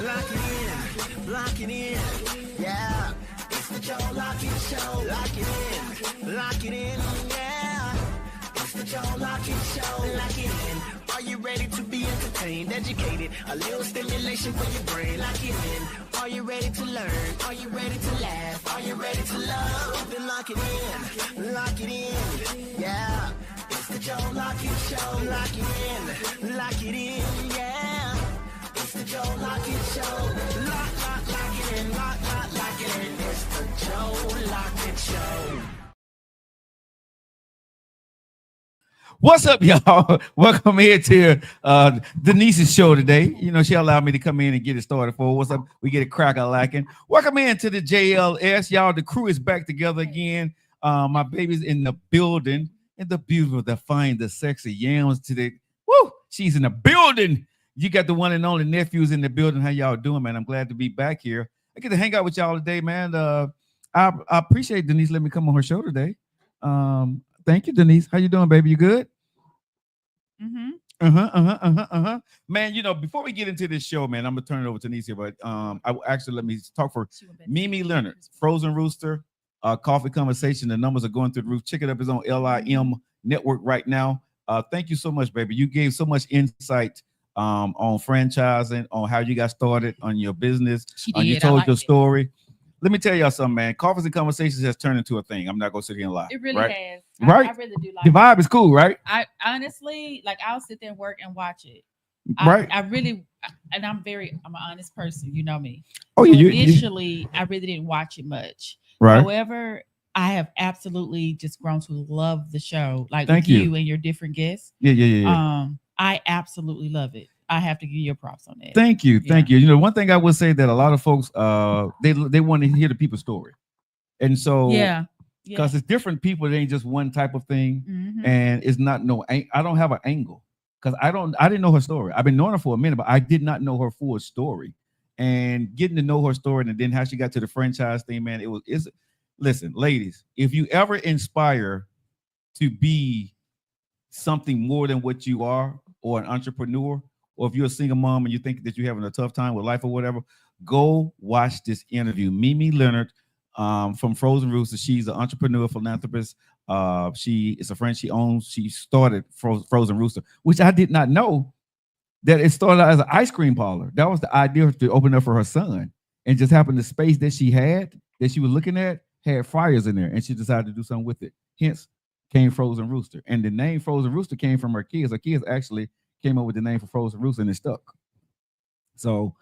Lock it in, lock it in, yeah. It's the Joe Lockett Show. Lock it in, yeah. It's the Joe Lockett Show. Lock it in. Are you ready to be entertained, educated? A little stimulation for your brain. Lock it in. Are you ready to learn? Are you ready to laugh? Are you ready to love? Then lock it in, yeah. It's the Joe Lockett Show. Lock it in, yeah. It's the Joe Lockett Show. Lock it in, lock it in. It's the Joe Lockett Show. What's up, y'all? Welcome here to Denise's show today. You know, she allowed me to come in and get it started for. What's up? We get it crack-a-lacking. Welcome in to the JLS. Y'all, the crew is back together again. My baby's in the building. And the beautiful, the fine, the sexy yams today. Woo! She's in the building. You got the one and only nephews in the building. How y'all doing, man? I'm glad to be back here. I get to hang out with y'all today, man. I appreciate Denise letting me come on her show today. Thank you, Denise. How you doing, baby? You good? Man, you know, before we get into this show, man, I'm gonna turn it over to Denise here, but I actually let me talk for Mimi Leonard, Frozen Rooster, Coffee Conversation. The numbers are going through the roof. Check it up. It's on LIM Network right now. Thank you so much, baby. You gave so much insight on franchising, on how you got started on your business. You told your story. Let me tell y'all something, man. Coffees and Conversations has turned into a thing. I'm not gonna sit here and lie. It really has. Right? I really do like the vibe is cool, right? I honestly, like, I'll sit there and work and watch it. Right. I really, and I'm an honest person. You know me. Oh, so yeah. Initially, I really didn't watch it much. Right. However, I have absolutely just grown to love the show. Like, Thank with you. you and your different guests. Yeah. I absolutely love it. I have to give you props on that. Thank you. You know, one thing I would say that a lot of folks they want to hear the people's story. And so because it's different people, it ain't just one type of thing. And it's not I don't have an angle because I didn't know her story. I've been knowing her for a minute, but I did not know her full story. And getting to know her story and then how she got to the franchise thing, man, listen, ladies, if you ever inspire to be something more than what you are, or an entrepreneur, or if you're a single mom and you think that you're having a tough time with life or whatever, go watch this interview. Mimi Leonard from Frozen Rooster. She's an entrepreneur, philanthropist. She is a friend. She started Frozen Rooster, which I did not know that it started out as an ice cream parlor. That was the idea to open up for her son. And just happened the space that she had, that she was looking at, had fryers in there, and she decided to do something with it. Hence came Frozen Rooster. And the name Frozen Rooster came from her kids. Her kids actually came up with the name for Frozen Rooster, and it stuck. So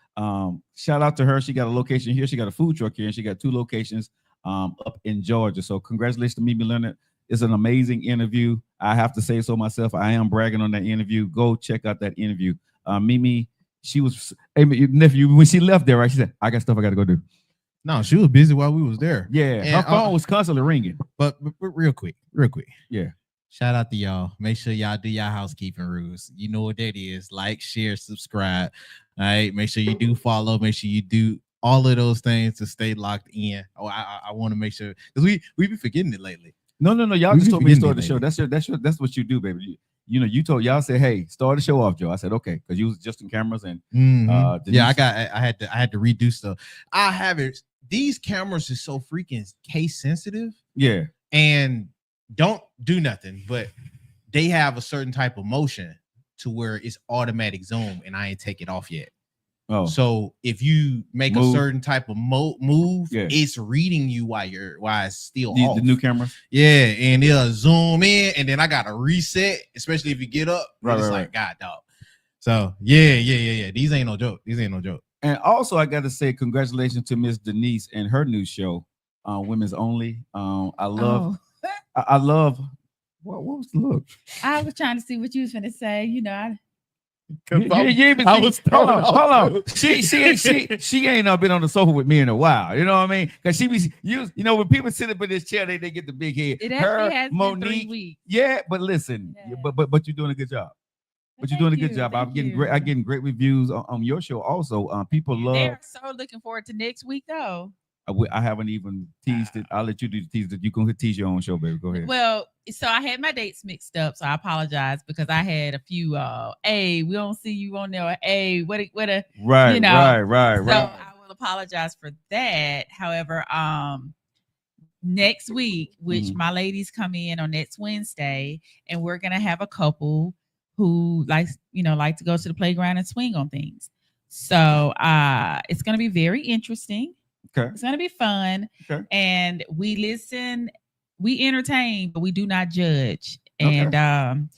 shout out to her. She got a location here. She got a food truck here, and she got 2 locations up in Georgia. So congratulations to Mimi Leonard. It's an amazing interview. I have to say so myself. I am bragging on that interview. Go check out that interview. Mimi, she was, hey, nephew, when she left there, right, she said, I got stuff I got to go do. No, she was busy while we was there. Yeah, and her phone was constantly ringing. But real quick. Yeah. Shout out to y'all. Make sure y'all do y'all housekeeping rules. You know what that is. Like, share, subscribe. All right. Make sure you do follow. Make sure you do all of those things to stay locked in. Oh, I want to make sure, because we been forgetting it lately. No. Y'all just told me to start the show. That's what you do, baby. You know, you told y'all said, hey, start the show off, Joe. I said, okay, because you was just in cameras and yeah, I had to redo stuff. I have it. These cameras are so freaking case sensitive. Yeah. And don't do nothing, but they have a certain type of motion to where it's automatic zoom, and I ain't take it off yet. Oh, so if you make a certain type of move, it's reading you while it's still off. The new camera, and it'll zoom in, and then I gotta reset, especially if you get up. Like, God, dog. So yeah. These ain't no joke. And also, I got to say congratulations to Miss Denise and her new show, Women's Only. I love. What was the look? I was trying to see what you was going to say. You know, hold on. She ain't been on the sofa with me in a while. You know what I mean? Because she be you know, when people sit up in this chair, they get the big head. It actually has been 3 weeks. Yeah, but listen, but you're doing a good job. But you're doing a good job. I'm getting great reviews on your show. Also, people love. They're so looking forward to next week, though. I haven't even teased it. I'll let you do the tease. You can tease your own show, baby. Go ahead. Well, so I had my dates mixed up, so I apologize because I had a few. Hey, we don't see you on there. Hey, what a right, you know. right. So I will apologize for that. However, next week, which my ladies come in on next Wednesday, and we're gonna have a couple who like to go to the playground and swing on things. So it's gonna be very interesting. Okay. It's gonna be fun. Okay. And we listen, we entertain, but we do not judge. And I'm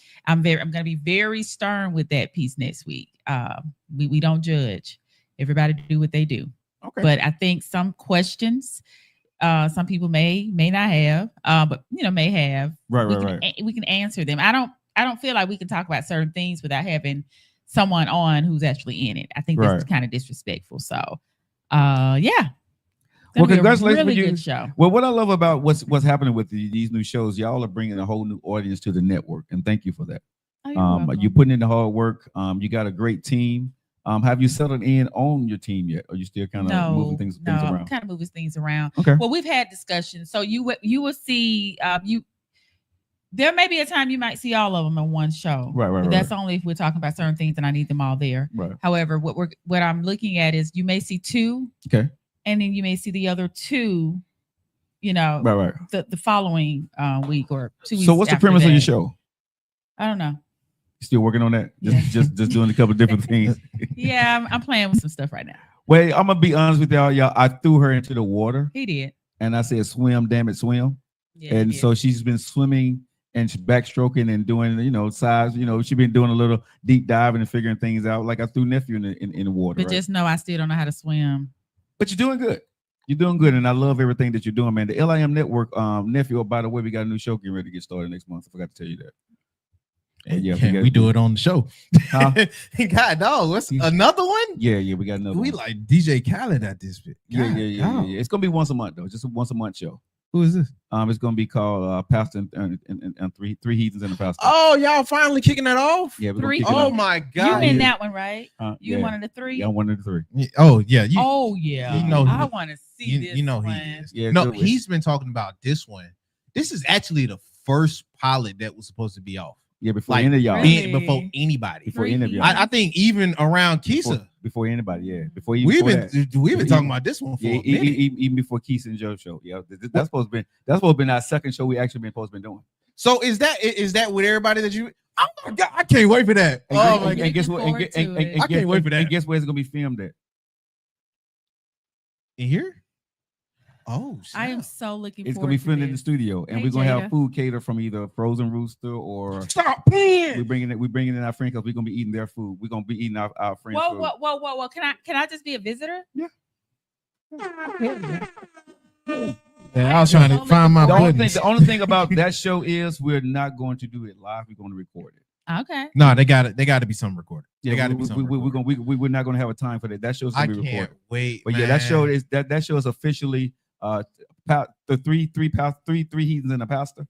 gonna be very stern with that piece next week. We don't judge. Everybody do what they do. Okay. But I think some questions some people may not have, but may have. Right. We can answer them. I don't feel like we can talk about certain things without having someone on who's actually in it. I think that's kind of disrespectful. So yeah. Well, congratulations, really good show. Well, what I love about what's happening with these new shows, y'all are bringing a whole new audience to the network, and thank you for that. You're putting in the hard work. You got a great team. Have you settled in on your team yet? Or are you still kind of moving things around? I'm kind of moving things around. Okay. Well, we've had discussions, so you will see. There may be a time you might see all of them in one show. Right. But that's only if we're talking about certain things, and I need them all there. Right. However, what I'm looking at is you may see 2. Okay. And then you may see the other 2, right. The following week or 2 weeks. So what's the premise of your show? I don't know. You still working on that? Just doing a couple of different things. Yeah, I'm playing with some stuff right now. Wait, I'm gonna be honest with y'all. I threw her into the water. He did. And I said, swim, damn it, swim. Yeah, and so she's been swimming and she's backstroking and doing, size, she's been doing a little deep diving and figuring things out. Like I threw nephew in the water. But just know I still don't know how to swim. But you're doing good. You're doing good, and I love everything that you're doing, man. The LIM Network, nephew. Oh, by the way, we got a new show getting ready to get started next month. I forgot to tell you that. And yeah, we do it on the show. Huh? God, dog, what's another one? Yeah, we got another. We one. Like DJ Khaled at this bit. Yeah. It's gonna be once a month though, just a once a month show. Who is this? It's gonna be called Pastor and three heathens and a pastor. Oh, y'all finally kicking that off? Yeah, three. Oh my God, you in that one, right? You yeah. one of the 3? Yeah, I'm one of the 3. Oh yeah. I want to see this. He is. Yeah, no, he's been talking about this one. This is actually the first pilot that was supposed to be off. Yeah, before any of y'all. Really? Before anybody. Before any of y'all. I think even around Keisha. Before anybody, yeah. We've been talking about this one for a minute. Even before Keisha and Joe's show. Yeah, that's supposed to be our second show we actually been supposed to be doing. So is that with everybody that you? Oh my God, I can't wait for that. And guess what? I can't wait for that. And guess where it's gonna be filmed at? In here? Oh, I am so looking. It's gonna be filmed in the studio, and we're gonna have food catered from either Frozen Rooster or Stop playing. We're bringing in our friends because we're gonna be eating their food. We're gonna be eating our friends' food. Whoa! Can I just be a visitor? Yeah. I was trying to find my the only thing about that show is we're not going to do it live. We're going to record it. Okay. No, they got to be some recorded. Yeah, we're not going to have a time for that. That show's going to be recorded. Wait, but yeah, that show is officially the three heathens and a pastor.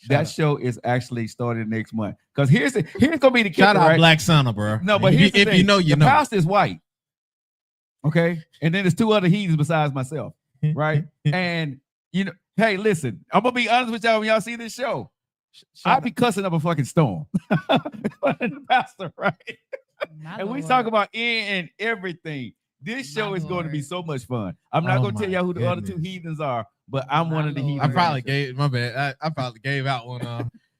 That show is actually started next month. Because here's gonna be the kicker, shout out right? Black Santa, bro. No, but if you know, the pastor is white. Okay, and then there's 2 other heathens besides myself, right? And hey, listen, I'm gonna be honest with y'all. When y'all see this show, I'll be cussing up a fucking storm. The pastor, right? And we talk about and everything. This show is going to be so much fun. I'm not going to tell y'all who the other 2 heathens are, but I'm one of the heathens. I probably gave out one.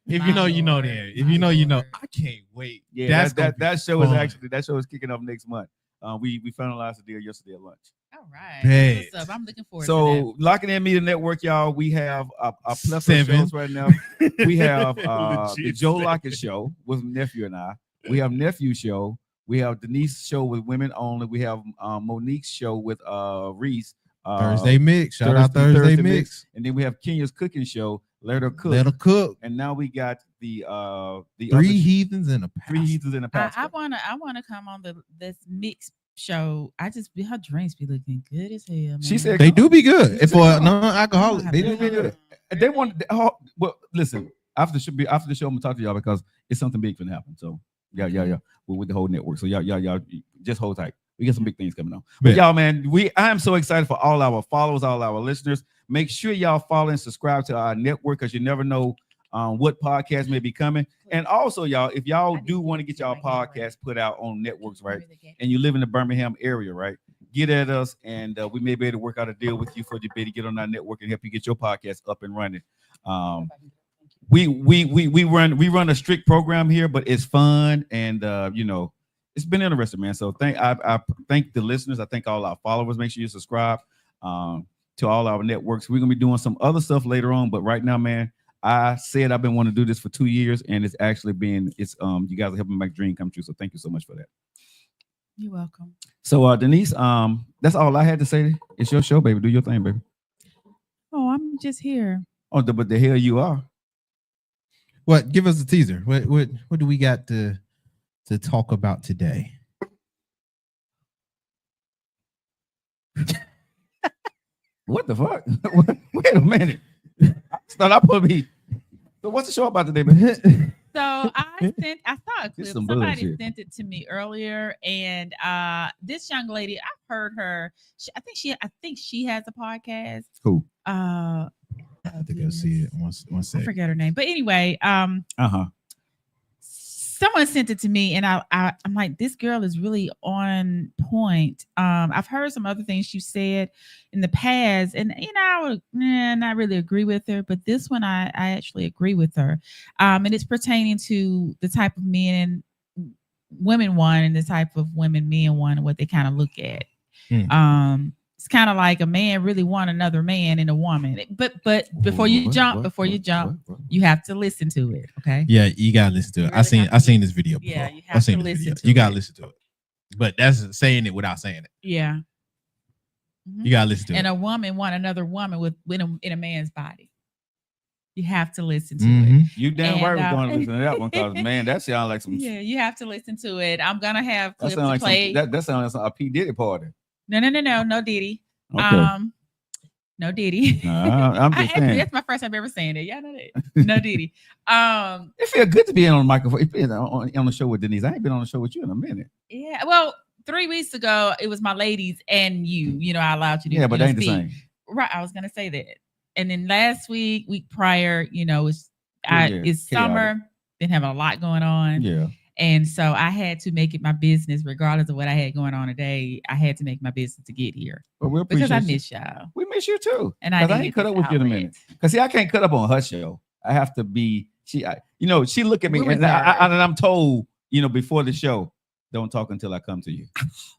If you know, you know. Then if you know, you know. I can't wait. Yeah, that show is kicking off next month. We finalized the deal yesterday at lunch. All right. What's up? I'm looking forward to that. Locking In Media Network, y'all, we have a plethora of shows right now. We have the Joe Lockett Show with Nephew and I. We have Nephew Show. We have Denise Show with Women Only. We have Monique's show with Reese. Thursday Mix. Shout out Thursday Mix. And then we have Kenya's Cooking Show. Let her cook. And now we got the 3 heathens and a pastor. 3 heathens and a pastor. I wanna come on this mix show. Her drinks be looking good as hell, man. She said they do be good. If for non-alcoholic, they do be good. They want well, listen, after the show, I'm gonna talk to y'all because it's something big gonna happen. So yeah. With the whole network. So y'all just hold tight. We got some big things coming on. But y'all, man, I am so excited for all our followers, all our listeners. Make sure y'all follow and subscribe to our network because you never know what podcast may be coming. And also, y'all, if y'all do want to get y'all podcast put out on networks, right, and you live in the Birmingham area, right, get at us, and we may be able to work out a deal with you for the to get on our network and help you get your podcast up and running. We run a strict program here, but it's fun, and it's been interesting, man. So I thank the listeners. I thank all our followers. Make sure you subscribe to all our networks. We're gonna be doing some other stuff later on, but right now, man, I said I've been wanting to do this for 2 years, and it's actually been you guys are helping my dream come true. So thank you so much for that. You're welcome. So Denise, that's all I had to say. It's your show, baby. Do your thing, baby. Oh, I'm just here. Oh, but the hell you are. What? Give us a teaser. What do we got to talk about today? What the fuck? Wait a minute. So what's the show about today, man? So I saw a clip. Somebody sent it to me earlier, and this young lady, I've heard her. I think she has a podcast. Who? I think I see it. One second. I forget her name, but anyway, someone sent it to me, and I'm like, this girl is really on point. I've heard some other things she said in the past, and I would not really agree with her, but this one I actually agree with her. And it's pertaining to the type of men women want and the type of women men want and what they kind of look at. It's kind of like a man really want another man and a woman. But before you jump, you have to listen to it. Okay. Yeah, you gotta listen to it. I seen this video before. Yeah, you have to listen to it. You gotta listen to it. But that's saying it without saying it. Yeah. You gotta listen to it. And a woman want another woman in a man's body. You have to listen to it. You damn right we're going to listen to that one because, man, that sounds like some. Yeah, you have to listen to it. I'm gonna have clips to like play. That sounds like a P. Diddy party. No, Diddy. Okay. No Diddy. I'm just saying. That's my first time ever saying it. Y'all know that. No Diddy. It feels good to be on the microphone. On the show with Denise. I ain't been on the show with you in a minute. Yeah. Well, 3 weeks ago, it was my ladies and you. You know, I allowed you to. Yeah, but that ain't the same. Right. I was gonna say that. And then last week prior, it's summer. Didn't have a lot going on. Yeah. And so I had to make it my business, regardless of what I had going on today. I had to make my business to get here. Well, because I miss y'all. We miss you too. And I ain't cut up with you in a minute. Because see, I can't cut up on her show. I have to be. She look at me and I'm told, before the show, don't talk until I come to you,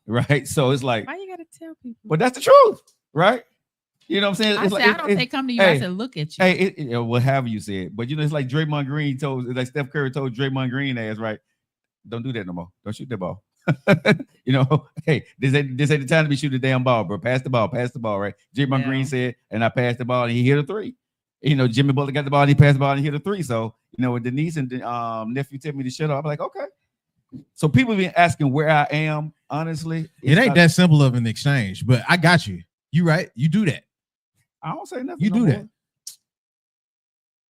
right? So it's like, why you gotta tell people? But that's the truth, right? You know what I'm saying? I don't say come to you. I said look at you. Hey, whatever you said. But it's like Draymond Green like Steph Curry told Draymond Green ass, right? Don't do that no more. Don't shoot that ball. Hey, this ain't the time to be shooting the damn ball, bro. Pass the ball, right? Draymond Green said, and I passed the ball and he hit a three. Jimmy Butler got the ball and he passed the ball and he hit a three. So, when Denise and nephew tell me to shut up, I'm like, okay. So people been asking where I am, honestly. It ain't that simple of an exchange, but I got you. You right. You do that. I don't say nothing. You do that.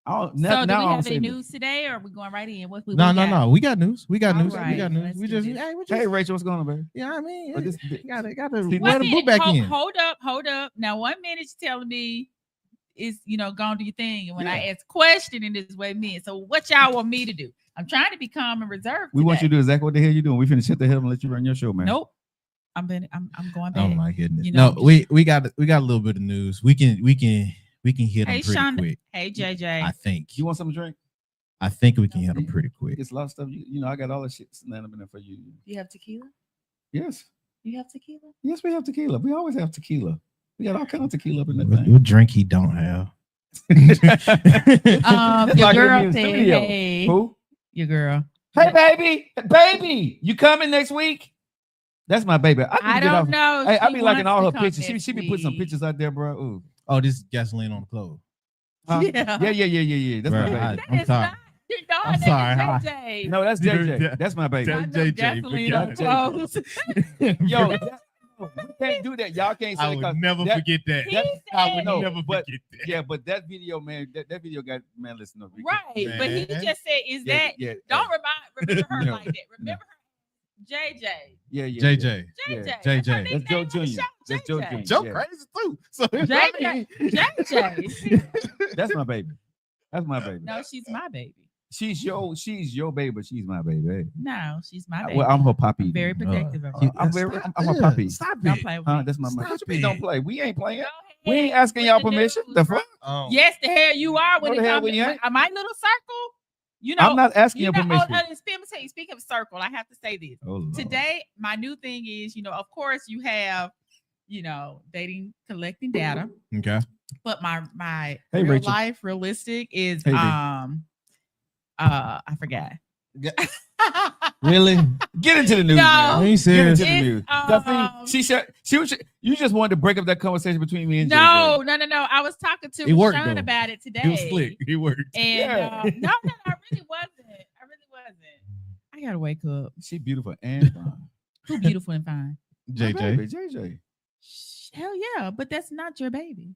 So do we have any news today, or are we going right in? No. We got news. We got news. Right, we got news. Hey, Rachel, what's going on, baby? Yeah, I mean, got to let the boot back in. Hold up. Now, 1 minute you're telling me is go do your thing, and when I ask questioning this way, me. So what y'all want me to do? I'm trying to be calm and reserved. We want you to do exactly what the hell you're doing. We finna shut the hell and let you run your show, man. Nope. I'm going back. Oh my goodness. We got a little bit of news. We can hit them pretty quick. Hey, JJ. I think. You want something to drink? I think we can hit them pretty quick. It's a lot of stuff. I got all the shit standing up in there for you. Do you have tequila? Yes. You have tequila? Yes, we have tequila. We always have tequila. We got all kinds of tequila up in that thing. What drink he don't have? Your girl said, hey. Who? Your girl. Hey, baby, you coming next week? That's my baby. I don't know. Hey, I be liking all her pictures. She be putting some pictures out there, bro. Ooh. Oh, this is gasoline on the clothes. Yeah. That's my baby. I'm sorry. I'm sorry. JJ. No, that's JJ. That's my baby. Gasoline on the clothes. Yo, we can't do that. Y'all can't say I would never forget that. I would never forget that. Yeah, but that video, man, that video got listen up. Right, man. But he just said, "Is that?" Don't remember her like that. Remember her. JJ. Yeah. JJ. JJ. JJ. That's Joe Jr. That's Joe Jr. Joe Yeah. crazy too. So JJ. That's my baby. That's my baby. No, she's my baby. She's your baby, but she's my baby. No, she's my baby. Well, I'm her puppy. I'm very protective of her. I'm a puppy. Stop Don't it. play with Huh? me. That's my Stop what you mean it. don't play. We ain't playing. Go We ahead. ain't asking With y'all the permission. news, The bro. fuck? Oh. Yes, the hell you are when No, it the hell comes we to ain't. my little circle. You know, I'm not asking your permission. let me tell you, speaking of circle, I have to say this. Oh, Lord. Today, my new thing is, of course, you have, dating, collecting data, Okay. but my Hey, real Rachel. life realistic is Hey, babe. I forgot. Really? Get into the news. No. man. Are you Get serious? into the It's, news. She said you just wanted to break up that conversation between me and No. JJ. I was talking to It worked, Rashawn though. about it today. He was slick. He worked. And Yeah. no, I really wasn't. I gotta wake up. She beautiful and fine. Too beautiful and fine. My JJ. baby, JJ. Hell yeah, but that's not your baby.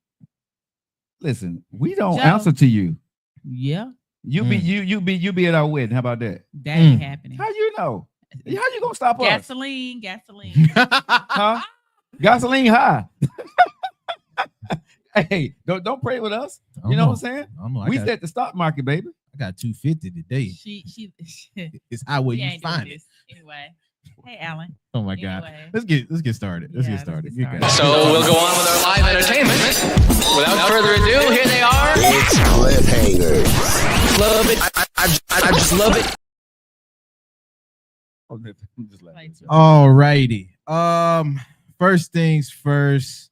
Listen, we don't Joe. answer to you. Yeah, You be at our wedding. How about that? that ain't happening. How you know? How you gonna stop us? Gasoline. Huh? Gasoline high. Hey, don't pray with us. You know what I'm saying? I don't know. We set the stock market, baby. I got 250 today. she It's how will we you ain't doing find it? this anyway. Hey, Alan. Oh my god. Anyway. Let's get started. Let's Yeah, get started. let's You get got it. started. So we'll go on with our live entertainment. Without further ado, here they are. It's cliffhanger. Love it. I just love it. I'm just laughing. Like, All righty. First things first.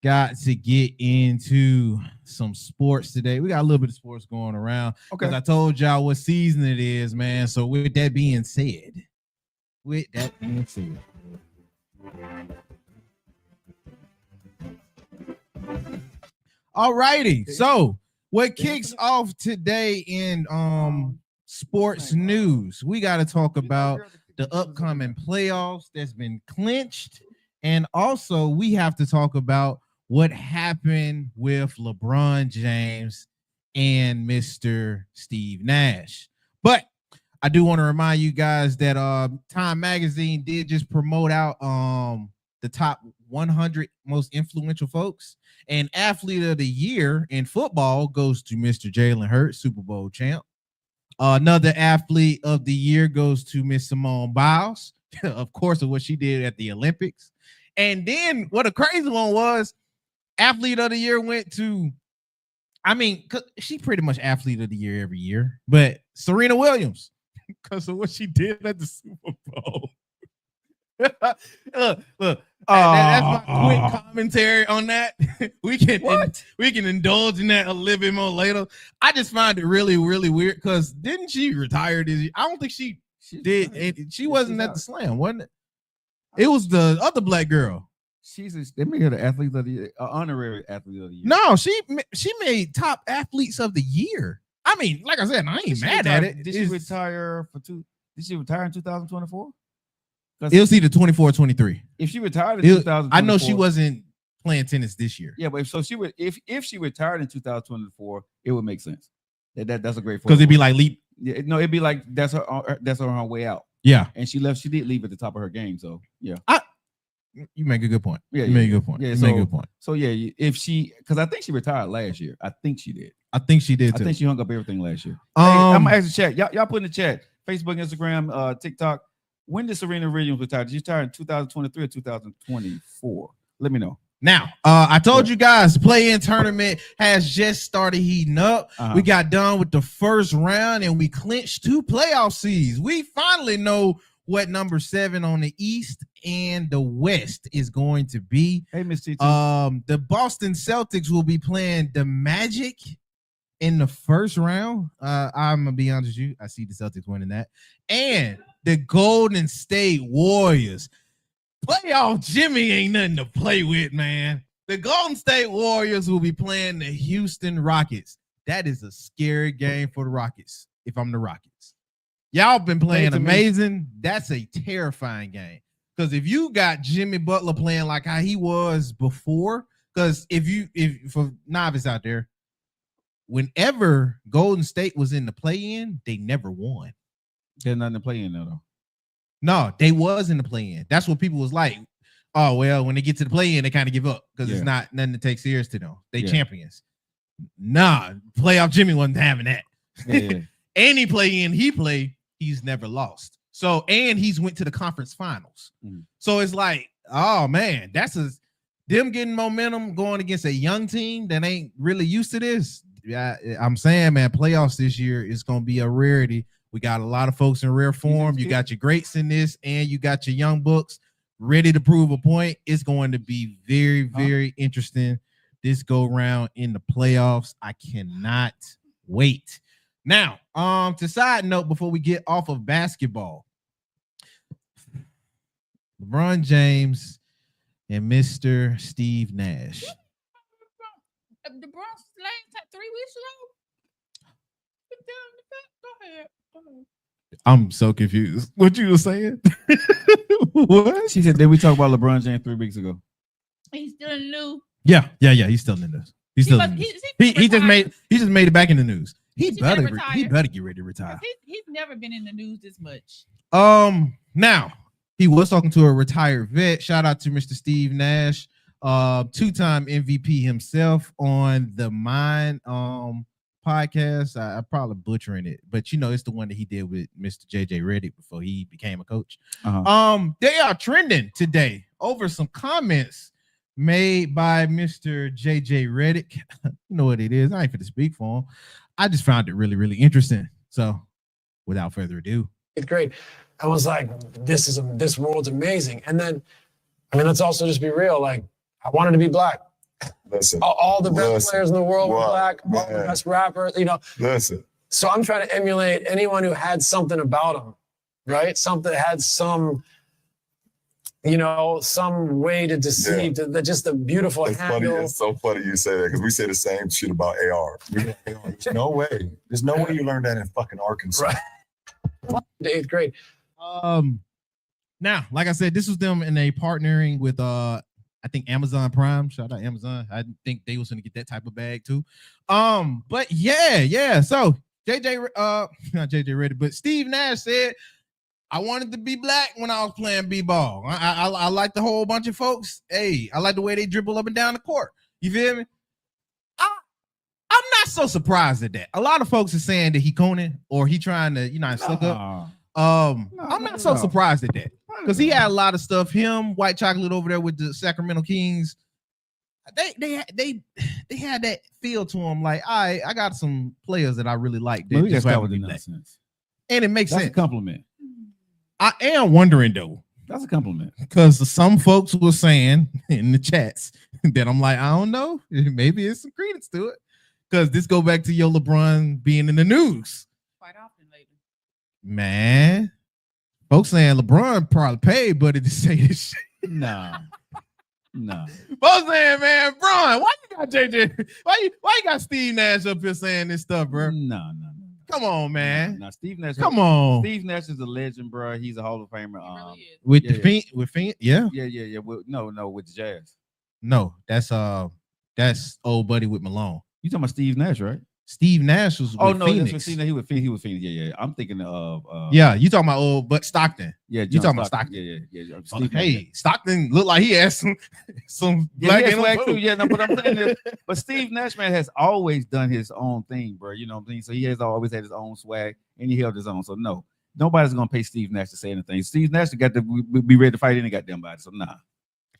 Got to get into some sports today. We got a little bit of sports going around because I told y'all what season it is, man. So with that being said, all righty. So what kicks off today in sports news? We got to talk about the upcoming playoffs that's been clinched, and also we have to talk about what happened with LeBron James and Mr. Steve Nash. But I do want to remind you guys that Time Magazine did just promote out the top 100 most influential folks, and athlete of the year in football goes to Mr. Jalen Hurts, Super Bowl champ. Another athlete of the year goes to Miss Simone Biles, of course, of what she did at the Olympics. And then what a crazy one was, athlete of the year went to, cause she pretty much athlete of the year every year, but Serena Williams, because of what she did at the Super Bowl. Look, that's my quick commentary on that. we can indulge in that a little bit more later. I just find it really, really weird because didn't she retire this year? I don't think she did. She wasn't at the Slam, wasn't it? It was the other black girl. They made her the athlete of the year, honorary athlete of the year. No, she made top athletes of the year. Like I said, I ain't mad at it. Did she retire Did she retire in 2024? It was either 24 or 23. If she retired in 2024, I know she wasn't playing tennis this year. Yeah, but if she retired in 2024, it would make sense. That's a great because it'd be like leap. Yeah, no, it'd be like that's her on her way out. Yeah, and she did leave at the top of her game. So yeah, you make a good point. Yeah, you make a good point. Yeah, you make a good point. So yeah, if she, because I think she retired last year. I think she did. I think she did too. I think she hung up everything last year. Hey, I'm gonna ask the chat. Y'all put in the chat. Facebook, Instagram, TikTok. When did Serena Williams retire? Did she retire in 2023 or 2024? Let me know. Now, I told you guys, play-in tournament has just started heating up. We got done with the first round and we clinched 2 playoff seeds. We finally know what number 7 on the East and the West is going to be. Hey, Miss TT. The Boston Celtics will be playing the Magic in the first round. I'm gonna be honest with you, I see the Celtics winning that. And the Golden State Warriors. Playoff Jimmy ain't nothing to play with, man. The Golden State Warriors will be playing the Houston Rockets. That is a scary game for the Rockets, if I'm the Rockets. Y'all been playing amazing. That's a terrifying game. Because if you got Jimmy Butler playing like how he was before, because if for novice out there, whenever Golden State was in the play-in, they never won. There's nothing to play in there, though. No, they was in the play-in. That's what people was like. Oh, well, when they get to the play-in, they kind of give up because it's not nothing to take serious to them. They champions. Nah, playoff Jimmy wasn't having that. Yeah. Any play-in he played, he's never lost. So, and he's went to the conference finals. So it's like, oh man, them getting momentum going against a young team that ain't really used to this. Yeah, I'm saying, man, playoffs this year is going to be a rarity. We got a lot of folks in rare form. You got your greats in this, and you got your young books ready to prove a point. It's going to be very, very interesting this go round in the playoffs. I cannot wait. Now, to side note before we get off of basketball, LeBron James and Mr. Steve Nash. The Bronx lane 3 weeks ago. Go ahead. I'm so confused. What you were saying? What? She said, did we talk about LeBron James 3 weeks ago? He's still in the news. Yeah. He's still in the news. He's still in the news. He just made it back in the news. He better get ready to retire. He's never been in the news this much. Now he was talking to a retired vet. Shout out to Mr. Steve Nash, 2-time MVP himself on the Mind podcast. I'm probably butchering it, but you know it's the one that he did with Mr. JJ Redick before he became a coach. They are trending today over some comments made by Mr. JJ Redick. You know what it is. I ain't finna speak for him. I just found it really, really interesting. So, without further ado, it's great. I was like, this world's amazing. And then, I mean, let's also just be real. Like, I wanted to be black. Listen, all the best players in the world were black. All the best rappers, you know. Listen. So I'm trying to emulate anyone who had something about them, right? Something that had some, you know, some way to deceive, just the beautiful handle. Funny. It's so funny you say that because we say the same shit about AR. There's no way. There's no way you learned that in fucking Arkansas. Right. The 8th grade. Now, like I said, this was them in a partnering with I think Amazon Prime. Shout out Amazon. I didn't think they was gonna get that type of bag too. But yeah. So JJ, not JJ Redick, but Steve Nash said, I wanted to be black when I was playing b-ball. I like the whole bunch of folks. Hey, I like the way they dribble up and down the court. You feel me? I'm not so surprised at that. A lot of folks are saying that he coning or he trying to, suck up. I'm not so surprised at that because he had a lot of stuff. Him, White Chocolate over there with the Sacramento Kings. They had that feel to him. Like, I got some players that I really like. And it makes sense. That's a compliment. I am wondering though. That's a compliment because some folks were saying in the chats that I'm like, I don't know, maybe it's some credence to it because this go back to your LeBron being in the news quite often lately. Man, folks saying LeBron probably paid Buddy to say this shit. No. Folks saying, man, Bron, why you got JJ? Why you got Steve Nash up here saying this stuff, bro? No. Come on, man. Now Steve Nash. Come on. Steve Nash is a legend, bro. He's a Hall of Famer. With Fiend, yeah. No, with the Jazz. No, that's old buddy with Malone. You talking about Steve Nash, right? Steve Nash was with Phoenix. That's he was Phoenix. Yeah. I'm thinking of you talking about old but Stockton. Yeah, you talking about Stockton. Yeah. Hey, Stockton looked like he had some black too. Yeah, no, but I'm saying this, but Steve Nash, man, has always done his own thing, bro. You know what I mean? So he has always had his own swag and he held his own. So no, nobody's gonna pay Steve Nash to say anything. Steve Nash got to be ready to fight any goddamn body. So nah.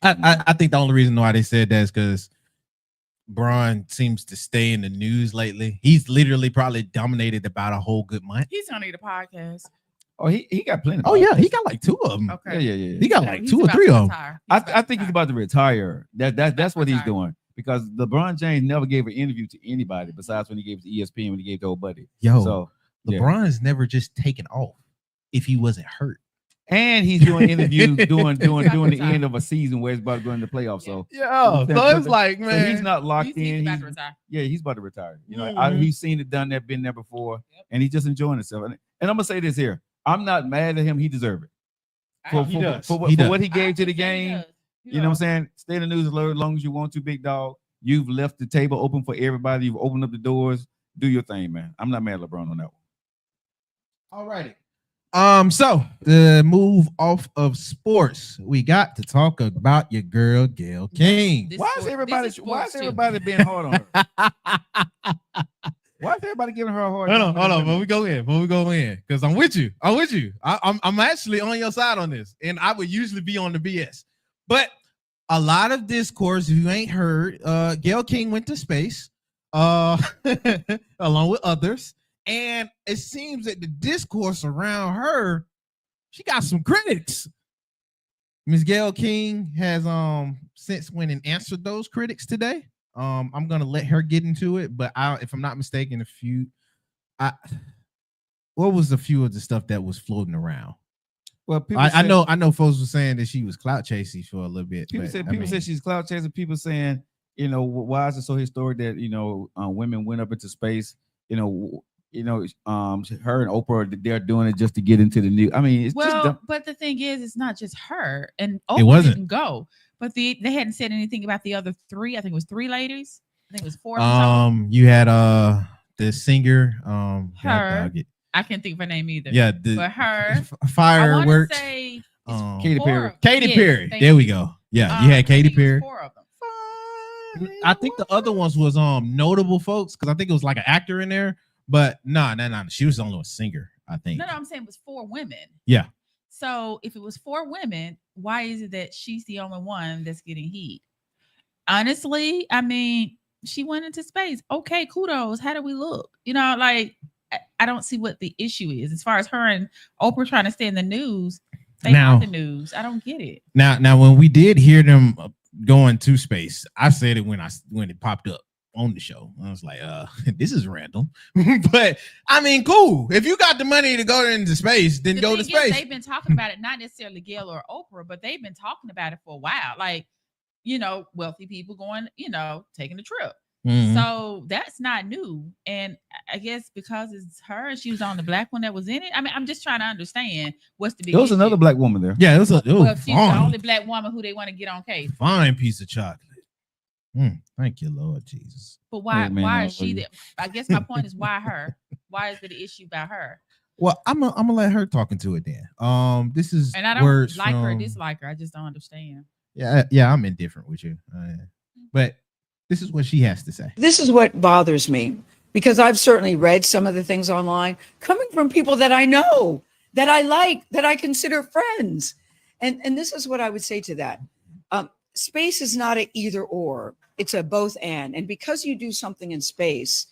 I think the only reason why they said that is because Bron seems to stay in the news lately. He's literally probably dominated about a whole good month. He's gonna need a podcast. Oh, he got plenty. Oh yeah, he got like 2 of them. Okay. Yeah. He got like 2 or 3 of them. I think he's about to retire. That's what he's doing because LeBron James never gave an interview to anybody besides when he gave it to ESPN when he gave to old buddy. So LeBron's never just taken off if he wasn't hurt. And he's doing interviews doing the end of a season where it's about to go into the playoffs. So so it's like, man, so he's not locked in. He's about to retire. He's seen it, done that, been there before, and he's just enjoying himself. And I'm gonna say this here: I'm not mad at him. He deserves it for what he gave to the game. You know what I'm saying? Stay in the news as long as you want to, big dog. You've left the table open for everybody. You've opened up the doors. Do your thing, man. I'm not mad at LeBron on that one. All righty. So the move off of sports, we got to talk about your girl Gayle King. Why is everybody being hard on her? Why is everybody giving her a hard time? Hold on, before we go in, because I'm with you. I'm actually on your side on this, and I would usually be on the BS. But a lot of discourse, if you ain't heard, Gayle King went to space, along with others. And it seems that the discourse around her, she got some critics. Ms. Gayle King has since went and answered those critics today. I'm gonna let her get into it, but if I'm not mistaken, what was a few of the stuff that was floating around? Well, I know folks were saying that she was clout chasing for a little bit. People said she's clout chasing. People saying, why is it so historic that women went up into space? Her and Oprah, they're doing it just to get into the news. I mean, it's but the thing is, it's not just her, and Oprah didn't go, but they hadn't said anything about the other three. I think it was 3 ladies. I think it was 4. You had the singer, her. I can't think of her name either. Yeah, but her fireworks. Say Katy Perry. Katy Perry. There we go. Yeah, you had Katy Perry. 4 of them. I think the other ones was notable folks, because I think it was like an actor in there. But no. She was only a singer, I think. No, I'm saying it was 4 women. Yeah. So if it was 4 women, why is it that she's the only one that's getting heat? Honestly, I mean, she went into space. Okay, kudos. How do we look? I don't see what the issue is. As far as her and Oprah trying to stay in the news, they want the news. I don't get it. Now, when we did hear them going to space, I said it when it popped up on the show. I was like, this is random. But I mean, cool. If you got the money to go into space, then go to space. They've been talking about it, not necessarily Gayle or Oprah, but they've been talking about it for a while. Like, wealthy people going, taking a trip. Mm-hmm. So that's not new. And I guess because it's her and she was on the black one that was in it. I mean, I'm just trying to understand what's the big There was another black woman there. Yeah, it was she's the only black woman who they want to get on case. Fine piece of chocolate. Thank you, Lord Jesus. But why is she there? I guess my point is, why her? Why is it an issue about her? Well, I'm gonna let her talk into it then. This is, and I don't like her or dislike her. I just don't understand. Yeah, I'm indifferent with you. But this is what she has to say. This is what bothers me, because I've certainly read some of the things online coming from people that I know, that I like, that I consider friends. And this is what I would say to that. Space is not an either or, it's a both and. And because you do something in space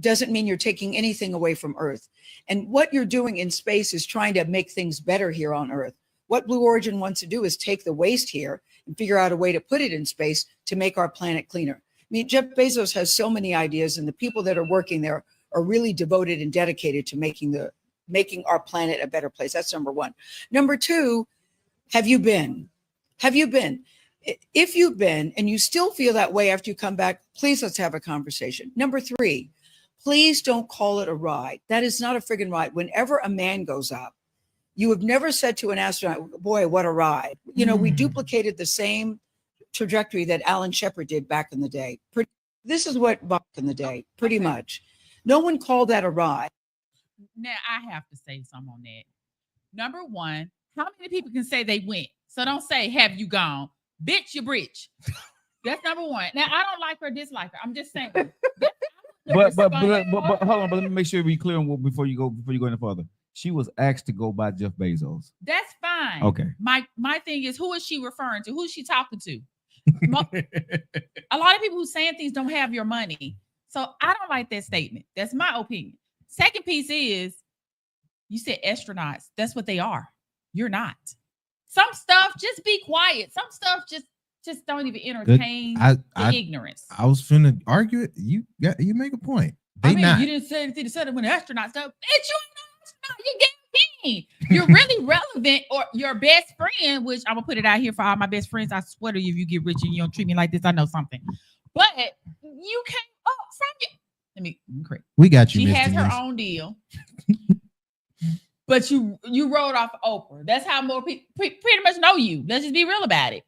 doesn't mean you're taking anything away from Earth. And what you're doing in space is trying to make things better here on Earth. What Blue Origin wants to do is take the waste here and figure out a way to put it in space to make our planet cleaner. I mean, Jeff Bezos has so many ideas, and the people that are working there are really devoted and dedicated to making our planet a better place. That's number 1. Number 2, have you been? If you've been and you still feel that way after you come back, please let's have a conversation. Number 3, please don't call it a ride. That is not a friggin' ride. Whenever a man goes up, you have never said to an astronaut, boy, what a ride. We duplicated the same trajectory that Alan Shepard did back in the day. This is what back in the day, pretty much. No one called that a ride. Now, I have to say something on that. Number 1, how many people can say they went? So don't say, have you gone? Bitch, you bridge. That's number 1. Now, I don't like her, dislike her. I'm just saying. But hold on. But let me make sure we clear on before you go any further. She was asked to go by Jeff Bezos. That's fine. Okay. My thing is, who is she referring to? Who is she talking to? A lot of people who saying things don't have your money. So I don't like that statement. That's my opinion. Second piece is, you said astronauts. That's what they are. You're not. Some stuff, just be quiet. Some stuff, just don't even entertain the ignorance. I was finna argue it. You make a point. You didn't say anything to say that when astronauts stuff. Bitch, you ain't no astronaut. You get me. You're really relevant, or your best friend, which I'm gonna put it out here for all my best friends. I swear to you, if you get rich and you don't treat me like this, I know something. But you came up from it. Let me correct. We got you. She has her own deal. But you rolled off Oprah. That's how more people pretty much know you. Let's just be real about it.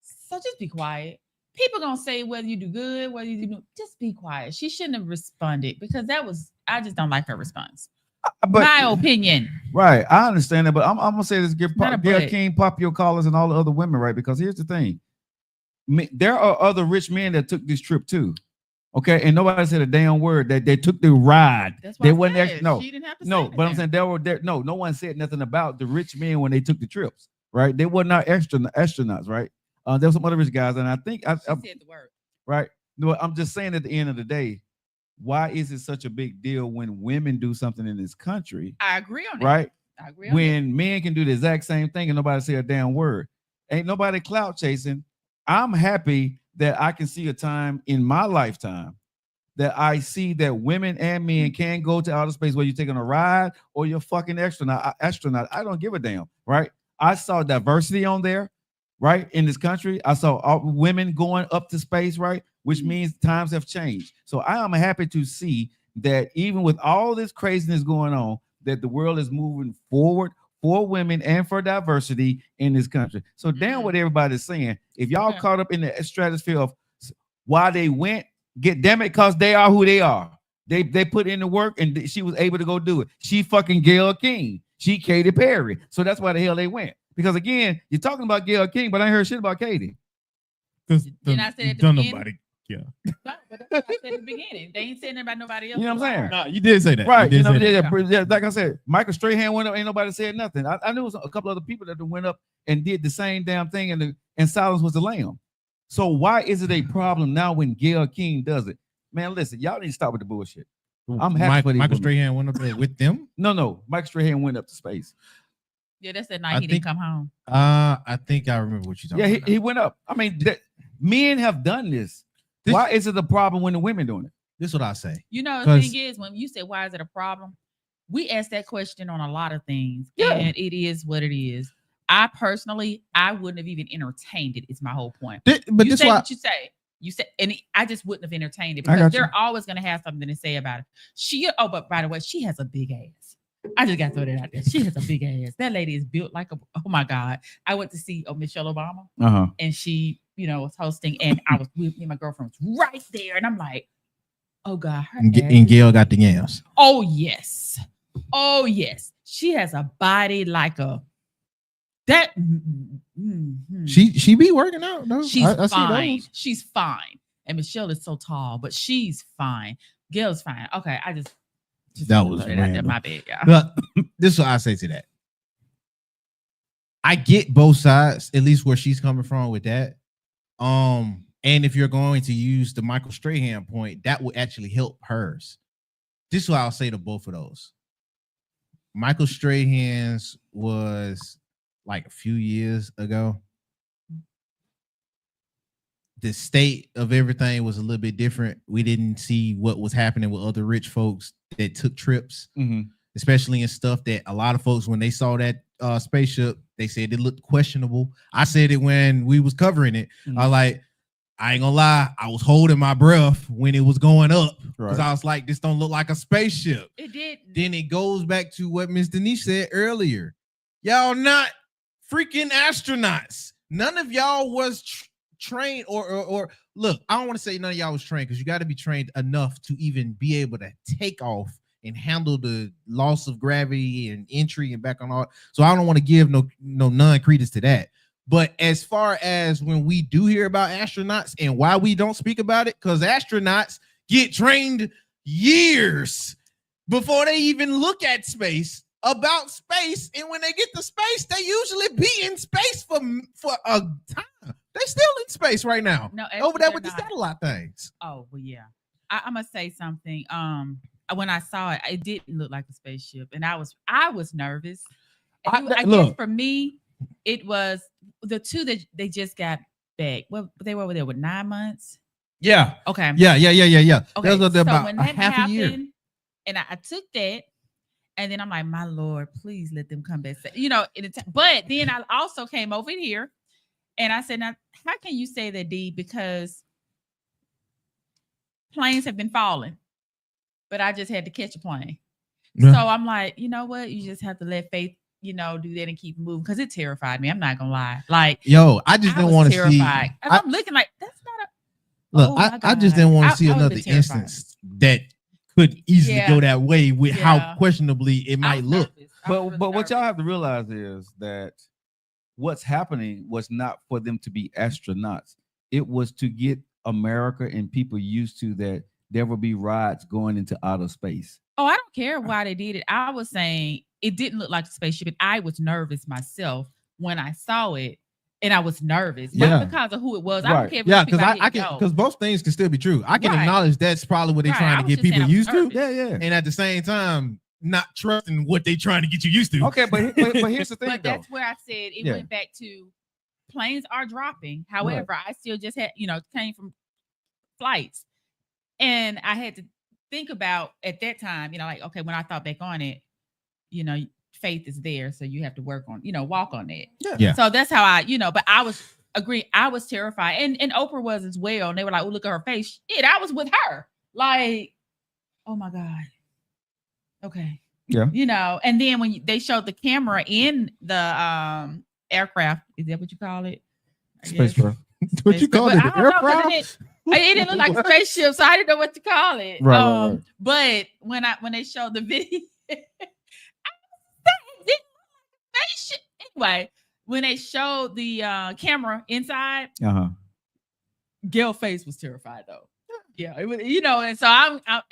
So just be quiet. People gonna say whether you do good, whether you do, just be quiet. She shouldn't have responded, because I just don't like her response. But, my opinion. Right, I understand that, but I'm gonna say this: Not a Gayle but. King, pop your collars, and all the other women, right? Because here's the thing: there are other rich men that took this trip too. Okay, and nobody said a damn word that they took the ride. That's They why wasn't I actually said no, she didn't have to no. say But I'm saying there were no one said nothing about the rich men when they took the trips, right? They were not astronauts, right? There were some other rich guys, and I think I said the word. right. No, I'm just saying at the end of the day, why is it such a big deal when women do something in this country? I agree on it. Right? I agree on When men can do the exact same thing and nobody say a damn word. Ain't nobody clout chasing. I'm happy that I can see a time in my lifetime that I see that women and men can go to outer space, whether you're taking a ride or you're fucking astronaut. I don't give a damn, right? I saw diversity on there, right? In this country, I saw all women going up to space, right? Which means times have changed. So I am happy to see that even with all this craziness going on, that the world is moving forward for women and for diversity in this country. So damn what everybody's saying. If y'all caught up in the stratosphere of why they went, get damn it, because they are who they are. They put in the work and she was able to go do it. She fucking Gayle King. She Katy Perry. So that's why the hell they went. Because again, you're talking about Gayle King, but I ain't heard shit about Katy. Didn't I say at the Don't beginning? nobody. Yeah. But that's what I said at the beginning. They ain't saying nothing about nobody else. You know what I'm saying? No, you did say that. Right. You You did know, say that. yeah, like I said, Michael Strahan went up, ain't nobody said nothing. I knew a couple other people that went up and did the same damn thing, and silence was the lamb. So why is it a problem now when Gayle King does it? Man, listen, y'all need to stop with the bullshit. I'm happy for these Michael women. Strahan went up there with them. No, Michael Strahan went up to space. Yeah, that's that night he didn't come home. I think I remember what you're talking Yeah, about. he went up. I mean, men have done this. Why is it a problem when the women doing it? This is what I say. You know, the thing is, when you say why is it a problem, we ask that question on a lot of things, and it is what it is. I personally, I wouldn't have even entertained it. Is my whole point. But you this say why what you say. You said, and I just wouldn't have entertained it because they're always going to have something to say about it. But by the way, she has a big ass. I just got to throw that out there. She has a big ass. That lady is built like a. Oh my God! I went to see Michelle Obama, and she, was hosting, and I was with me and my girlfriend was right there, and I'm like, oh God, her and ass. Gayle got the yams. Oh yes, she has a body like a that. She be working out. No, she's I fine. see She's fine, and Michelle is so tall, but she's fine. Gayle's fine. Okay, I just that was my bad. Yeah. But this is what I say to that. I get both sides, at least where she's coming from with that. And if you're going to use the Michael Strahan point, that would actually help hers. This is what I'll say to both of those. Michael Strahan's was like a few years ago. The state of everything was a little bit different. We didn't see what was happening with other rich folks that took trips, especially in stuff that a lot of folks, when they saw that spaceship, they said it looked questionable. I said it when we was covering it. I ain't gonna lie, I was holding my breath when it was going up because I was like, this don't look like a spaceship. It did. Then it goes back to what Ms. Denise said earlier. Y'all not freaking astronauts. None of y'all was trained or look, I don't want to say none of y'all was trained because you got to be trained enough to even be able to take off and handle the loss of gravity and entry and back on all. So I don't want to give no non-credence to that. But as far as when we do hear about astronauts and why we don't speak about it, because astronauts get trained years before they even look at space, about space, and when they get to space, they usually be in space for a time. They still in space right now. No, over there with the satellite things. Oh well, yeah. I'm gonna say something. When I saw it, it didn't look like a spaceship, and I was nervous. I guess for me, it was the two that they just got back. Well, they were over there with 9 months. Yeah. Okay. Yeah. Okay. That was so about when a that half happened, a year. and I took that, and then I'm like, my Lord, please let them come back. But then I also came over here, and I said, now, how can you say that, D? Because planes have been falling, but I just had to catch a plane. Yeah. So I'm like, you know what? You just have to let faith, do that and keep moving because it terrified me. I'm not gonna lie. Like, yo, I just didn't want to see. I'm looking like that's not a. Look, I just didn't want to see another instance that could easily Yeah. go that way with how Yeah. questionably it I might was look. nervous. I was really But what y'all nervous. have to realize is that what's happening was not for them to be astronauts. It was to get America and people used to that there will be rides going into outer space. Oh, I don't care why they did it. I was saying it didn't look like a spaceship, and I was nervous myself when I saw it, and I was nervous Yeah. not because of who it was. I Right. don't care. If Yeah, it's people because I didn't can know. because both things can still be true. I can Right. acknowledge that's probably what they're Right, trying I to was get just saying people I was used to, nervous. Yeah. and at the same time, not trusting what they're trying to get you used to. Okay, but here's the thing, But though. that's where I said it Yeah. went back to planes are dropping. However, I still just had, came from flights. And I had to think about at that time, like, okay, when I thought back on it, faith is there. So you have to work on, walk on it. Yeah. So that's how I, but I was I was terrified. And Oprah was as well. And they were like, oh, look at her face. Shit, I was with her. Like, oh my God. Okay. Yeah. And then when they showed the camera in the aircraft, is that what you call it? I guess. Spacecraft. What you call But it? I don't know, 'cause Aircraft? it didn't look like a spaceship, so I didn't know what to call it. Right. But when they showed the video, I said, it didn't look like a spaceship. Anyway, when they showed the camera inside, Uh-huh. Gail's face was terrified though. Yeah, it was, and so I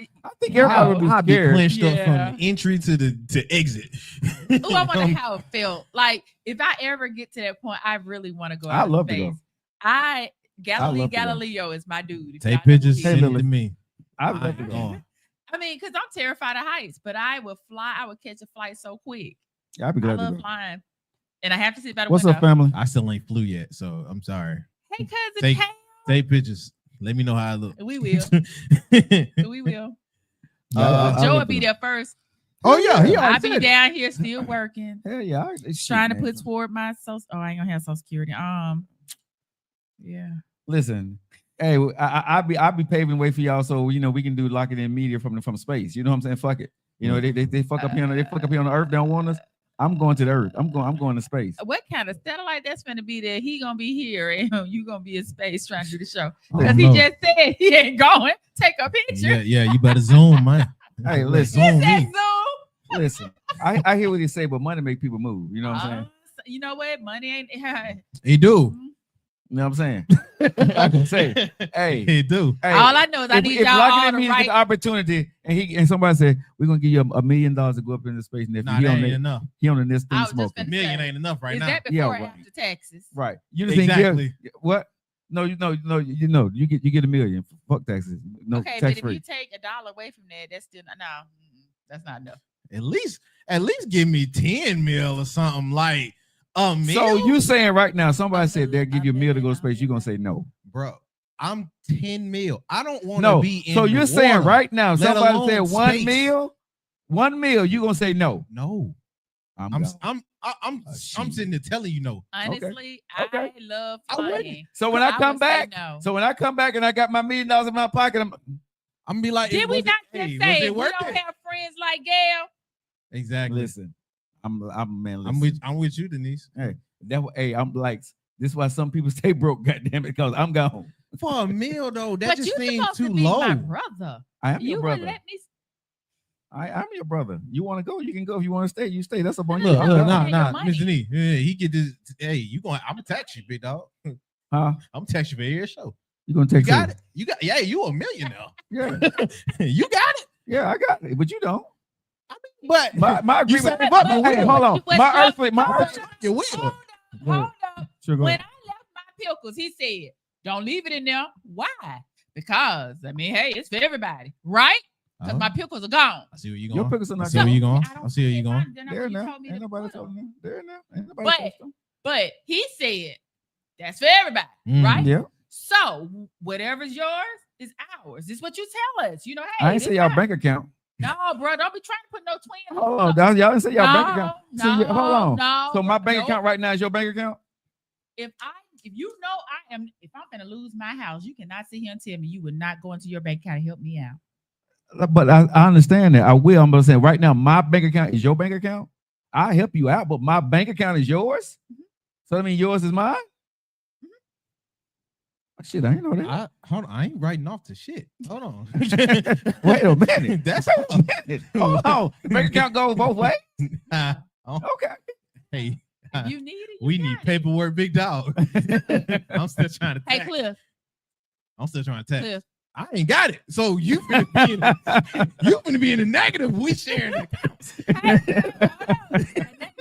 think everybody would be I'd be scared. clenched up Yeah. from the entry to exit. Oh, I wonder how it felt. Like if I ever get to that point, I really want to go I'd out love of to go. space. I'd love to go. Galileo is my dude. If Take y'all know pictures, who he Hey, is. send it Lily. to me. I'd love to I'm go. going. I mean, because I'm terrified of heights, but I would fly. I would catch a flight so quick. Yeah, I'd be I glad to love go. flying, and I have to sit by the What's window. up, family? I still ain't flew yet, so I'm sorry. Hey, cousin, Take- hey, Take pictures. Let me know how I look. we will. We will. I'd Joe love will to be go. there first. Oh yeah, he I'll already be said it. down here still working, Hell yeah. trying to put toward my social. Oh, I ain't gonna have social security. Yeah. Listen, hey, I'll be paving the way for y'all, so we can do Lock It In Media from space. You know what I'm saying? Fuck it. They fuck up here on the earth. They don't want us. I'm going to the earth. I'm going to space. What kind of satellite that's gonna be there? He gonna be here, and you gonna be in space trying to do the show Oh, because he no. just said he ain't going. Take a picture. Yeah, you better zoom, man. Hey, You better listen. zoom He said me. Zoom. Listen, I hear what he say, but money make people move. You know what I'm saying? You know what? Money ain't. He do. You know what I'm saying? I can say, hey, He do. hey. All I know is I need y'all Lock It all In to Media get write. the opportunity, and somebody said we're gonna give you $1 million to go up into space, and if Nah, he that on ain't the enough. he on the next I thing was just smoking. finna Million say, ain't enough right is now. that before Yeah, or right. after taxes? Right. You just think Exactly. what? No, you get $1 million. Fuck taxes. No Okay, but tax if free. you take $1 away from that, that's still that's not enough. At least give me 10 mil or something like a meal. So you saying right now, somebody I'm said they'll feeling- give you $1 I'm million to go to feeling- space. You gonna say no? bro, I'm 10 mil. I don't want to No. be in So the you're saying water. right now, let somebody alone said $1 space. million, $1 million. You gonna say no? No. I'm I'm gone. sitting there telling you no. Honestly, Okay. I love I wouldn't. flying. So when I I come would say back, no. so when I come back and I got my $1 million in my pocket, I'm gonna be like, Did we was not it, just hey, say was we it worth don't it? have friends like Gail? Exactly. listen, I'm man. I'm Listen. with you, Denise. I'm like, this is why some people stay broke. Goddamn it, because I'm gone. For a meal though, that But just you seems supposed too to be low. my brother. I am You your would brother. let me. I'm your brother. You want to go? You can go. If you want to stay, you stay. That's up on you. Look, I'm look, gone. nah. nah, money. Mr. Nee, yeah, he get this. Hey, I'm gonna text you, big dog. Huh? I'm text you for every show. You gonna You take got it. You got. Yeah, you a millionaire. Yeah, You got it. yeah, I got it, but you don't. But My You agreement. said- but- Hey, hold on. but- My but- earthly, my hold earthly. up, you will. Hold up. Sure, go When ahead. I left my pickles, he said, "Don't leave it in there." Why? Because hey, it's for everybody, right? Because Oh, my pickles are gone. I see where you Your going. pickles are I not see where you going. I I see where you going. There now. Told me Ain't to nobody put told them. me. There now. Ain't nobody But- touched them. But he said, "That's for everybody, Mm. right?" Yeah. So whatever's yours is ours. This is what you tell us. You know, hey, I ain't this say y'all ours. bank account. No, bro, don't be trying to put no twin. Hold on, dog. Y'all didn't say y'all bank account. So No, hold on. no. So my bank no. account right now is your bank account. If you know if I'm gonna lose my house, you cannot sit here and tell me you would not go into your bank account and help me out. But I understand that. I will. I'm gonna say right now, my bank account is your bank account. I help you out, but my bank account is yours. So I mean, yours is mine. Shit, I ain't know that. Hold on, I ain't writing off the shit. Hold on. Wait a minute. That's Wait a minute. Hold on. Bank account goes both ways. Okay. Hey, You need it. we need paperwork, big dog. I'm still trying to. Hey, tax. Cliff. I'm still trying to text. Cliff. I ain't got it. So you finna be in the negative. We sharing it.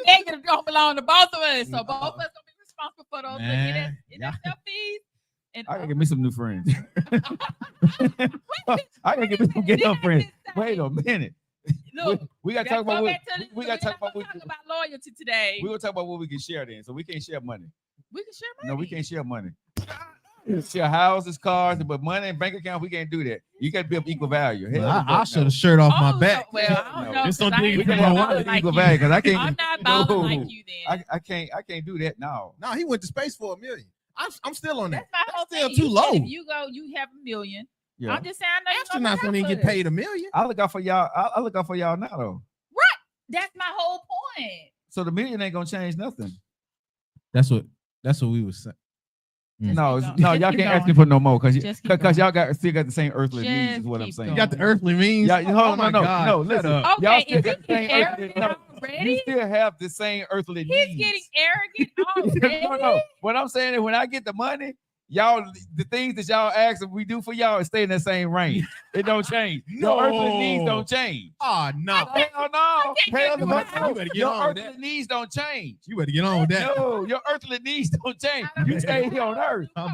Negative don't belong to both of us. So both of us gonna be responsible for those Man, NSF fees. And I gotta get me some new friends. I gotta get me some gay friends. Wait a minute. Look, we gotta talk about what we gotta talk about. About loyalty today. We gonna talk about what we can share then. So we can't share money. We can share money. No, we can't share money. Share houses, cars, but money and bank account, we can't do that. You gotta be of equal value. Hell, I should have shirt off my back. Well, I don't know. It's on 'cause I dig- ain't we Equal can balling have like equal you. value because I can't. I'm not balling like you then. I can't do that now. No, he went to space for $1 million. I'm still on that. That's my whole still thing. too You low. said if you go, you have $1 million. Yeah, I'm just saying, I know Astronauts don't even get paid $1 million. I look out for y'all. I look out for y'all now though. That's my whole point. So the $1 million ain't gonna change nothing. That's what we was saying. Just No, keep going. no, Just y'all keep can't ask me going. for no more because Just keep going. y'all still got the same earthly needs. Is what I'm Just saying. You got the earthly means. Yeah, hold Oh on, my no, God, no, shut listen. up. Y'all Okay, still is got he the same getting earthly. arrogant No, you already? still have the same earthly He's needs. getting arrogant already. no. What I'm saying is when I get the money, y'all, the things that y'all ask if we do for y'all, it stay in that same range. It don't change. Your earthly needs don't change. Oh no. Hell no. Hell You no. better get Your on with earthly that. needs don't change. You better get on with that. No, your earthly needs don't change. You stay here on earth. No.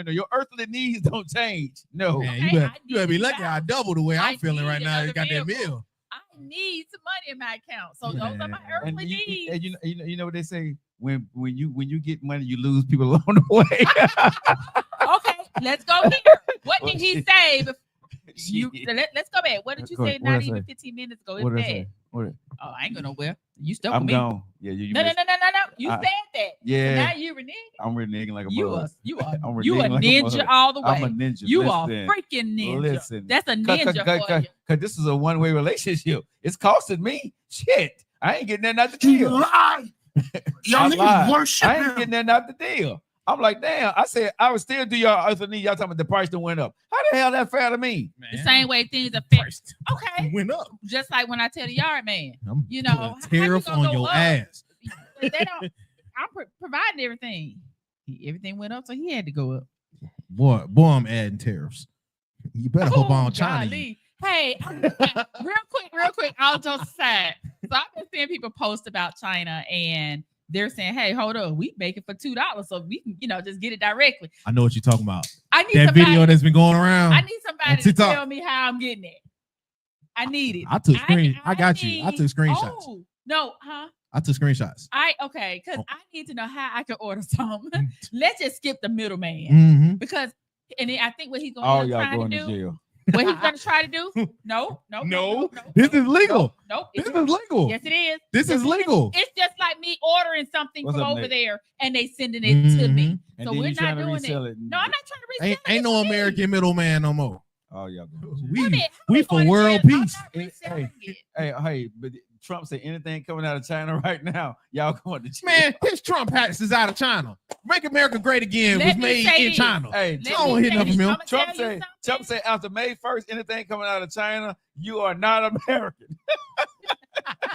Your earthly needs don't change. No. Man, Okay, you better be I lucky need I double the way I I'm feeling need right now. You another got that vehicle. meal. I need some money in my account. So those are my Man. And earthly needs. you know what they say when you get money, you lose people along the way. Okay, let's go here. What did he say? Let's go back. What did you Go say? ahead. What'd I Not even say? 15 minutes ago. It's What did I bad. say? What? Oh, I ain't going nowhere. You stuck I'm with me. gone. Yeah, you No. missed- You I- said that. Yeah. So now you reneging. I'm reneging like a You mug. are you a reneging like a ninja mug. all the way. I'm a ninja. You are Listen. freaking ninja. Listen. That's a ninja for you. Cause this is a one-way relationship. It's costing me shit. I ain't getting nothing out the deal. Lie. Y'all I niggas lied. worship I ain't him. getting nothing out the deal. I'm like, damn. I said I would still do y'all earthly need. Y'all talking about the price that went up. How the hell that fair to me? The same way things affect. Okay. Went up. Just like when I tell the yard man, I'm you know, putting a tariff how you gonna on go your up? ass. They don't. I'm providing everything. Everything went up, so he had to go up. Boy, I'm adding tariffs. You better hope I don't China. golly. Hey, real quick, I'll just say. So I've been seeing people post about China and they're saying, hey, hold on, we make it for $2 so we can, just get it directly. I know what you're talking about. I need That somebody, video that's been going around. I need somebody on to TikTok. tell me how I'm getting it. I need it. I took screen. I got you. I need- took screenshots. Oh, no, huh? I took screenshots. Okay, because Oh. I need to know how I can order something. Let's just skip the middleman Mm-hmm. because, and then I think what he's going All to y'all try going to to do. jail. What he's going to try to do? No. This is legal. Nope. This is legal. Yes, it is. This is legal. It's just like me ordering something What's from up, over Nate? there and they sending it to me. And So then we're you trying not to doing resell it. it. No, I'm not trying to resell it. Ain't no It's me. American middleman no more. Oh, y'all going to jail. Wait a We minute, we I'm for going to world jail. I'm peace. not reselling it. Hey, but Trump said anything coming out of China right now, y'all going to jail. Man, his Trump hats is out of China. Make America great again Let was me made say in this. China. Hey, Let I don't me hit say nothing this. from him. I'ma Trump tell you said, something. Trump said after May 1st, anything coming out of China, you are not American.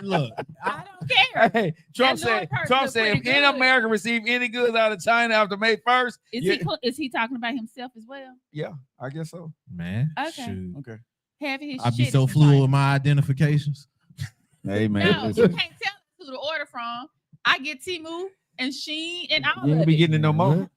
Look, I don't care. Hey, Trump That little said, person Trump look said, if pretty any good. American receive any goods out of China after May 1st, Is he talking about himself as well? yeah, I guess so. man, Okay. shoot. Okay. Having his I be shit so is fluid China. with my identifications. Hey, man. No, you can't tell us who to order from. I get Temu and Shein and all You of ain't be it. getting it no more.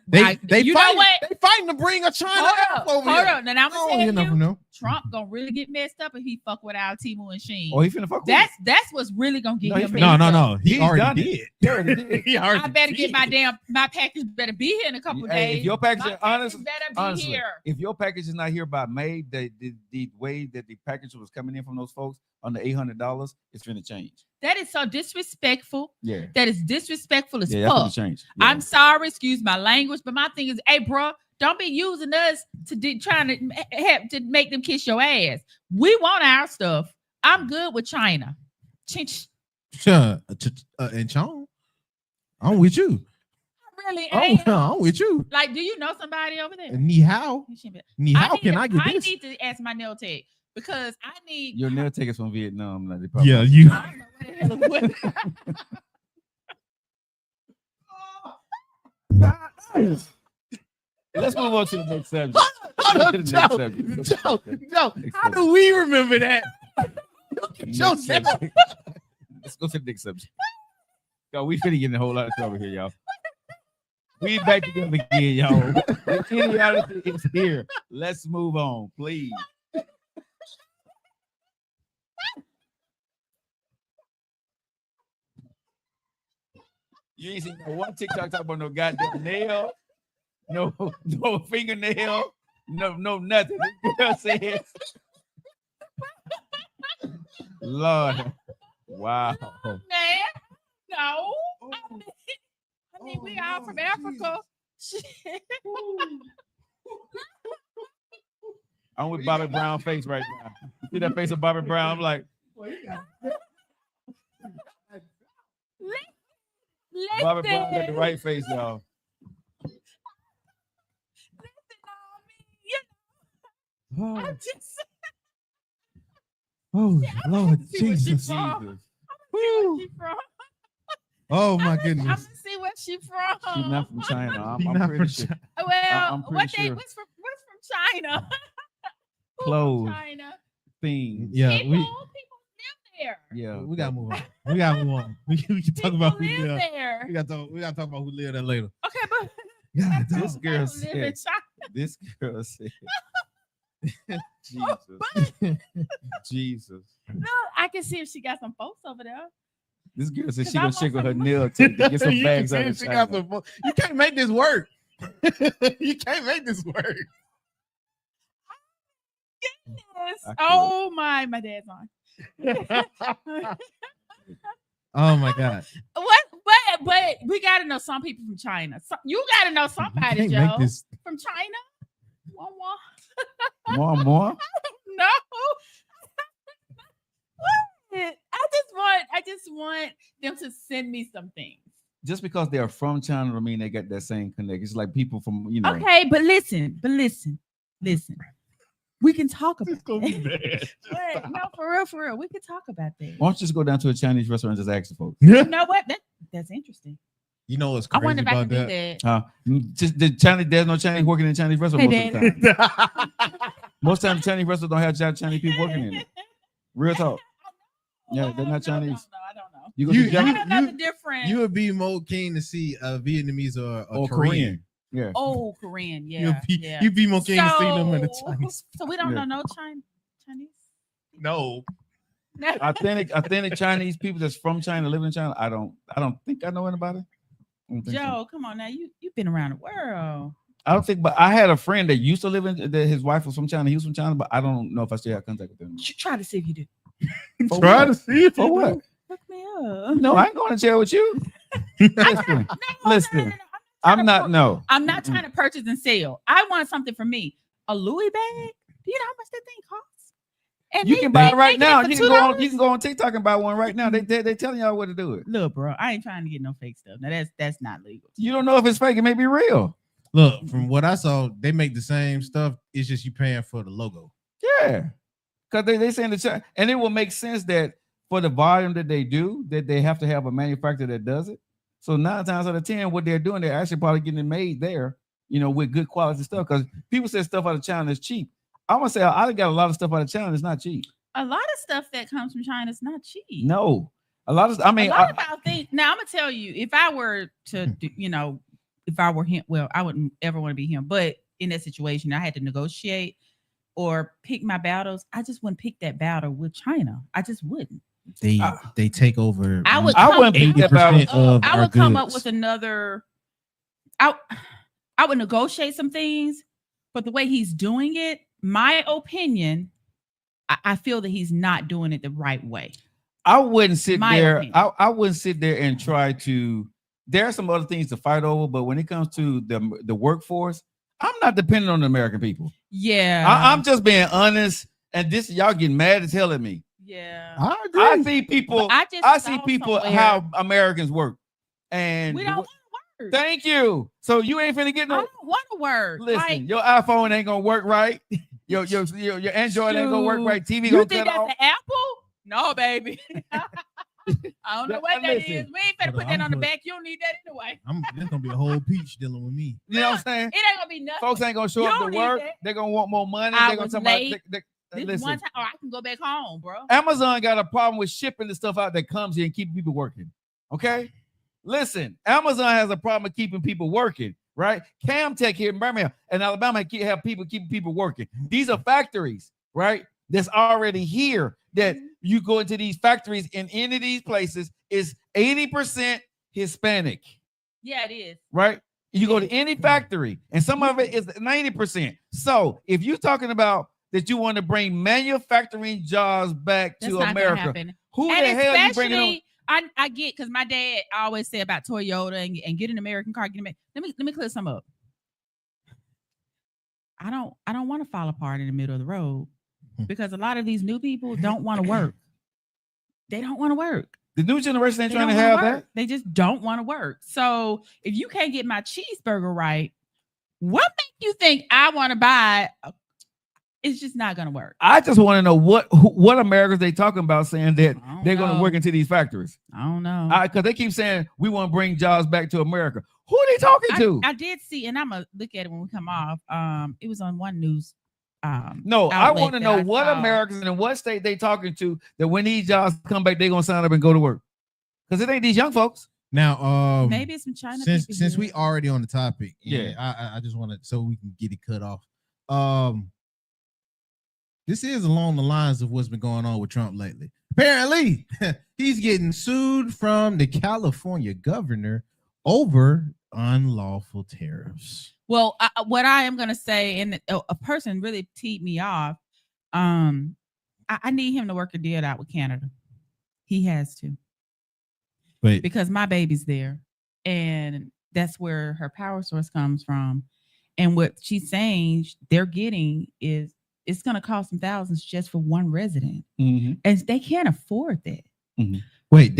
They you fighting, know what? They fighting to bring a China app over Hold here. on. Now I'm I don't gonna hear tell nothing from you, them. Trump gonna really get messed up if he fuck with our Temu and Shein. Oh, he finna fuck with That's what's really gonna get No, he him. finna- messed No. up. He He's done already it. did. He already did. He already I better get did. my package better be here in a couple Hey, days. if your package, My honestly, better be honestly, here. if your package is not here by May, the way that the package was coming in from those folks under $800, it's finna change. That is so disrespectful. Yeah. That is disrespectful as Yeah, that's fuck. finna change. Yeah. I'm sorry, excuse my language, but my thing is, hey, bro, don't be using us to trying to have to make them kiss your ass. We want our stuff. I'm good with China. Chinch. Sure. And Chong, I'm with you. I'm really Oh, ain't. no, I'm with you. Like, do you know somebody over there? Ni hao. Can I get I this? need to ask my nail tech because I need. Your nail tech is from Vietnam. Like, they probably- Yeah, you. I don't know what the hell it was. Let's move on to the next subject. Joe, how do we remember that? Joe, Next subject. Let's go to the next subject. Yo, we finna get in a whole lot of trouble here, y'all. We back together again, y'all. The idiocy is here. Let's move on, please. You ain't seen no one TikTok talk about no goddamn nail, no fingernail, no nothing. This girl said, Lord, wow. Man, no. I mean, we all from Africa. I'm with Bobby Brown face right now. You see that face of Bobby Brown? I'm like, Bobby Brown got the right face, y'all. I'm just Oh, Lord Jesus. Jesus. Oh, my I'm goodness. gonna see where she from. She's not from China. She's I'm not pretty from sure. China. Well, I'm pretty sure. what's from China? Who from Clothes. China. Things. Yeah, People live there. Yeah. we gotta move on. We gotta move on. We can talk People about who live live. there. We gotta talk about who live there later. Okay, but God, This they girl don't live in said, China. this girl said, Jesus. Jesus. No, I can see if she got some folks over there. This girl said 'Cause she I gonna want check with her some- nail tech to get some You bags can out of see she got China. some- You can't make this work. You can't make this work. Yes. I could. Oh my dad's on. Oh my God. What? But we gotta know some people from China. You gotta know somebody, You Joe, can't make this. from China. One. More? No. What? I just want them to send me some things. Just because they are from China don't mean they got that same connection. It's like people from, you know. Okay, but listen. We can talk about It's gonna be that. bad. But no, for real. We can talk about that. Why don't you just go down to a Chinese restaurant and just ask the folks? You know what? That's interesting. You know what's I crazy wonder if I about can do that? that. Just the Chinese, there's no Chinese working in Chinese restaurant Hey, most of the time. Most times Chinese restaurants don't have Chinese people working in it. Real talk. Yeah, they're not Chinese. I don't know. You go You- to I Japanese don't know the difference. You would be more keen to see a Vietnamese or or Korean. Korean. Yeah. Oh, Korean, yeah. You'd be more keen to see them in the Chinese. So we don't Yeah. know no Chinese. No. No. Authentic Chinese people that's from China, living in China. I don't think I know anybody. I don't think so. Joe, come on now. You've been around the world. I don't think, but I had a friend that used to live in that his wife was from China. He was from China, but I don't know if I still have contact with them. You try to see if you do. For Try what? to see if For you what? do. Look me up. No, I ain't going to jail with you. Listen, listen. I'm not. No, I'm not trying to purchase and sell. I want something for me. A Louis bag. Do you know how much that thing costs? And you they- can buy they it right making now. for You can go on. $2. You can go on TikTok and buy one right now. They telling y'all what to do it. Look, bro, I ain't trying to get no fake stuff. Now that's not legal. You don't know if it's fake. It may be real. Look, from what I saw, they make the same stuff. It's just you paying for the logo. Yeah, because they saying the China, and it will make sense that for the volume that they do, that they have to have a manufacturer that does it. So 9 times out of 10, what they're doing, they're actually probably getting it made there, you know, with good quality stuff. Because people say stuff out of China is cheap. I'm gonna say I got a lot of stuff out of China that's not cheap. A lot of stuff that comes from China is not cheap. No, a lot of. I mean, a lot about things. Now I'm gonna tell you, if I were to, do, you know, if I were him, well, I wouldn't ever want to be him. But in that situation, I had to negotiate or pick my battles. I just wouldn't pick that battle with China. I just wouldn't. They take over. I would. I come- wouldn't pick that battle. 80% of I our would come up goods. with another. I would negotiate some things, but the way he's doing it, my opinion, I feel that he's not doing it the right way. I wouldn't sit My there. opinion. I wouldn't sit there and try to. There are some other things to fight over, but when it comes to the workforce, I'm not dependent on the American people. Yeah, I'm just being honest, and this y'all getting mad as hell at me. yeah. I agree. I see people. But I just I see saw people somewhere- how Americans work, and We don't want to Thank you. So you ain't finna get I no. don't want to work. Listen, Like, your iPhone ain't gonna work right. Your Android ain't gonna work right. TV you gonna think cut that's off. an Apple? No, baby. I don't know what that is. We ain't finna put that on the back. You don't need that anyway. There's gonna be a whole peach dealing with me. You know what I'm saying? It ain't gonna be nothing. Folks ain't gonna show You up don't to need work. that. They're gonna want more money. I They're gonna was talk about. late. This Listen, one time, or I can go back home, bro. Amazon got a problem with shipping the stuff out that comes here and keeping people working. Okay, listen, Amazon has a problem with keeping people working. Right? Camtech here in Birmingham and Alabama have people keeping people working. These are factories, right? That's already here. That you go into these factories in any of these places is 80% Hispanic. Yeah, it is. Right? You go to any factory, and some of it is 90%. So if you're talking about that you want to bring manufacturing jobs back That's to not gonna America, happen. who And the hell you bringing on? I get, because my dad always said about Toyota and get an American car. Let me clear some up. I don't want to fall apart in the middle of the road because a lot of these new people don't want to work. They don't want to work. The new generation ain't They trying to don't have wanna that. work. They just don't want to work. So if you can't get my cheeseburger right, what makes you think I want to buy? It's just not gonna work. I just want to know what Americans they talking about saying that they're going to work into these factories. I don't know. Because they keep saying we want to bring jobs back to America. Who are they talking to? I did see, and I'm gonna look at it when we come off. It was on one news. No, I outlet want to that know I what saw. Americans and what state they talking to that when these jobs come back, they're gonna sign up and go to work. Because it ain't these young folks. Now, Maybe it's some China. since we already on the topic, Yeah. I just want to so we can get it cut off. This is along the lines of what's been going on with Trump lately. Apparently, he's getting sued from the California governor over unlawful tariffs. Well, what I am gonna say, and a person really teed me off. I need him to work a deal out with Canada. He has to. Wait, Because my baby's there, and that's where her power source comes from. And what she's saying they're getting is it's going to cost them thousands just for one resident, and they can't afford that. wait,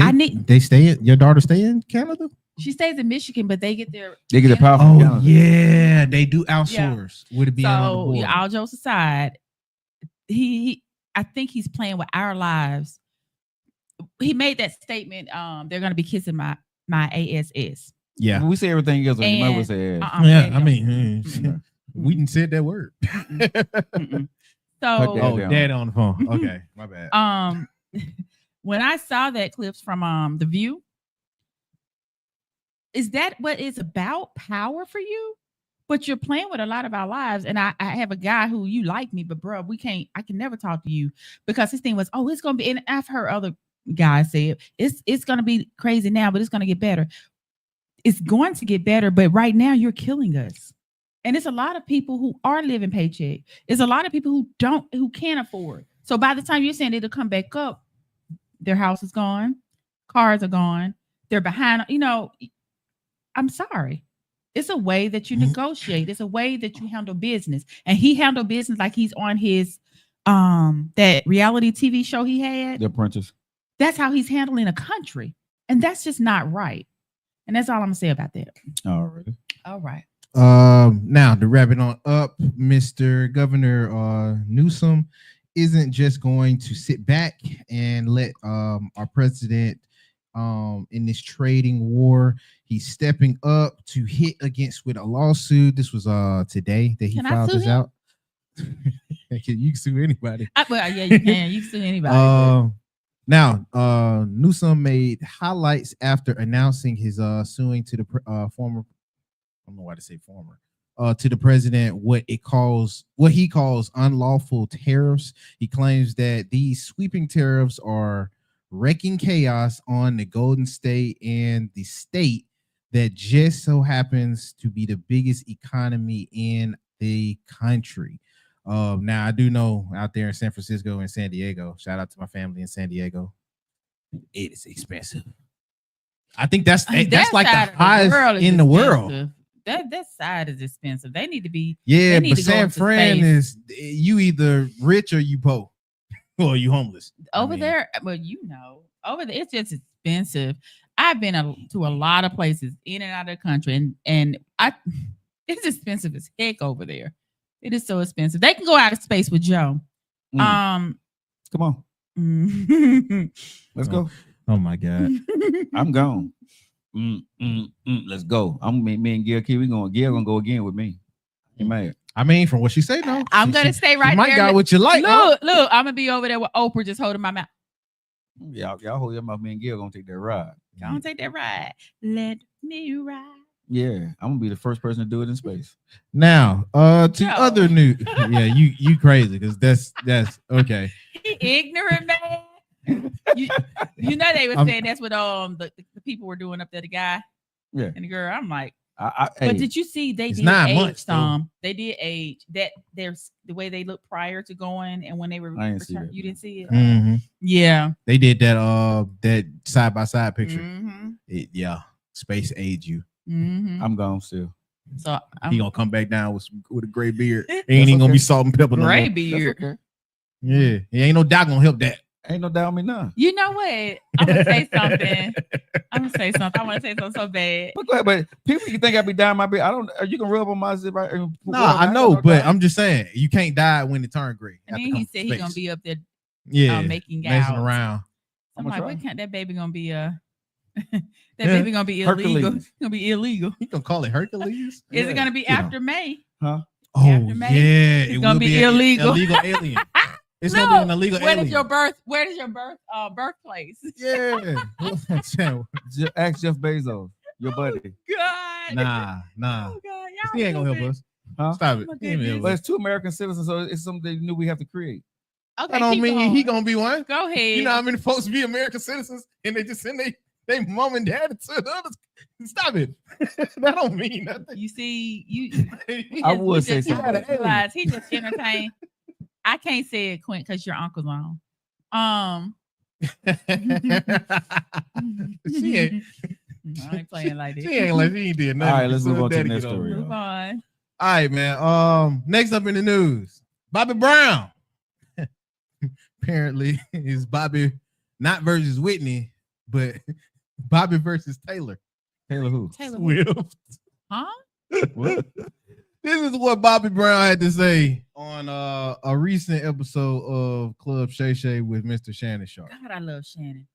they stay in your daughter stay in Canada? She stays in Michigan, but they get their power from Oh Canada. yeah, they do outsource. Would it be on the So board? all jokes aside, I think he's playing with our lives. He made that statement. They're going to be kissing my ASS. Yeah, When we say everything else, you might And- well say yeah. they I don't. mean, we didn't say that word. Mm-mm. Cut So that. Oh, down. dad on the phone. Okay, my bad. when I saw that clips from The View, is that what it's about? Power for you? But you're playing with a lot of our lives. And I have a guy who you like me, but bro, I can never talk to you because his thing was, oh, it's gonna be, and I've heard other guys say it's gonna be crazy now, but it's gonna get better. It's going to get better, but right now you're killing us. And it's a lot of people who are living paycheck. It's a lot of people who can't afford. So by the time you're saying it'll come back up, their house is gone, cars are gone, they're behind. I'm sorry. It's a way that you negotiate. It's a way that you handle business. And he handled business like he's on his that reality TV show he had. The Apprentice. That's how he's handling a country. And that's just not right. And that's all I'm gonna say about that. Already. All right. Now to wrap it on up, Mr. Governor Newsom isn't just going to sit back and let our president in this trading war. He's stepping up to hit against with a lawsuit. This was today that he Can I filed sue this him? out. You can sue anybody. Well, yeah, you can. You can sue anybody. Now, Newsom made highlights after announcing his suing to the former, I don't know why to say former, to the president what he calls unlawful tariffs. He claims that these sweeping tariffs are wrecking chaos on the Golden State and the state that just so happens to be the biggest economy in the country. Now I do know out there in San Francisco and San Diego, shout out to my family in San Diego, it is expensive. I think that's like That the side of highest world is in the world. expensive. That side is expensive. They need to be. Yeah, they need but to go San into Fran space. is you either rich or you poor, or you homeless. Over I mean, there. Well, over there, it's just expensive. I've been to a lot of places in and out of the country, and it's expensive as heck over there. It is so expensive. They can go out of space with Joe. Come on, let's go. Oh my God, I'm gone. Let's go. Me and Gil Key. Gil gonna go again with me. You mad? I mean, from what she say, no. I'm gonna stay right there. You might got what you like. Look, I'm gonna be over there with Oprah just holding my mouth. Y'all hold your mouth. Me and Gil gonna take that ride. Y'all gonna take that ride. Let me ride. Yeah, I'm gonna be the first person to do it in space. Now, to other news. Yeah, you crazy because that's okay. Ignorant man. You know they were saying that's what the people were doing up there, the guy and the girl. I'm like, but did you see they did age some? They did age that there's the way they looked prior to going and when they were returned. You didn't see it? Mm-hmm. Yeah, they did that side by side picture. Mm-hmm. Space age you. Mm-hmm. I'm gone still. So he gonna come back down with a gray beard. Ain't even gonna be salt and pepper. Gray beard. Okay. Yeah, ain't no doubt gonna help that. Ain't no doubt me none. You know what? I'm gonna say something. I want to say something so bad. But people, you think I be dying my beard? I don't. You can rub on my zip right. No, I know, but I'm just saying you can't die when it turned gray. And then he said he's gonna be up there, messing around. I'm like, what kind? That baby gonna be that baby gonna be illegal. Hercules. Gonna be illegal. You gonna call it Hercules? Is it gonna be after May? Huh? Oh after May, yeah, it's gonna be illegal. Illegal alien. It's gonna be an illegal where alien. Where is your birthplace? Yeah. Ask Jeff Bezos, your buddy. God. Nah. Oh God, He ain't gonna help us. Huh? Stop it. But it's 2 American citizens, so it's something new we have to create. Okay, that don't mean he gonna be one. Go ahead. You know how many folks be American citizens and they just send they mom and dad to the others. Stop it. That don't mean nothing. You see, you I would say something. He just entertained. I can't say it, Quint, because your uncle's on. She ain't. I ain't playing like this. She ain't did nothing. All right, let's move on to the next story. Move on. All right, man. Next up in the news, Bobby Brown. Apparently, is Bobby not versus Whitney, but Bobby versus Taylor. Taylor who? Taylor Swift. Huh? What? This is what Bobby Brown had to say on a recent episode of Club Shay Shay with Mr. Shannon Sharp. God, I love Shannon.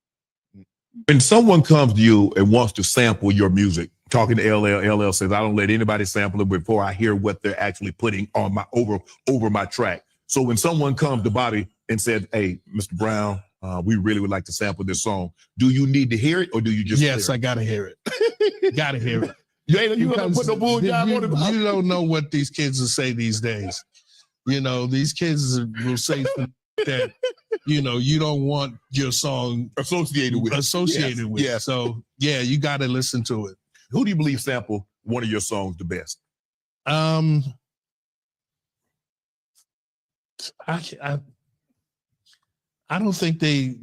When someone comes to you and wants to sample your music, talking to LL says, I don't let anybody sample it before I hear what they're actually putting on my over my track. So when someone comes to Bobby and said, hey, Mr. Brown, we really would like to sample this song, do you need to hear it or do you just Yes, I gotta hear it. Gotta hear it. You gonna put no bull job on it? You don't know what these kids will say these days. You know, these kids will say that, you know, you don't want your song associated with. Yes. So yeah, you got to listen to it. Who do you believe sample one of your songs the best? I don't think they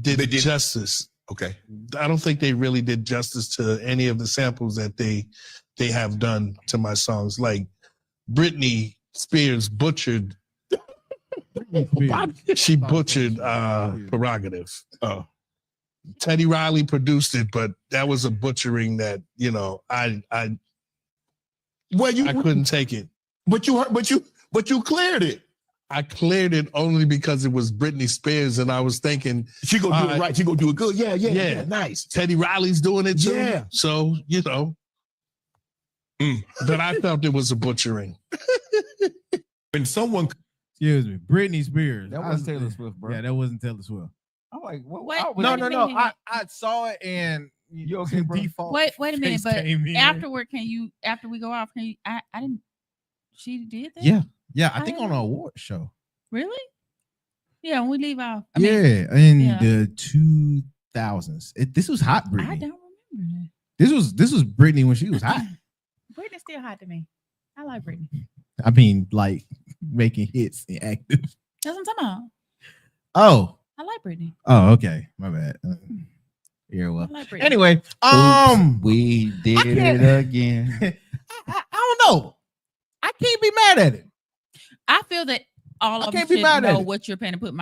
did justice. Okay. I don't think they really did justice to any of the samples that they have done to my songs. Like Britney Spears butchered. She butchered Prerogative. Oh. Teddy Riley produced it, but that was a butchering that, you know, I couldn't take it. But you cleared it. I cleared it only because it was Britney Spears, and I was thinking she gonna do it right. She gonna do it good. Yeah. Nice. Teddy Riley's doing it too. Yeah. So you know, but I felt it was a butchering. When someone, excuse me, Britney Spears. That wasn't Taylor Swift, bro. Yeah, that wasn't Taylor Swift. I'm like, what? No. I saw it and you okay, bro? Default. Wait a minute, but afterward, after we go off, can you? I didn't. She did that. Yeah, I think on an award show. Really? Yeah, when we leave off. In the 2000s. This was hot, Britney. I don't remember that. This was Britney when she was hot. Britney's still hot to me. I like Britney. I mean, like making hits and active. That's what I'm talking about. Oh. I like Britney. Oh, okay. My bad. Yeah, well. Like anyway, we did it again. I don't know. I can't be mad at it. I feel that all of them should know what you're paying to put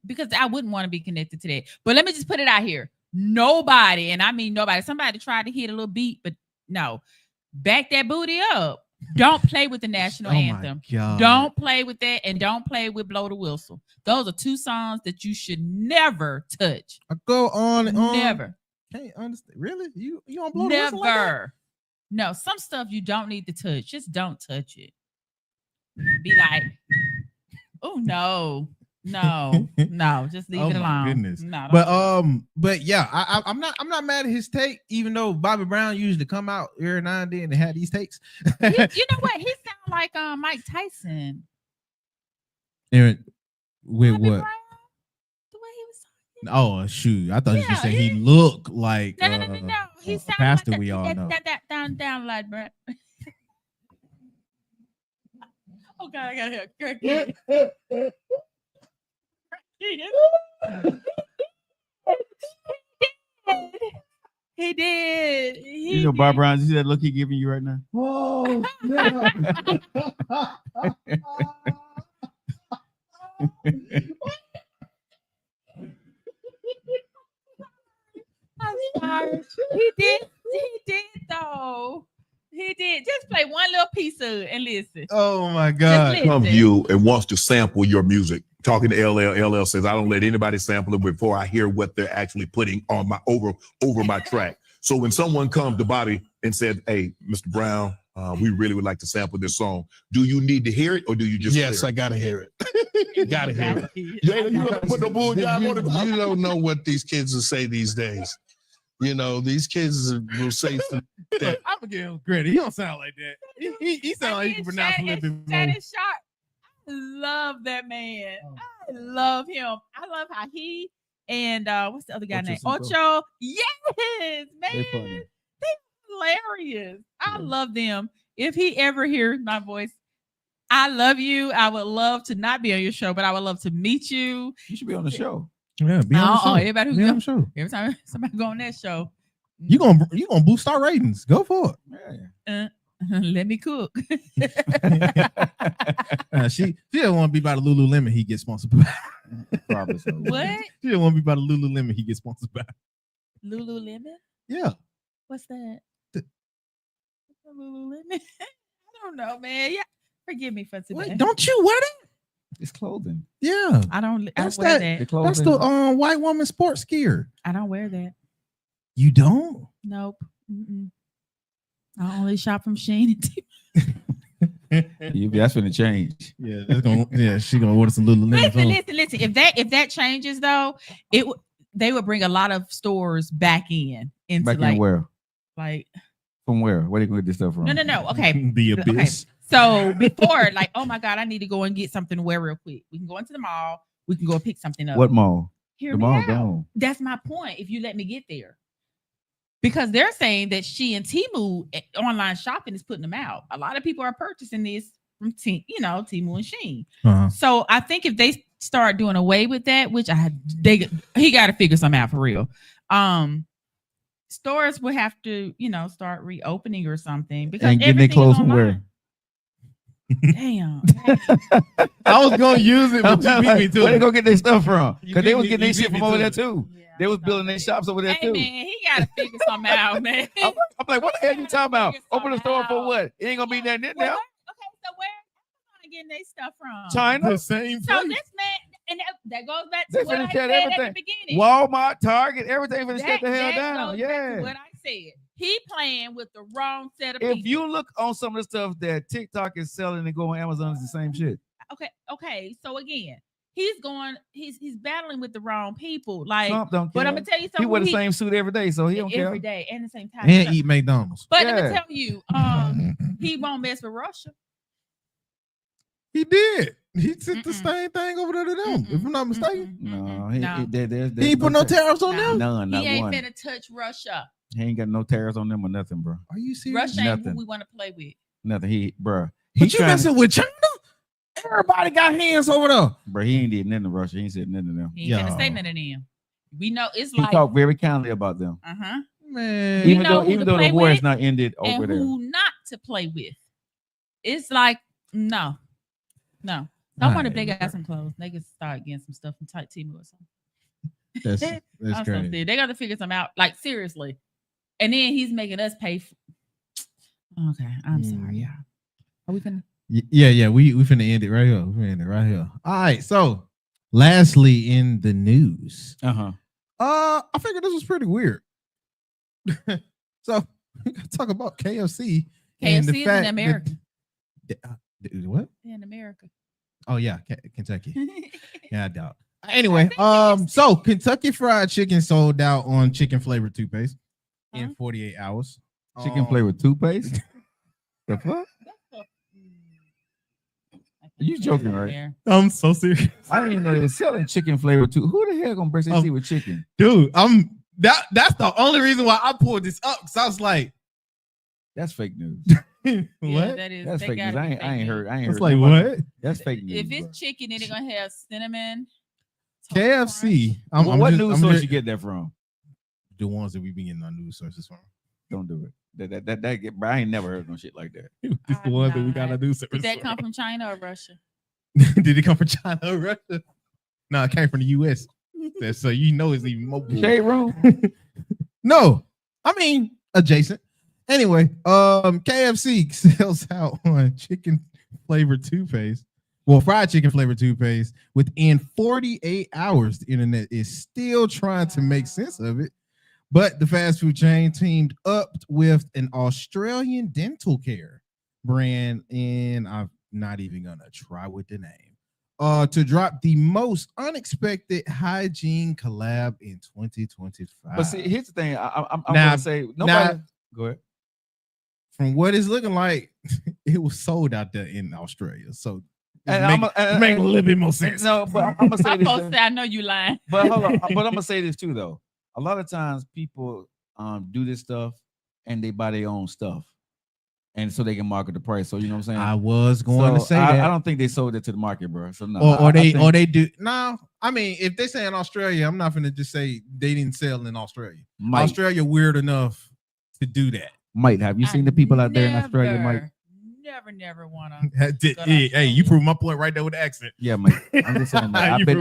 because I wouldn't want to be connected to that. But let me just put it out here. Nobody, and I mean nobody. Somebody tried to hit a little beat, but no. Back that booty up. Don't play with the national anthem. Don't play with that, and don't play with Blow the Whistle. Those are two songs that you should never touch. I go on and on. Never. Can't understand. Really? You don't blow the whistle like that? Never. No, some stuff you don't need to touch. Just don't touch it. Be like, oh no, just leave it alone. My goodness. No, but yeah, I'm not mad at his take, even though Bobby Brown usually come out every now and then and have these takes. You know what? He sounds like Mike Tyson. Aaron, with Bobby what? Brown, the way he was talking. Oh shoot! I thought you said he looked like No. He a sounded pastor. like We all know. Down like Brent. Oh God, I gotta hear. He did. You know, Bob Brown, you see that look he giving you right now? Oh, I'm sorry. He did though. He did. Just play one little piece of it and listen. Oh my God! Come to you and wants to sample your music. Talking to LL says, I don't let anybody sample it before I hear what they're actually putting on my over my track. So when someone comes to Bobby and said, "Hey, Mr. Brown, we really would like to sample this song," do you need to hear it or do you just? Yes, I gotta hear it. Gotta hear it. Jada, you gonna put the bull job on it? You don't know what these kids will say these days. You know, these kids will say something that I'm gonna give him credit. He don't sound like that. He sound like he can pronounce a little bit more. Shannon Sharp. I love that man. I love him. I love how he and what's the other guy name? Ocho. Yes, man. They're hilarious. I love them. If he ever hears my voice, I love you. I would love to not be on your show, but I would love to meet you. You should be on the show. Yeah, be on the show. Everybody who's be on the show. Every time somebody go on that show, You gonna boost our ratings. Go for it. Let me cook. She don't want to be by the Lululemon he gets sponsored by. Probably so. What? She don't want to be by the Lululemon he gets sponsored by. Lululemon? Yeah. What's that? Lululemon? I don't know, man. Yeah, forgive me for today. Wait, don't you wear that? It's clothing. Yeah. I don't That's wear that. that. That's the white woman sports gear. I don't wear that. You don't? Nope. Mm-mm. I only shop from Shein and That's gonna change. Yeah, she gonna order some Lululemon. Listen. If that changes though, they would bring a lot of stores back in where? Like from where? Where they gonna get this stuff from? No. Okay. The abyss. Okay. So before, like, oh my God, I need to go and get something to wear real quick. We can go into the mall. We can go pick something up. What mall? Hear the me mall out. gone. That's my point. If you let me get there. Because they're saying that she and Temu online shopping is putting them out. A lot of people are purchasing this from Temu and Shein. Uh-huh. So I think if they start doing away with that, which he got to figure something out for real. Stores will have to, start reopening or something because and getting their clothes from where? Damn. I was gonna use it, but you beat me to Where it. they gonna get their stuff from? Because they was getting their you shit beat me from over to there it. too. Yeah, They was building their shops over there too. Man, he got to figure something out, man. I'm like, what the hell you talking about? Open the store for what? It ain't gonna be nothing in there. Okay, so where are getting their stuff from? China. The same So place. this man, and that goes back They to what I finna said shut at everything. the beginning. Walmart, Target, everything finna shut That the hell goes down. back Yeah. to what I said. He playing with the wrong set of If people. you look on some of the stuff that TikTok is selling and go on Amazon, it's the same shit. Okay. So again, he's battling with the wrong people. Like, Trump don't care. but I'm gonna tell you something. He wear the same suit every day, so he don't care. every day and the same time. And eat McDonald's. But let Yeah. me tell you, he won't mess with Russia. He did. He sent the same thing over there to them, if I'm not mistaken. No, No. He ain't put no tariffs on them. None, He not ain't one. finna touch Russia. He ain't got no tariffs on them or nothing, bro. Are you serious? Russia ain't who Nothing. we want to play with. Nothing. Bro. But you messing with China? Everybody got hands over there. Bro, he ain't did nothing to Russia. He ain't said nothing to them. He ain't finna say nothing to them. We know it's He like talked very kindly about them. Man. You Even know though who to the play war is with not ended and over there. who not to play with. It's like no. I wonder if they got some clothes. They could start getting some stuff from Temu or something. That's I'm so crazy. serious. They got to figure something out. Like seriously. And then he's making us pay. Okay, I'm sorry, y'all. Are we finna? Yeah. We finna end it right here. We finna end it right here. All right. So, lastly, in the news, I figured this was pretty weird. So, talk about KFC. And the KFC is fact in America. What? In America. Oh yeah, Kentucky. Yeah, I doubt. Anyway, so Kentucky Fried Chicken sold out on chicken flavored toothpaste in 48 hours. Chicken flavored toothpaste? The fuck? Are you joking, right? I'm so serious. I didn't even know they were selling chicken flavored toothpaste. Who the hell gonna brush their teeth with chicken? Dude, that's the only reason why I pulled this up. Cause I was like, that's fake news. What? That's fake news. I ain't heard. It's like what? That's fake news. If it's chicken, then they're gonna have cinnamon. KFC. What news source you get that from? The ones that we be getting on news sources from. Don't do it. That bro, I ain't never heard no shit like that. It's the ones that we got on news sources. Did that come from China or Russia? Did it come from China or Russia? No, it came from the US. So you know it's even more. Shade room? No, I mean adjacent. Anyway, KFC sells out on chicken flavored toothpaste. Well, fried chicken flavored toothpaste within 48 hours. The internet is still trying to make sense of it, but the fast food chain teamed up with an Australian dental care brand, and I'm not even gonna try with the name, to drop the most unexpected hygiene collab in 2025. But see, here's the thing. I'm gonna say nobody. Go ahead. From what it's looking like, it was sold out there in Australia. So And make a little bit more sense. No, but I'm gonna say I'm this. supposed to say, I know you lying. But hold on. But I'm gonna say this too, though. A lot of times people do this stuff and they buy their own stuff, and so they can market the price. So you know what I'm saying? I was going to say that. I don't think they sold it to the market, bro. So no. Or they do. No, I mean, if they say in Australia, I'm not gonna just say they didn't sell in Australia. Australia weird enough to do that. Might have you seen the people out there in Australia, Mike? Never wanna. Hey, you prove my point right there with the accent. Yeah, Mike. I'm just saying, man, I've been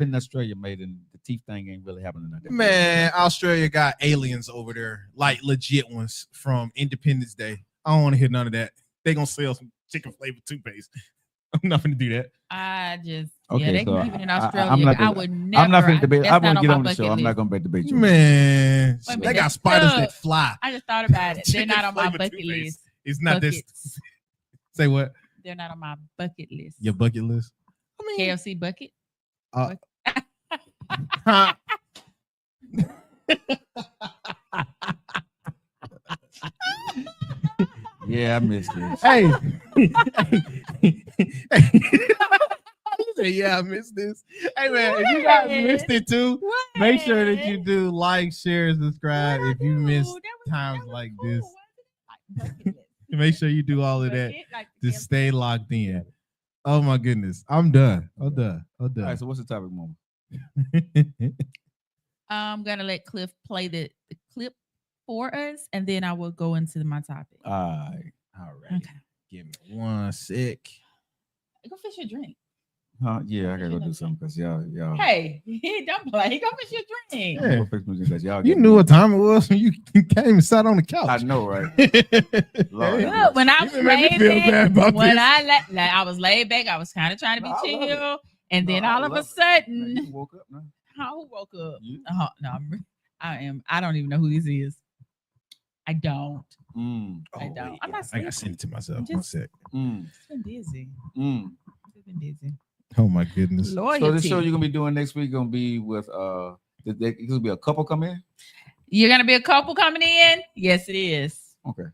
in Australia, mate, and the teeth thing ain't really happening out there. Man, Australia got aliens over there, like legit ones from Independence Day. I don't want to hear none of that. They gonna sell some chicken flavored toothpaste. I'm not gonna do that. I just Okay, they can keep it in Australia. I would never. I'm not gonna debate. I'm gonna get on the bucket show. I'm list. not gonna debate you. Man, Wait a they minute, got spiders look, that fly. I just thought about it. They're not on my Chicken bucket flavored list. It's not this. Buckets. Say what? They're not on my bucket list. Your bucket list? I mean, KFC bucket. Yeah, I missed this. Hey. You say, yeah, I missed this. Hey man, if you guys missed it too, make sure that you do like, share, and subscribe. If you missed times like this, make sure you do all of that to stay locked in. Oh my goodness, I'm done. I'm done. All right, so what's the topic, Mama? I'm gonna let Cliff play the clip for us, and then I will go into my topic. All right. Okay. Give me 1 sec. Go fish your drink. Yeah, I gotta go do something because y'all. Hey, don't play. Go fish your drink. Yeah. Go fix my drink 'cause y'all You get knew me. what time it was when you came and sat on the couch. I know, right? Lord, Look, when I was You made me laid feel bad about back, this. I was laid back, I was kind of trying to be No, I love chill, and then No, I all of a love it. sudden, You woke up now. who woke up? You? No, I don't even know who this is. I don't. I don't. wait, I'm not I got to sleeping. send it to myself. Just- 1 sec. It's been busy. It's been busy. Oh my goodness. Loyalty. So this show you're gonna be doing next week gonna be with it's gonna be a couple come in. You're gonna be a couple coming in? Yes, it is. Okay.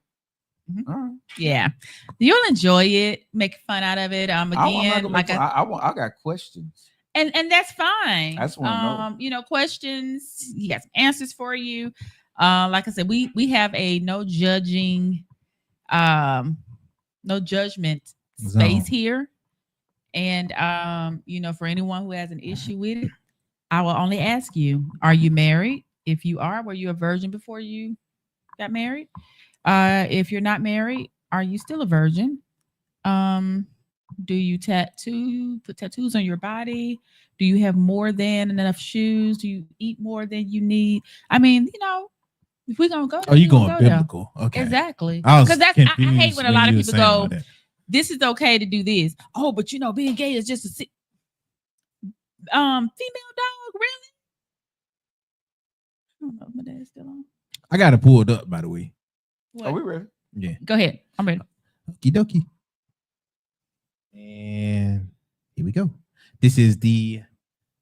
Mhm. All right. Yeah, you'll enjoy it. Make fun out of it. I'm not Again, gonna like make fun. I got questions. and that's fine. I just wanna know. Questions. He got some answers for you. Like I said, we have a no judging, no judgment space here. And for anyone who has an issue with it, I will only ask you: are you married? If you are, were you a virgin before you got married? If you're not married, are you still a virgin? Do you put tattoos on your body? Do you have more than enough shoes? Do you eat more than you need? I mean, if we're gonna go there, you going biblical? There. Okay, exactly. I Because I hate when a lot of people go, that. "This is okay to do this." Oh, but being gay is just a female dog, really? I don't know if my dad's still on. I got it pulled up, by the way. What? Are we ready? Yeah. Go ahead. I'm ready. Okie dokie. And here we go. This is the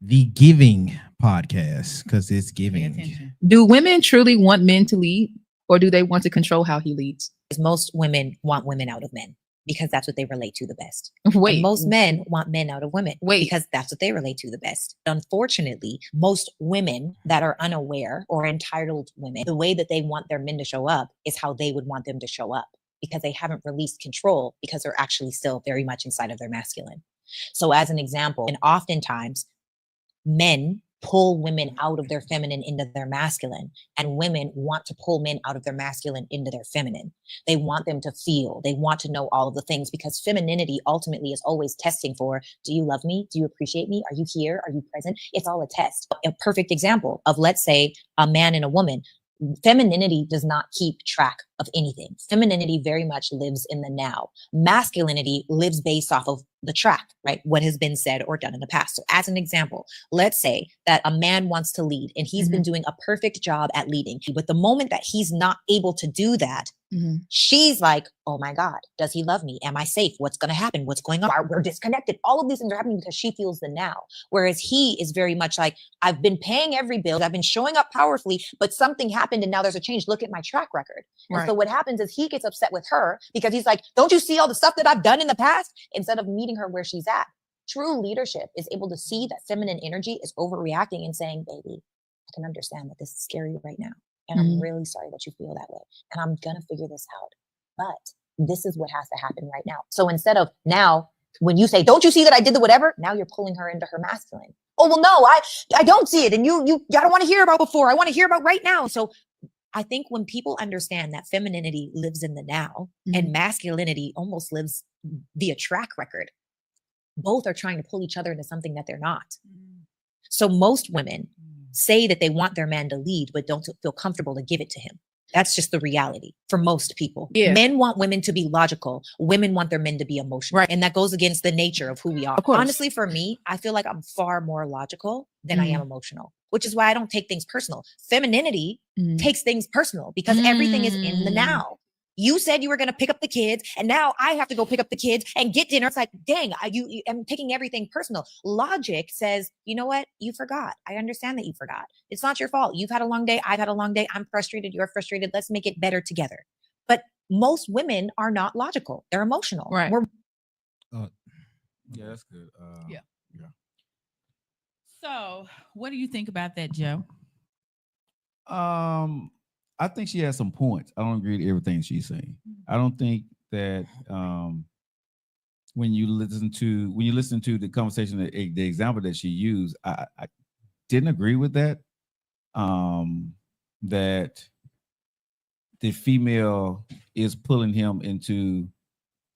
Giving podcast because it's giving. Do women truly want men to lead, or do they want to control how he leads? Most women want women out of men because that's what they relate to the best. Wait, and most men want men out of women because that's what they relate to the best. Unfortunately, most women that are unaware or entitled women, the way that they want their men to show up is how they would want them to show up because they haven't released control because they're actually still very much inside of their masculine. So as an example, and oftentimes men pull women out of their feminine into their masculine, and women want to pull men out of their masculine into their feminine. They want them to feel, they want to know all of the things because femininity ultimately is always testing for, do you love me? Do you appreciate me? Are you here? Are you present? It's all a test. A perfect example of, let's say, a man and a woman. Femininity does not keep track of anything. Femininity very much lives in the now. Masculinity lives based off of the track, right? What has been said or done in the past. So as an example, let's say that a man wants to lead and he's been doing a perfect job at leading. But the moment that he's not able to do that, she's like, oh my God, does he love me? Am I safe? What's going to happen? What's going on? We're disconnected. All of these things are happening because she feels the now. Whereas he is very much like, I've been paying every bill. I've been showing up powerfully, but something happened and now there's a change. Look at my track record. Right. And so what happens is he gets upset with her because he's like, don't you see all the stuff that I've done in the past? Instead of meeting her where she's at. True leadership is able to see that feminine energy is overreacting and saying, baby, I can understand that this is scary right now. And I'm really sorry that you feel that way. And I'm going to figure this out. But this is what has to happen right now. So instead of now, when you say, don't you see that I did the whatever? Now you're pulling her into her masculine. Oh, well, no, I don't see it. And you I don't want to hear about before. I want to hear about right now. So I think when people understand that femininity lives in the now and masculinity almost lives via track record, both are trying to pull each other into something that they're not. So most women say that they want their man to lead, but don't feel comfortable to give it to him. That's just the reality for most people. Yeah. Men want women to be logical. Women want their men to be emotional. Right. And that goes against the nature of who we are. Honestly, for me, I feel like I'm far more logical than I am emotional, which is why I don't take things personal. Femininity takes things personal because everything is in the now. You said you were going to pick up the kids and now I have to go pick up the kids and get dinner. It's like, dang, I'm taking everything personal. Logic says, you know what? You forgot. I understand that you forgot. It's not your fault. You've had a long day. I've had a long day. I'm frustrated. You're frustrated. Let's make it better together. But most women are not logical. They're emotional. Right. Yeah, that's good. Yeah. So what do you think about that, Joe? I think she has some points. I don't agree with everything she's saying. I don't think that when you listen to the conversation, the example that she used, I didn't agree with that. That the female is pulling him into,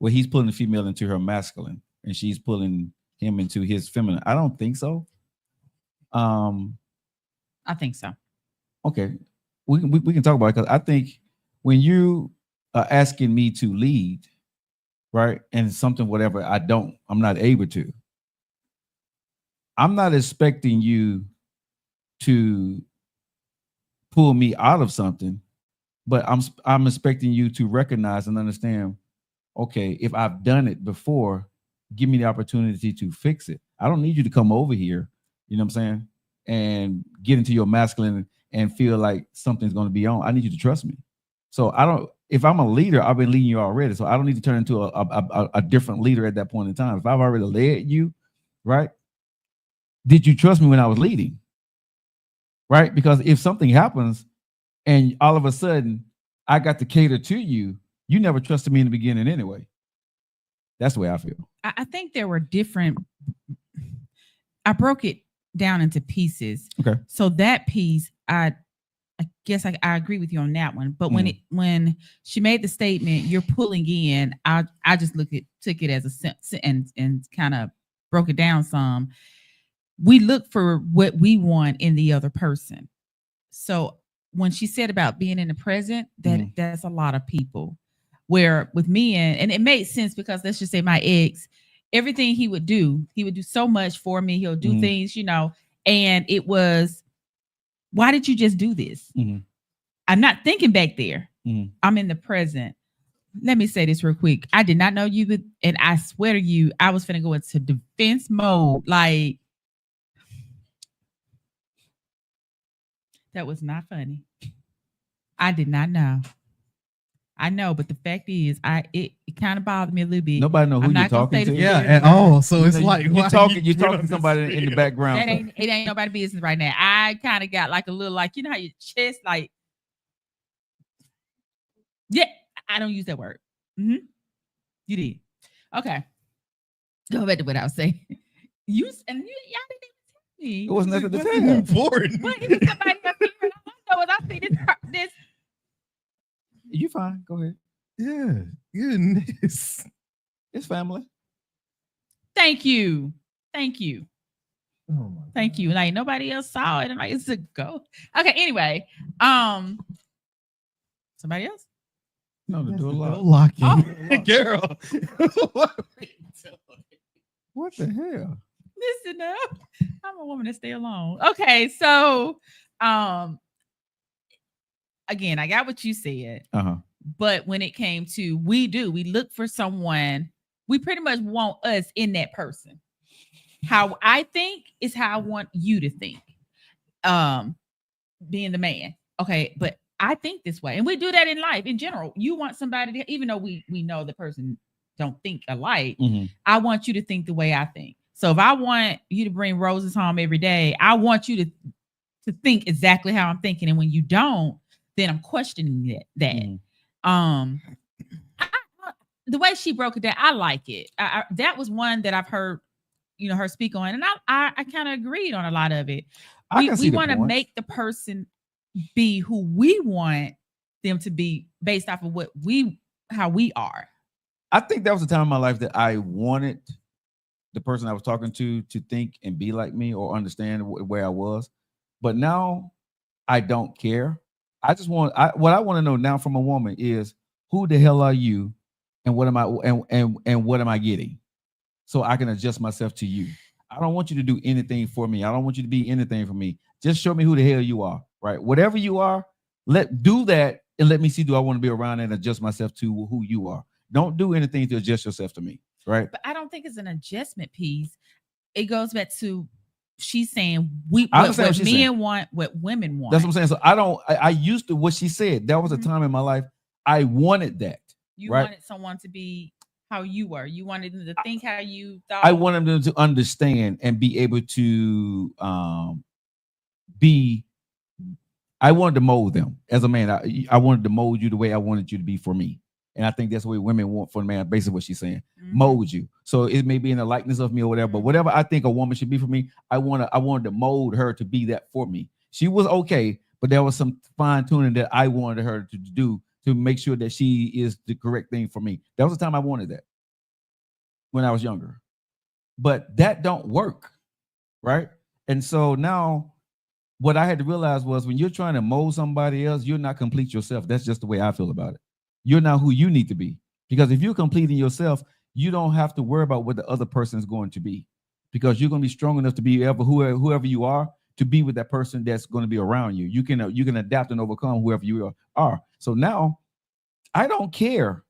well, he's pulling the female into her masculine, and she's pulling him into his feminine. I don't think so. I think so. Okay. We can talk about it because I think when you are asking me to lead, right, and something whatever I'm not able to. I'm not expecting you to pull me out of something, but I'm expecting you to recognize and understand. Okay, if I've done it before, give me the opportunity to fix it. I don't need you to come over here. You know what I'm saying? And get into your masculine and feel like something's going to be on. I need you to trust me. So if I'm a leader, I've been leading you already. So I don't need to turn into a different leader at that point in time. If I've already led you, right? Did you trust me when I was leading? Right? Because if something happens and all of a sudden I got to cater to you, you never trusted me in the beginning anyway. That's the way I feel. I think there were different, I broke it down into pieces. Okay. So that piece, I guess I agree with you on that one. But when she made the statement, you're pulling in, I just took it as a sense and kind of broke it down some. We look for what we want in the other person. So when she said about being in the present, that's a lot of people. Where with me and it made sense because let's just say my ex, everything he would do so much for me. He'll do things, and it was, why did you just do this? I'm not thinking back there. I'm in the present. Let me say this real quick. I did not know you would, and I swear to you, I was finna go into defense mode. Like, that was not funny. I did not know. I know, but the fact is, it kind of bothered me a little bit. Nobody know who you're talking to. Yeah, at all. So it's like you're talking to somebody in the background. It ain't nobody business right now. I kind of got like a little, like, how your chest, like, yeah, I don't use that word. You did. Okay. Go back to what I was saying. Y'all didn't even tell me. It was nothing to tell. Important. But it was somebody else here, and I know I see this. You fine. Go ahead. Yeah. Goodness. It's family. Thank you. Oh my Thank you. Like nobody else saw it. And like it's a go. Okay. Anyway, somebody else? No, the door lock. Locking. Oh. Girl. What the hell? Listen up. I'm a woman that stay alone. Okay, so again, I got what you said. But when it came to we look for someone, we pretty much want us in that person. How I think is how I want you to think. Being the man. Okay, but I think this way. And we do that in life in general. You want somebody to, even though we know the person don't think alike, I want you to think the way I think. So if I want you to bring roses home every day, I want you to think exactly how I'm thinking. And when you don't, then I'm questioning that. The way she broke it down, I like it. That was one that I've heard, her speak on, and I kind of agreed on a lot of it. We want to make the person be who we want them to be based off of how we are. I think that was the time in my life that I wanted the person I was talking to think and be like me or understand where I was. But now I don't care. I just what I want to know now from a woman is, who the hell are you and what am I and what am I getting? So I can adjust myself to you. I don't want you to do anything for me. I don't want you to be anything for me. Just show me who the hell you are, right? Whatever you are, do that and let me see, do I want to be around and adjust myself to who you are? Don't do anything to adjust yourself to me, right? But I don't think it's an adjustment piece. It goes back to she's saying what men want, what women want. That's what I'm saying. So I used to what she said. That was a time in my life I wanted that. You wanted someone to be how you were. You wanted them to think how you thought. I wanted them to understand and be able to I wanted to mold them as a man. I wanted to mold you the way I wanted you to be for me. And I think that's what women want for a man, basically what she's saying. Mold you. So it may be in the likeness of me or whatever, but whatever I think a woman should be for me, I wanted to mold her to be that for me. She was okay, but there was some fine tuning that I wanted her to do to make sure that she is the correct thing for me. That was the time I wanted that when I was younger. But that don't work, right? And so now what I had to realize was when you're trying to mold somebody else, you're not complete yourself. That's just the way I feel about it. You're not who you need to be. Because if you're completing yourself, you don't have to worry about what the other person is going to be. Because you're going to be strong enough to be whoever you are, to be with that person that's going to be around you. You can adapt and overcome whoever you are. So now I don't care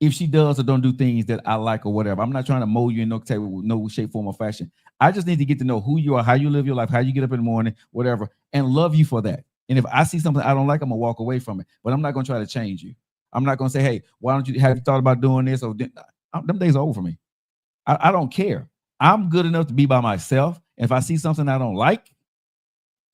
if she does or don't do things that I like or whatever. I'm not trying to mold you in no shape, form, or fashion. I just need to get to know who you are, how you live your life, how you get up in the morning, whatever, and love you for that. And if I see something I don't like, I'm going to walk away from it. But I'm not going to try to change you. I'm not going to say, hey, have you thought about doing this? Or them days are over for me. I don't care. I'm good enough to be by myself. And if I see something I don't like,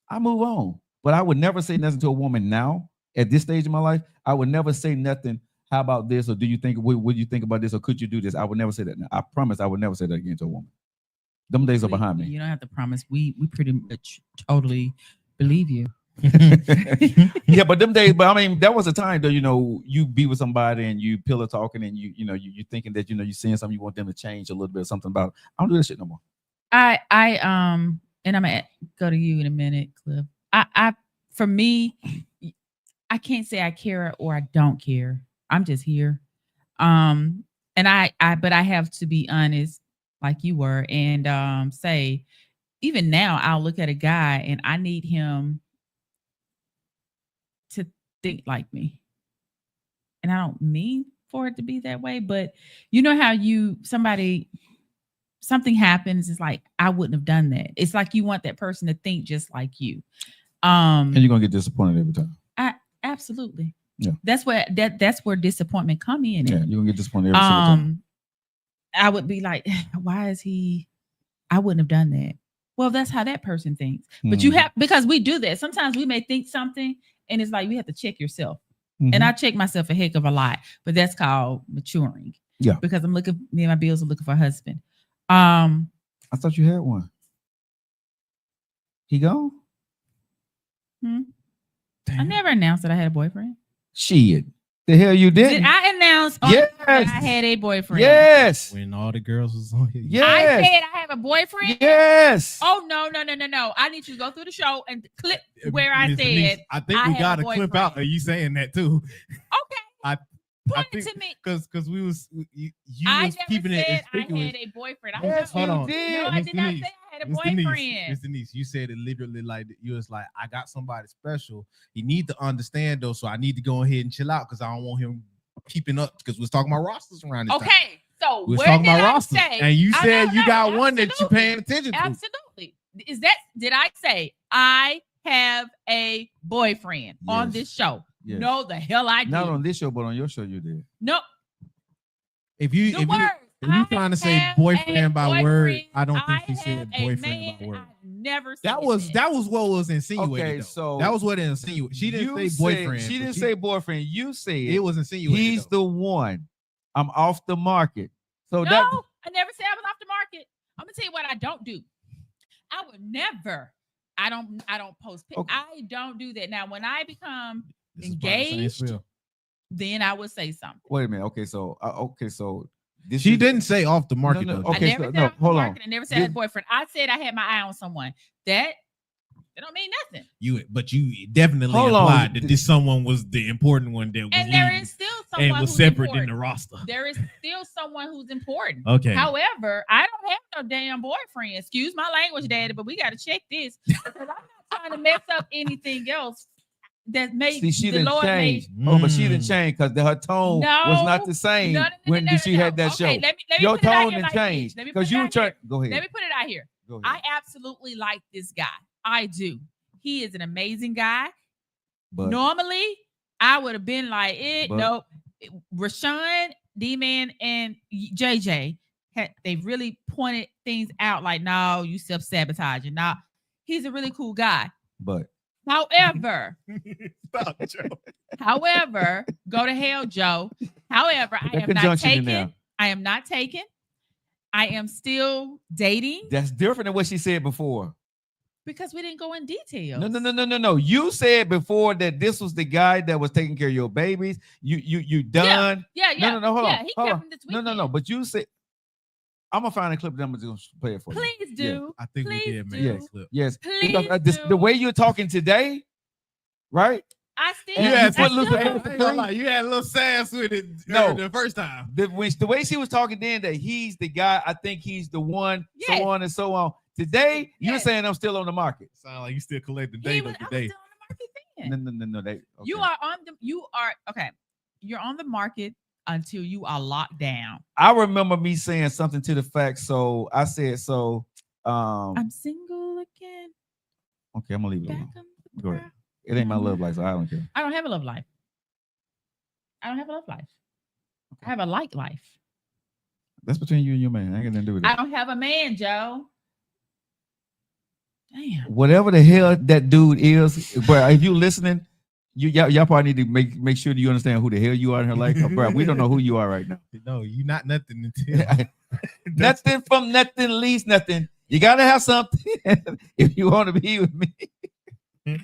I move on. But I would never say nothing to a woman now at this stage of my life. I would never say nothing. How about this? Or do you think, what do you think about this? Or could you do this? I would never say that now. I promise I would never say that again to a woman. Them days are behind me. You don't have to promise. We pretty much totally believe you. Yeah, but them days, but I mean, that was a time though, you be with somebody and you pillow talking and you thinking that you seeing something, you want them to change a little bit or something about it. I don't do that shit no more. And I'm gonna go to you in a minute, Cliff. For me, I can't say I care or I don't care. I'm just here. And but I have to be honest, like you were, and say, even now, I'll look at a guy and I need him to think like me. And I don't mean for it to be that way, but you know how something happens, it's like, I wouldn't have done that. It's like you want that person to think just like you. And you're gonna get disappointed every time. Absolutely. Yeah. That's where disappointment come in. Yeah, you're gonna get disappointed every single time. I would be like, why is he? I wouldn't have done that. Well, that's how that person thinks. But you have, because we do that. Sometimes we may think something and it's like, you have to check yourself. And I check myself a heck of a lot, but that's called maturing. Yeah. Because me and my bills are looking for a husband. I thought you had one. He gone? I never announced that I had a boyfriend. Shit. The hell you did? Did I announce that I had a boyfriend? Yes. When all the girls was on here. Yes. I said I have a boyfriend. Yes. Oh no. I need you to go through the show and clip where I Ms. said Denise, I think we got a a clip out of you saying that too. Okay. Point it to me. Because we was you I was never keeping it said I inconspicuous. had a boyfriend. Yes, I you know. did. No, I did not say I had a boyfriend. Ms. Denise, you said it literally like you was like, I got somebody special. He need to understand though, so I need to go ahead and chill out because I don't want him keeping up because we was talking about rosters around this time. Okay, so We was where talking did about I rosters, say? and you I said know, you got one that you absolutely. paying attention to. Absolutely. Did I say I have a boyfriend on this show? Yes. No, the hell I did. Not on this show, but on your show you did. No. If you trying to say boyfriend by word, I don't think she said boyfriend by word. Never said That was what was insinuated. Okay, though. so that was what it insinuated. She didn't say boyfriend. She didn't say boyfriend. You said it was insinuated. He's the one. I'm off the market. So No, that I never said I was off the market. I'm gonna tell you what I don't do. I would never. I don't post pics. Okay. I don't do that. Now, when I become This is about the same engaged, spiel. then I would say something. wait a minute. Okay, so this She is- didn't say off the market. No, though. okay, I never so- said no, I was off the hold on. market. I never said I had a boyfriend. I said I had my eye on someone. That don't mean nothing. But you definitely Hold on. implied that this someone was the important one that was And there leading is still someone and was who's separate important. than the roster. There is still someone who's important. Okay. However, I don't have no damn boyfriend. Excuse my language, Daddy, but we got to check this because I'm not trying to mess up anything else that made See, she the didn't Lord change. made. Oh, but she didn't change because her tone was not the same No, when she had that Okay, show. let me Your put it out tone here didn't like change this. Let me because put you it were out trying. here. Go ahead. Let me put it out here. Go ahead. I absolutely like this guy. I do. He is an amazing guy. But- Normally, I would have been like, But- nope. Rashawn, D-Man, and JJ they really pointed things out like, no, you self-sabotaging. Now, he's a really cool guy. But However, Stop, Joe. however, go to hell, Joe. However, I That am not conjunction in taken. there. I am not taken. I am still dating that's different than what she said before. because we didn't go in detail. No. You said before that this was the guy that was taking care of your babies. You done. Yeah. No. Hold yeah, on. he Hold kept on. him this No. weekend. But you said I'm gonna find a clip that I'm gonna play it for you. Please do. I think Please we did make do. a clip. Yes. Please Because, do. the way you're talking today, right? I still. You I had still- Footloose I ain't gonna lie, you had a little sass with it No. the first time. The way she was talking then that he's the guy, I think he's the one, Yes. so on and so on. Today, you're Yes. saying I'm still on the market. Sound like you still collecting He data was, I was today. still on the market then. No. You are on the. You are okay. You're on the market until you are locked down. I remember me saying something to the fact. So I said, I'm single again. okay, I'm gonna leave it Back alone. on the Go ahead. prowl. It ain't my love life, so I don't care. I don't have a love life. I don't have a love life. I have a like life. That's between you and your man. I ain't got nothing to do with I it. don't have a man, Joe. Damn. Whatever the hell that dude is, but if you listening, y'all probably need to make sure that you understand who the hell you are in her life. Bro, we don't know who you are right now. No, you not nothing until Nothing from nothing leaves nothing. You gotta have something if you want to be with me.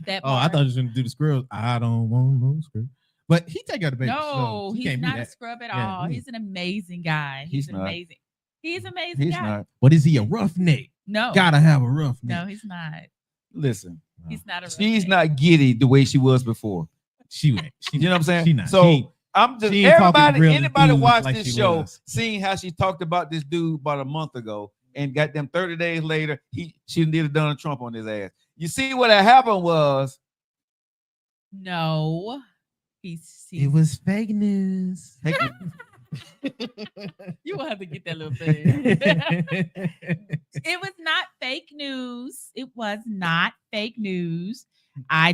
That Oh, I part. thought he was gonna do the scrub. I don't want no scrub. But he take out the baby. No, so he he's can't be not a that. scrub at Yeah, all. he- He's an amazing guy. He's He's not. amazing. He's an amazing He's guy. not. But is he a roughneck? No. Gotta have a roughneck. No, he's not. Listen, He's not a she's roughneck. not giddy the way she was before. She ain't. You know what I'm saying? She not. So She ain't- I'm just she ain't talking everybody. real Anybody dudes watch like this she show, was. seeing how she talked about this dude about a month ago, and got them 30 days later, she did a Donald Trump on his ass. You see what had happened was No. It was fake news. You will have to get that little thing. It was not fake news. It was not fake news. I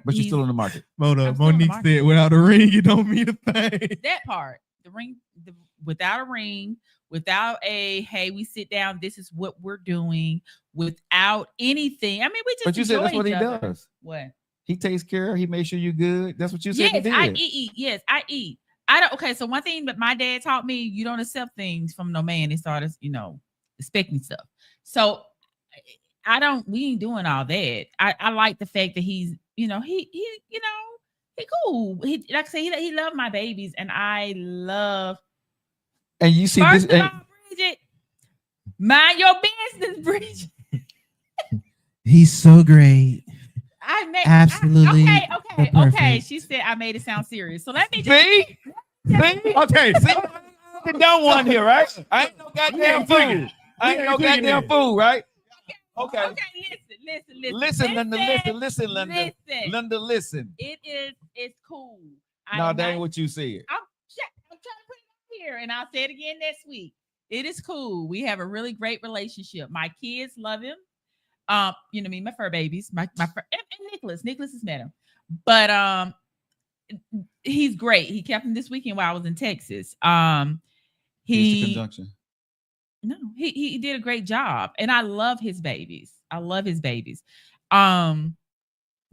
but you're still on the market. I'm still in the Monique market. said, without a ring, you don't mean a thing. That part, the ring, without a ring, without a hey, we sit down, this is what we're doing, without anything. I mean, we just. But you said that's enjoy what he each other. does. What? He takes care. He makes sure you're good. That's what you said he Yes, did. I eat. Yes, I eat. I don't. Okay, so one thing that my dad taught me: you don't accept things from no man. They started, expecting stuff. So I don't. We ain't doing all that. I like the fact that he's, he cool. He, like I say, he loved my babies, and I love. And you see First this. of all, Bridget, mind your business, Bridget. He's so great. I made Absolutely okay. the perfect. She said I made it sound serious. So let me just See? Okay. See? The dumb one here, right? I ain't no goddamn fool. I ain't no goddamn fool, right? Okay. Listen, Linda, listen, Linda. Linda, listen. It's cool. No, that ain't what you said. I'm trying to put it here, and I'll say it again next week. It is cool. We have a really great relationship. My kids love him. My fur babies, my fur, and Nicholas. Nicholas has met him, but he's great. He kept him this weekend while I was in Texas. He's the conjunction. No, he did a great job, and I love his babies.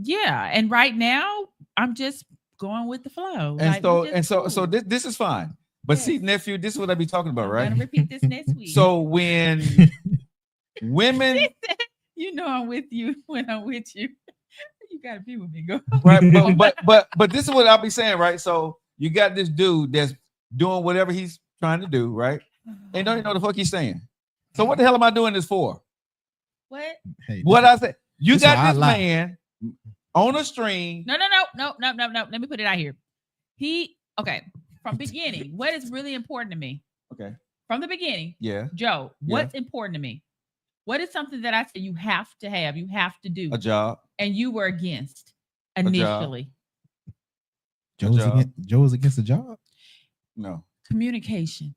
Yeah, and right now I'm just going with the flow. And so this is fine. But see, nephew, this is what I be talking about, I'm right? gonna repeat this next week. So when women, I'm with you when I'm with you. You gotta be with me, girl. right? But this is what I'll be saying, right? So you got this dude that's doing whatever he's trying to do, right? And don't even know the fuck he's saying. So what the hell am I doing this for? What? Hey, What I said? You this why I got this lie. man on a string. No. Let me put it out here. From beginning, what is really important to me? Okay. From the beginning, Yeah. Joe, what's important to me? What is something that I say you have to have, you have to do, A job. and you were against job. initially? Joe was against the job. No. Communication.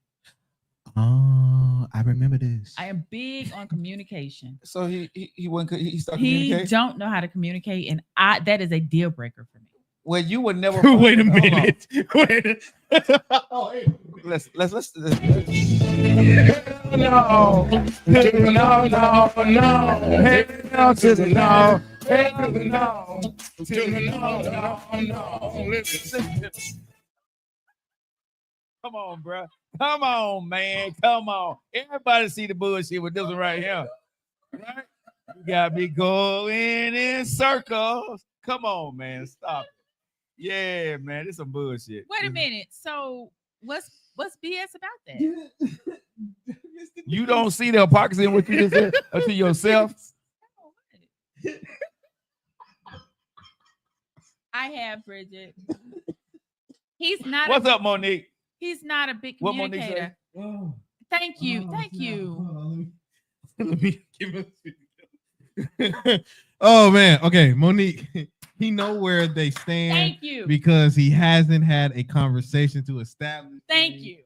Oh, I remember this. I am big on communication. So he started He communicating. don't know how to communicate, and that is a deal breaker for me. Well, you would never. Wait a Hold on. minute. Wait. Let's. No, no, hell to the no, hell to the no. Listen. Come on, bro. Come on, man. Come on. Everybody see the bullshit with this one right here. Right? You got me going in circles. Come on, man. Stop it. Yeah, man. This some bullshit. Wait a minute. So what's BS about that? You don't see the hypocrisy in what you just said to yourself. I have, Bridget. He's not. What's up, Monique? He's not a big What Monique communicator. say? Thank you. Thank you. Let me give it. Oh man. Okay, Monique. He know where they stand. Thank you. Because he hasn't had a conversation to establish. Thank you.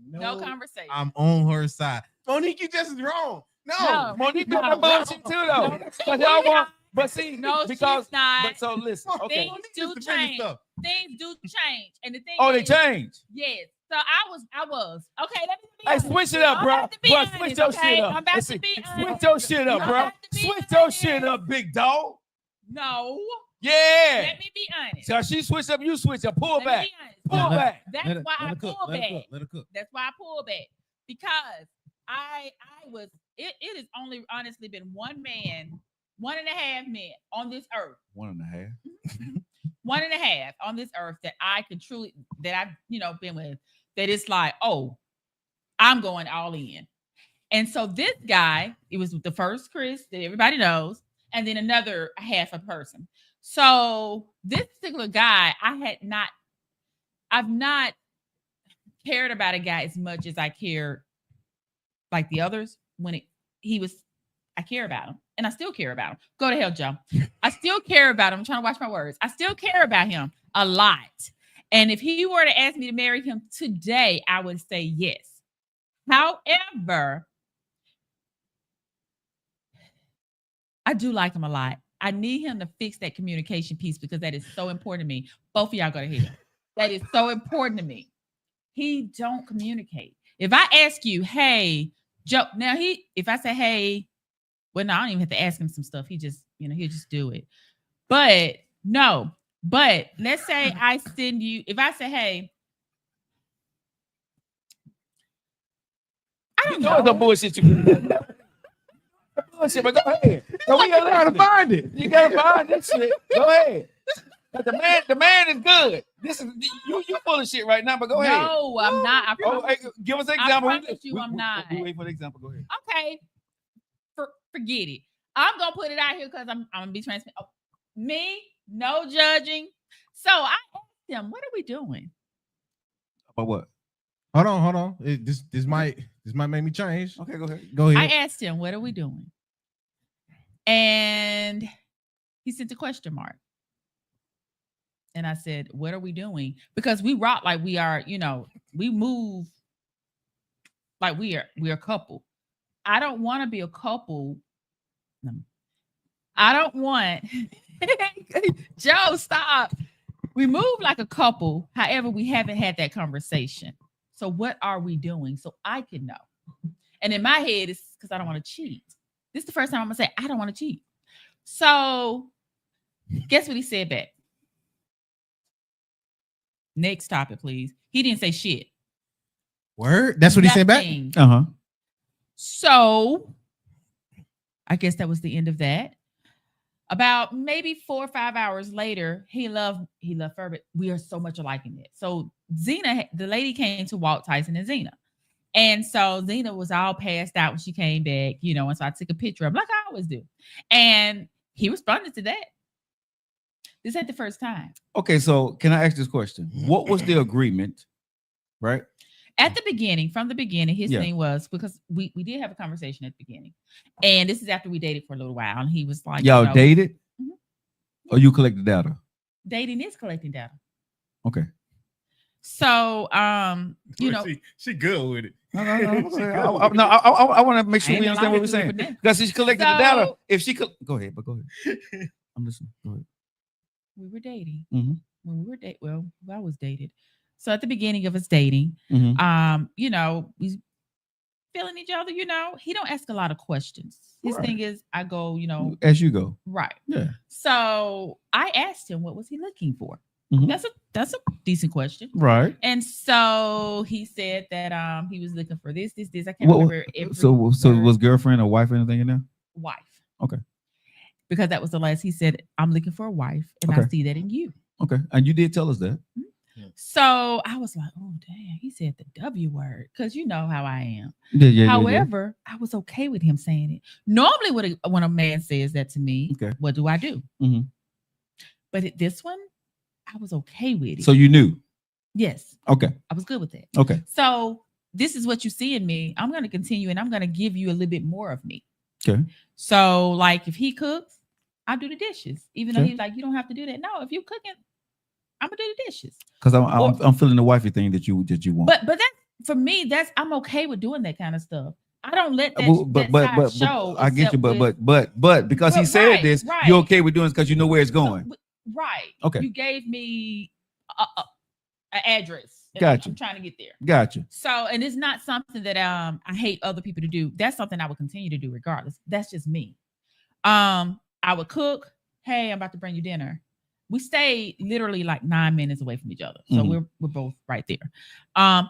No conversation. I'm on her side. Monique, you just is wrong. No, Monique no, got the bullshit too, though. But y'all want, but see, No, because she's not. But so listen, okay. Things do change. Things do change, and the thing. Oh, they is, change. Yes. So I was okay. Let me be Hey, honest. switch it up, I'm bro. about to be Bro, honest, switch your okay? shit up. I'm about Let's to see. be Switch honest. your shit up, I'm bro. about to be Switch your honest. shit up, big dog. No. Yeah. Let me be honest. So she switched up, you switch up. Pull Let back. me be honest. Pull back. That's why I pull back. Let her cook. That's why I pull back, because I was. It has only honestly been one man 1.5 men on this earth. 1.5. 1.5 on this earth that I can truly, that I've, been with, that it's like, oh, I'm going all in. And so this guy, it was the first Chris that everybody knows, and then another half a person. So this particular guy, I've not cared about a guy as much as I cared like the others when I care about him, and I still care about him. Go to hell, Joe. I still care about him. I'm trying to watch my words. I still care about him a lot. And if he were to ask me to marry him today, I would say yes. However, I do like him a lot. I need him to fix that communication piece because that is so important to me. Both of y'all go to hell. That is so important to me. He don't communicate. If I ask you, hey, Joe, now if I say, hey, well, no, I don't even have to ask him some stuff. He just, he'll just do it. But let's say I send you, if I say, hey, I don't know. The bullshit you bullshit, but go ahead. So we gotta find it. You gotta find this shit. Go ahead. But the man is good. This is you full of shit right now, but go ahead. No, I'm not. Give us an example. I promise you I'm not. We wait for the example. Go ahead. Okay. Forget it. I'm gonna put it out here because I'm gonna be transparent. Oh, me, no judging. So I asked him, what are we doing? About what? Hold on. This might make me change. Okay, go ahead. Go ahead. I asked him, what are we doing? And he sent a question mark. And I said, what are we doing? Because we rock like we are, we move like we're a couple. I don't want to be a couple. No. I don't want Joe, stop. We move like a couple. However, we haven't had that conversation. So what are we doing? So I can know. And in my head, it's because I don't want to cheat. This is the first time I'm gonna say I don't want to cheat. So guess what he said back? Next topic, please. He didn't say shit. Word? That's what he said back? Uh-huh. So I guess that was the end of that. About maybe 4 or 5 hours later, he loved Furby. We are so much alike in it. So Zena, the lady came to Walt Tyson and Zena. And so Zena was all passed out when she came back, and so I took a picture of him like I always do. And he responded to that. This ain't the first time. Okay, so can I ask this question? What was the agreement, right? At the beginning, from the beginning, his thing was because we did have a conversation at the beginning. And this is after we dated for a little while. And he was like, y'all dated? Mm-hmm. Or you collected data? Dating is collecting data. Okay. So, she good with it. No. I want to make sure we understand what we're saying. Because she's collecting the data. If she could, go ahead. I'm listening. Go ahead. We were dating. Mm-hmm. When we were I was dated. So at the beginning of us dating, mm-hmm. We feeling each other. He don't ask a lot of questions. His thing is, I go, as you go. Right. Yeah. So I asked him, what was he looking for? Mm-hmm. That's a decent question. Right. And so he said that he was looking for this. I can't remember every So was girlfriend or wife or anything in there? Wife. Okay. Because that was the last he said, I'm looking for a wife, and I see that in you. Okay. And you did tell us that. Mm-hmm. So I was like, oh damn, he said the W word, because you know how I am. Yeah. However, I was okay with him saying it. Normally when a man says that to me, what do I do? Mm-hmm. But this one, I was okay with it. So you knew? Yes. Okay. I was good with that. Okay. So this is what you see in me. I'm going to continue, and I'm going to give you a little bit more of me. Okay. So like if he cooks, I do the dishes. Even though he's like, you don't have to do that. No, if you're cooking, I'm gonna do the dishes. Because I'm feeling the wifey thing that you want. But that for me, I'm okay with doing that kind of stuff. I don't let that show. I get you, but because he said this, you're okay with doing it because you know where it's going. Right. Okay. You gave me an address. Gotcha. I'm trying to get there. Gotcha. So, and it's not something that I hate other people to do. That's something I would continue to do regardless. That's just me. I would cook. Hey, I'm about to bring you dinner. We stayed literally like 9 minutes away from each other. So we're both right there.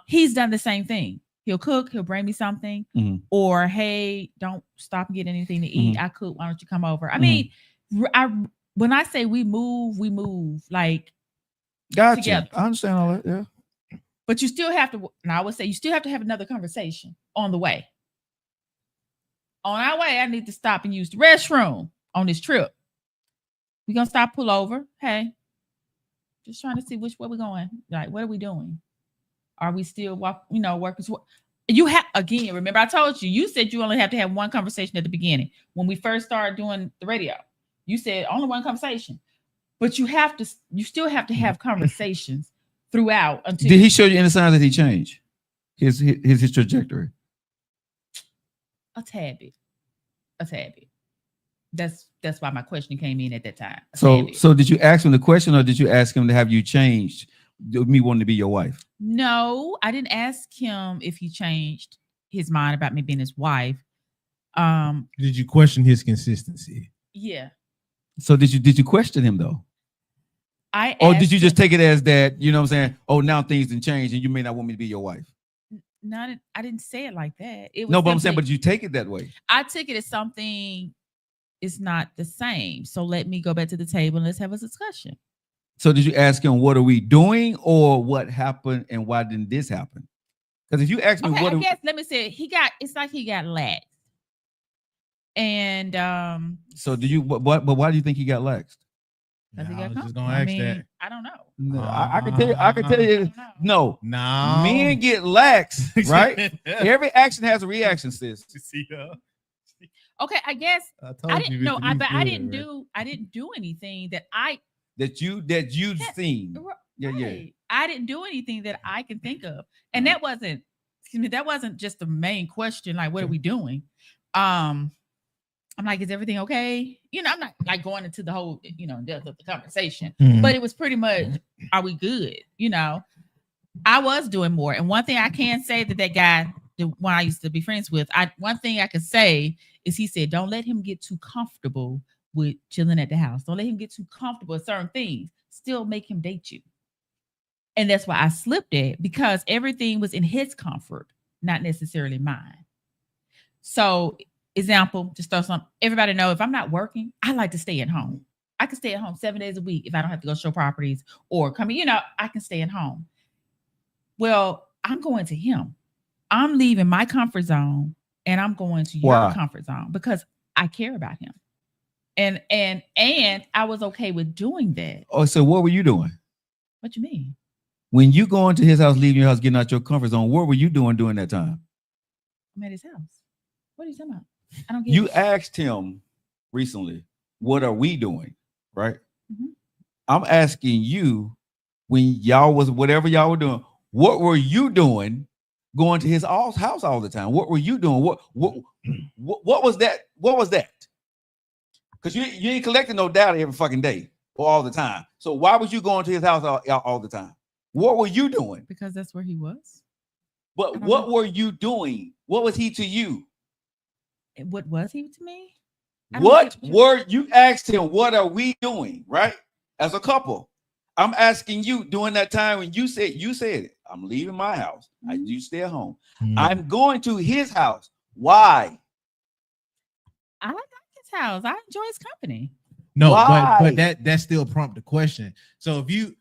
He's done the same thing. He'll cook, he'll bring me something, Mhm. or hey, don't stop and get anything to eat. I cook, why don't you come over? I mean, when I say we move like Gotcha. together. I understand all that. Yeah. But you still have to, and I would say you still have to have another conversation on the way. On our way, I need to stop and use the restroom on this trip. We're gonna stop, pull over. Hey, just trying to see which way we're going. Like, what are we doing? Are we still working? You have, again, remember I told you, you said you only have to have one conversation at the beginning. When we first started doing the radio, you said only one conversation. But you still have to have conversations throughout until. Did he show you any signs that he changed his trajectory? A tad bit. That's why my question came in at that time. So did you ask him the question, or did you ask him to have you changed? Me wanting to be your wife? No, I didn't ask him if he changed his mind about me being his wife. Did you question his consistency? Yeah. So did you question him though? Or did you just take it as that, you know what I'm saying? Oh, now things didn't change and you may not want me to be your wife. No, I didn't say it like that. It was no, but I'm saying, but you take it that way. I took it as something is not the same. So let me go back to the table and let's have a discussion. So did you ask him, what are we doing, or what happened and why didn't this happen? Because if you ask me let me say it's like he got lax. And so do you but why do you think he got laxed? I was just gonna ask that. I don't know. No, I can tell you no. No. Men get lax, right? Every action has a reaction, sis. Okay, I guess I didn't know. I didn't do anything that you've seen. Yeah. I didn't do anything that I can think of. And that wasn't just the main question, like what are we doing? I'm like, is everything okay? You know, I'm not like going into the whole, depth of the conversation, but it was pretty much, are we good? You know, I was doing more. And one thing I can say that guy, the one I used to be friends with, one thing I could say is he said, don't let him get too comfortable with chilling at the house. Don't let him get too comfortable with certain things. Still make him date you. And that's why I slipped it, because everything was in his comfort, not necessarily mine. So example, just throw some, everybody know if I'm not working, I like to stay at home. I can stay at home 7 days a week if I don't have to go show properties or come, I can stay at home. Well, I'm going to him. I'm leaving my comfort zone and I'm going to your comfort zone because I care about him. And I was okay with doing that. Oh, so what were you doing? What you mean? When you go into his house, leaving your house, getting out your comfort zone, what were you doing during that time? I'm at his house. What are you talking about? I don't get you it. asked him recently, what are we doing? Right? Mm-hmm. I'm asking you, when y'all was whatever y'all were doing, what were you doing going to his house all the time? What were you doing? What was that? What was that? Because you ain't collecting no data every fucking day or all the time. So why was you going to his house all the time? What were you doing? Because that's where he was. But what were you doing? What was he to you? What was he to me? You asked him, what are we doing, right? As a couple. I'm asking you during that time when you said it. I'm leaving my house. Mm-hmm. You stay at home. Mm-hmm. I'm going to his house. Why? I like his house. I enjoy his company. No, but that still prompt the question. So if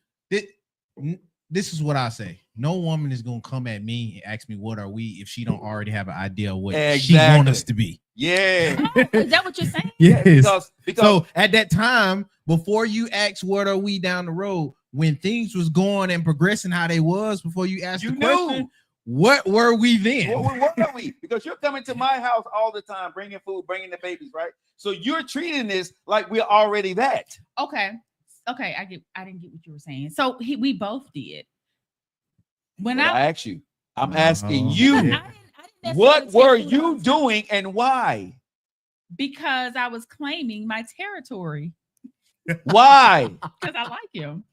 this is what I say. No woman is gonna come at me and ask me what are we if she don't already have an idea of what she wants us to be. Yeah. Is that what you're saying? Yes. Because so at that time, before you asked what are we down the road, when things was going and progressing how they was, before you asked the question, what were we then? What were we? Because you're coming to my house all the time, bringing food, bringing the babies, right? So you're treating this like we're already that. Okay. I didn't get what you were saying. So we both did. When I asked you, I'm asking you, what were you doing and why? Because I was claiming my territory. Why? Because I like him.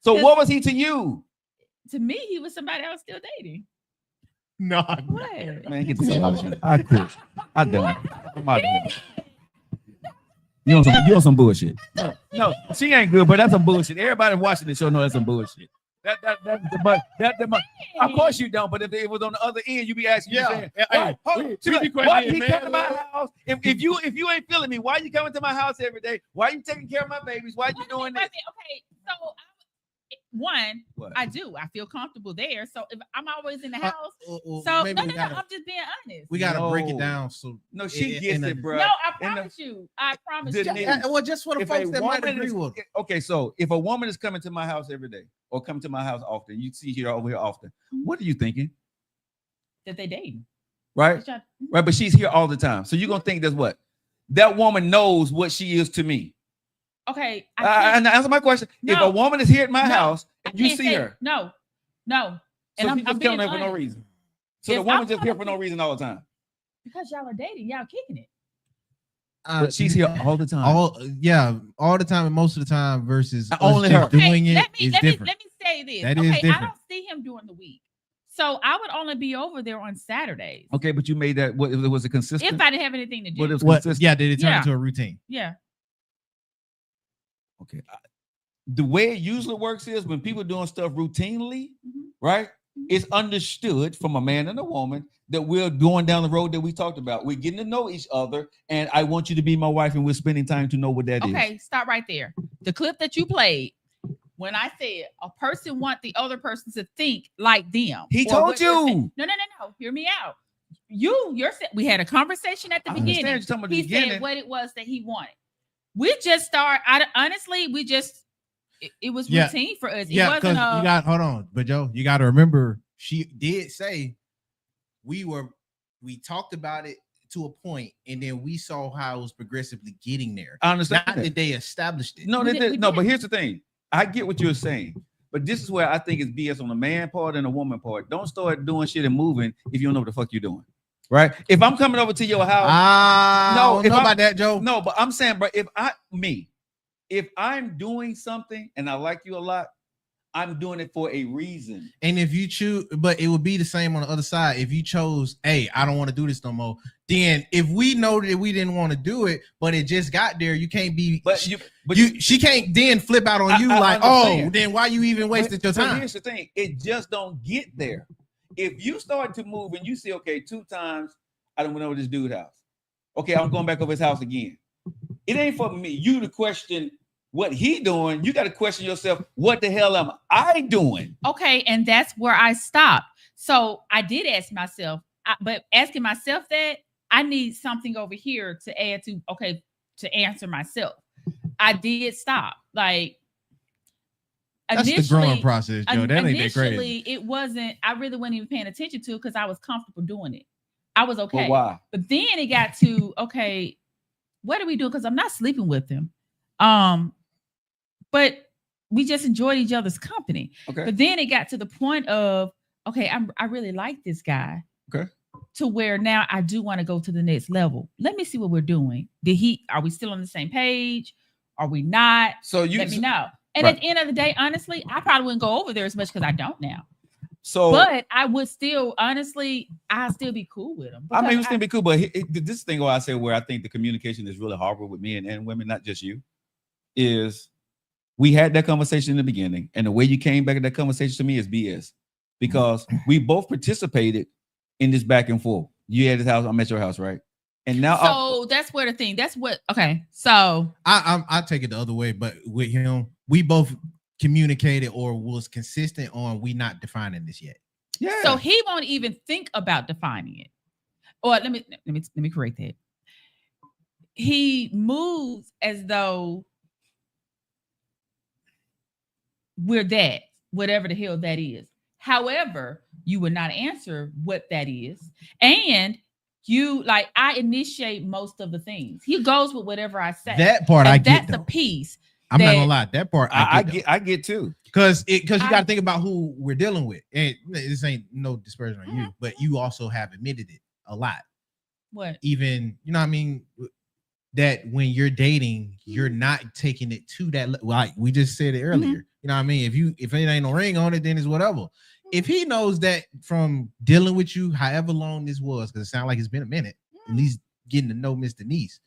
So what was he to you? To me, he was somebody I was still dating. No, what? Man, get this out of here. I quit. I done. I'm out of here. You on some bullshit. No, she ain't good, but that's some bullshit. Everybody watching this show know that's some bullshit. Of course you don't. But if it was on the other end, you'd be asking, Yeah. why you come to my house? If you ain't feeling me, why you coming to my house every day? Why you taking care of my babies? Why you doing this? Okay, so I do. I feel comfortable there. So if I'm always in the house, I'm just being honest. We gotta break it down. So she gets it, bro. No, I promise you. I promise you. Well, just for the folks that might agree with. Okay, so if a woman is coming to my house every day or come to my house often, you see her over here often. What are you thinking? That they dating, right? Right, but she's here all the time. So you're gonna think that's what that woman knows what she is to me. Okay, and answer my question. No, if a woman is here at my house and you see her, no. So and I'm telling her for no reason. So the woman's just here for no reason all the time. Because y'all are dating, y'all kicking it. But she's here all the time. All the time and most of the time versus only her doing it is different. Let me say this. That is different. I don't see him during the week. So I would only be over there on Saturdays. Okay, but you made that what was it consistent? If I didn't have anything to do. But it was consistent. Yeah, did it turn into a routine? Yeah. Okay. The way it usually works is when people doing stuff routinely, right? It's understood from a man and a woman that we're going down the road that we talked about. We're getting to know each other, and I want you to be my wife, and we're spending time to know what that is. Okay, stop right there. The clip that you played, when I said a person want the other person to think like them. He told you. No. Hear me out. We had a conversation at the beginning. He said what it was that he wanted. We just it was routine for us. It wasn't hold on, but Joe, you got to remember she did say we talked about it to a point, and then we saw how it was progressively getting there. I understand. Not that they established it. No, but here's the thing. I get what you're saying, but this is where I think it's BS on the man part and the woman part. Don't start doing shit and moving if you don't know what the fuck you're doing. Right? If I'm coming over to your house, I don't know about that, Joe. No, but I'm saying, bro, if I'm doing something and I like you a lot, I'm doing it for a reason. And if you choose, but it would be the same on the other side. If you chose, hey, I don't want to do this no more. Then if we know that we didn't want to do it, but it just got there, you can't be. She can't then flip out on you then why you even wasted your time? But here's the thing: it just don't get there. If you start to move and you see, okay, 2 times I don't went over this dude's house. Okay, I'm going back over his house again. It ain't for me. You to question what he doing. You got to question yourself. What the hell am I doing? Okay, and that's where I stopped. So I did ask myself, but asking myself that I need something over here to add to answer myself. I did stop. Like. That's the growing process, Joe. That ain't that crazy. Initially, it wasn't. I really wasn't even paying attention to it because I was comfortable doing it. I was okay. Well, why? But then it got to okay. What are we doing? Because I'm not sleeping with him. But we just enjoyed each other's company. Okay. But then it got to the point of okay, I really like this guy. Okay. To where now I do want to go to the next level. Let me see what we're doing. Are we still on the same page? Are we not? So let me know. And at the end of the day, honestly, I probably wouldn't go over there as much because I don't now. So, but I would still, honestly, I'd still be cool with him. I mean, we'd still be cool. But this thing where I say where I think the communication is really horrible with men and women, not just you, is we had that conversation in the beginning, and the way you came back at that conversation to me is BS because we both participated in this back and forth. You had his house, I'm at your house, right? And now, so that's where the thing. That's what. Okay, so I take it the other way, but with him, we both communicated or was consistent on we not defining this yet. Yeah. So he won't even think about defining it. Or let me correct that. He moves as though we're that, whatever the hell that is. However, you would not answer what that is, and you like I initiate most of the things. He goes with whatever I say. That part I get. That's the piece. I'm not gonna lie. That part I get too. Because you got to think about who we're dealing with, and this ain't no dispersion on you, but you also have admitted it a lot. What? Even you know what I mean. That when you're dating, you're not taking it to that. Like we just said it earlier. You know what I mean. If it ain't no ring on it, then it's whatever. If he knows that from dealing with you, however long this was, because it sounds like it's been a minute, at least getting to know Miss Denise.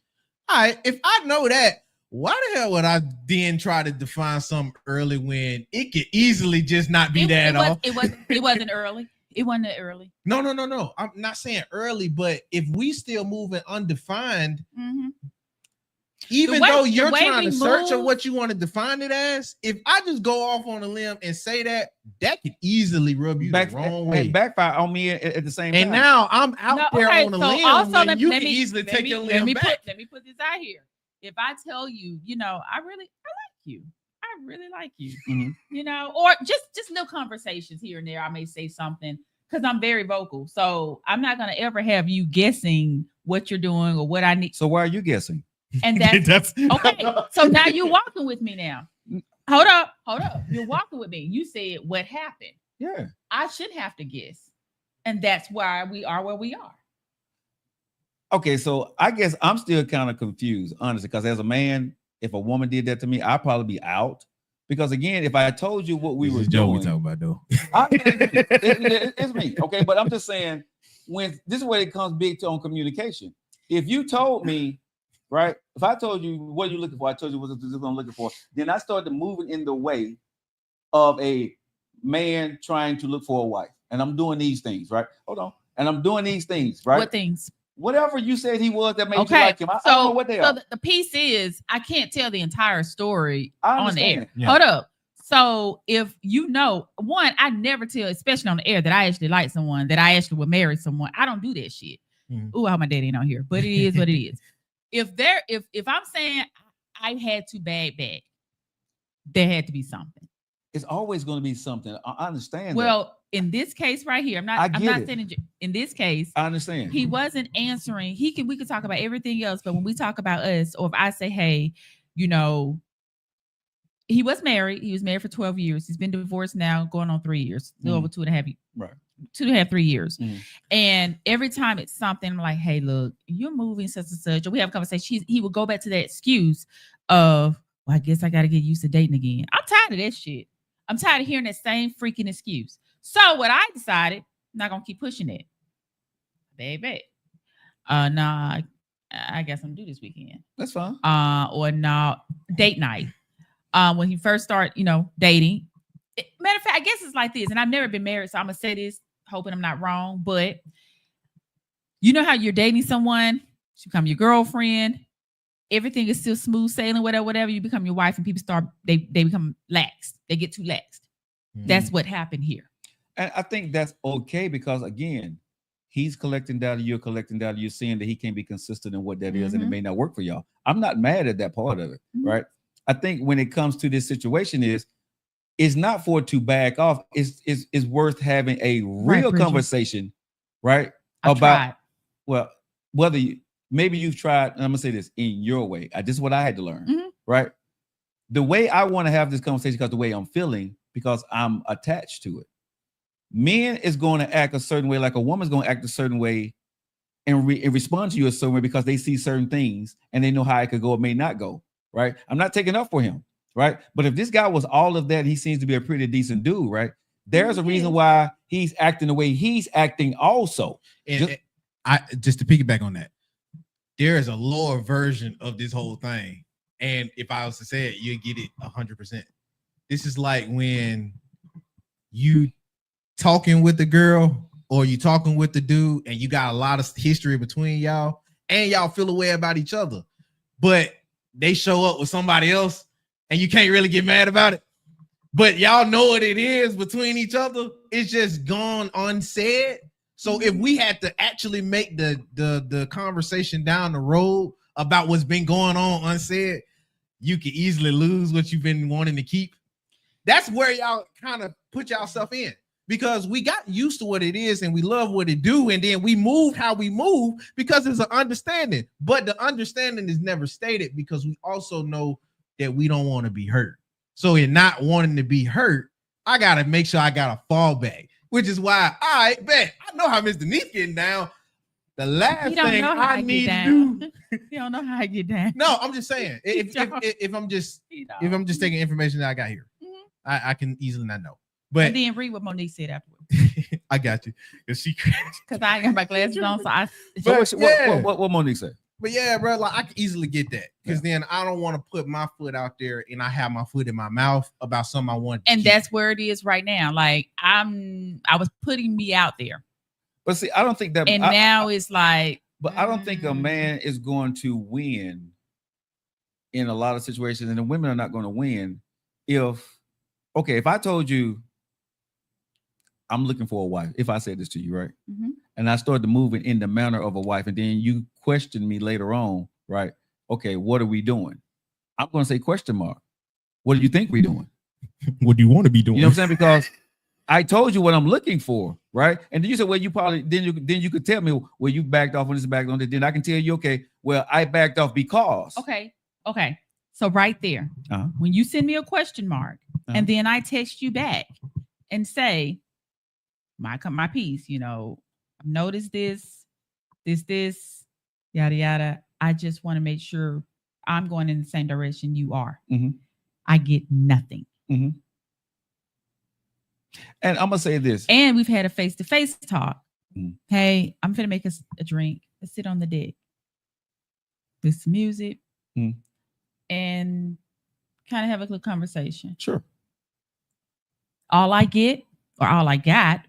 All right, if I know that, why the hell would I then try to define something early when it could easily just not be that at all? It wasn't early. It wasn't early. No. I'm not saying early, but if we still moving undefined, even though you're trying to search on what you want to define it as, if I just go off on a limb and say that could easily rub you the wrong way. Backfire on me at the same time. And now I'm out there on a limb. Also, you can easily take your limb back. Let me put this out here. If I tell you, I like you. I really like you. Or just little conversations here and there. I may say something because I'm very vocal. So I'm not gonna ever have you guessing what you're doing or what I need. So why are you guessing? And that's okay. So now you're walking with me now. Hold up. You're walking with me. You said what happened. Yeah. I should have to guess. And that's why we are where we are. Okay, so I guess I'm still kind of confused, honestly, because as a man, if a woman did that to me, I'd probably be out. Because again, if I told you what we were doing, we talking about though. It's me, okay. But I'm just saying, when this is where it comes big on communication. If you told me, right, if I told you what you're looking for, I told you what I'm looking for, then I started moving in the way of a man trying to look for a wife, and I'm doing these things, right? Hold on, and I'm doing these things, right? What things? Whatever you said he was that made you like him. I don't know what they are. So the piece is, I can't tell the entire story on the air. Yeah. Hold up. So if one, I never tell, especially on the air, that I actually like someone, that I actually would marry someone. I don't do that shit. Ooh, I hope my daddy ain't on here, but it is what it is. If I'm saying I had to bag back, there had to be something. It's always going to be something. I understand. Well, in this case right here, I'm not saying in this case, I understand. He wasn't answering. We could talk about everything else, but when we talk about us, or if I say, hey, he was married. He was married for 12 years. He's been divorced now, going on 3 years, a little over 2.5 years. Right. 2.5, 3 years. And every time it's something, I'm like, hey, look, you're moving such and such. Or we have a conversation. He would go back to that excuse of, well, I guess I got to get used to dating again. I'm tired of that shit. I'm tired of hearing that same freaking excuse. So what I decided, I'm not going to keep pushing it. Baby. Nah, I guess I'm due this weekend. That's fine. Or no, date night. When he first started, dating. Matter of fact, I guess it's like this, and I've never been married, so I'm gonna say this, hoping I'm not wrong. But you know how you're dating someone, she become your girlfriend, everything is still smooth sailing, whatever. You become your wife, and people they become lax. They get too lax. That's what happened here. And I think that's okay because again, he's collecting data, you're collecting data, you're seeing that he can't be consistent in what that is, and it may not work for y'all. I'm not mad at that part of it, right? I think when it comes to this situation it's not for it to back off. It's worth having a real conversation, right? Well, whether maybe you've tried, and I'm gonna say this in your way. This is what I had to learn, right? The way I want to have this conversation, because the way I'm feeling, because I'm attached to it. Men is going to act a certain way, like a woman's going to act a certain way and respond to you a certain way because they see certain things and they know how it could go or may not go, right? I'm not taking up for him, right? But if this guy was all of that, he seems to be a pretty decent dude, right? There's a reason why he's acting the way he's acting also. And just to piggyback on that, there is a lower version of this whole thing. And if I was to say it, you'd get it 100%. This is like when you talking with the girl or you talking with the dude and you got a lot of history between y'all and y'all feel a way about each other, but they show up with somebody else and you can't really get mad about it. But y'all know what it is between each other. It's just gone unsaid. So if we had to actually make the conversation down the road about what's been going on unsaid, you could easily lose what you've been wanting to keep. That's where y'all kind of put yourself in, because we got used to what it is and we love what it do. And then we moved how we move because it's an understanding, but the understanding is never stated because we also know that we don't want to be hurt. So in not wanting to be hurt, I got to make sure I got a fallback, which is why I know how Mr. Neat getting down. The last thing I need to do. You don't know how I get down. No, I'm just saying, if I'm just taking information that I got here, I can easily not know. But and then read what Monique said afterwards. I got you. Because I ain't got my glasses on, so what Monique said? But yeah, bro, like I can easily get that because then I don't want to put my foot out there and I have my foot in my mouth about something I want. And that's where it is right now. Like I was putting me out there. But see, I don't think that. And now it's like. But I don't think a man is going to win in a lot of situations, and the women are not going to win if I told you I'm looking for a wife, if I said this to you, right? Mm-hmm. And I started moving in the manner of a wife, and then you question me later on, right? Okay, what are we doing? I'm going to say question mark. What do you think we're doing? What do you want to be doing? You know what I'm saying? Because I told you what I'm looking for, right? And then you said, well, you probably then you could tell me, well, you backed off on this, backed on that. Then I can tell you, okay, well, I backed off because. Okay. So right there, when you send me a question mark, and then I text you back and say, my piece, you know, I've noticed this, yada yada. I just want to make sure I'm going in the same direction you are. Mm-hmm. I get nothing. Mm-hmm. And I'm gonna say this. And we've had a face-to-face talk. Mm-hmm. Hey, I'm gonna make us a drink. Let's sit on the deck with some music and kind of have a little conversation. Sure. All I get or all I got,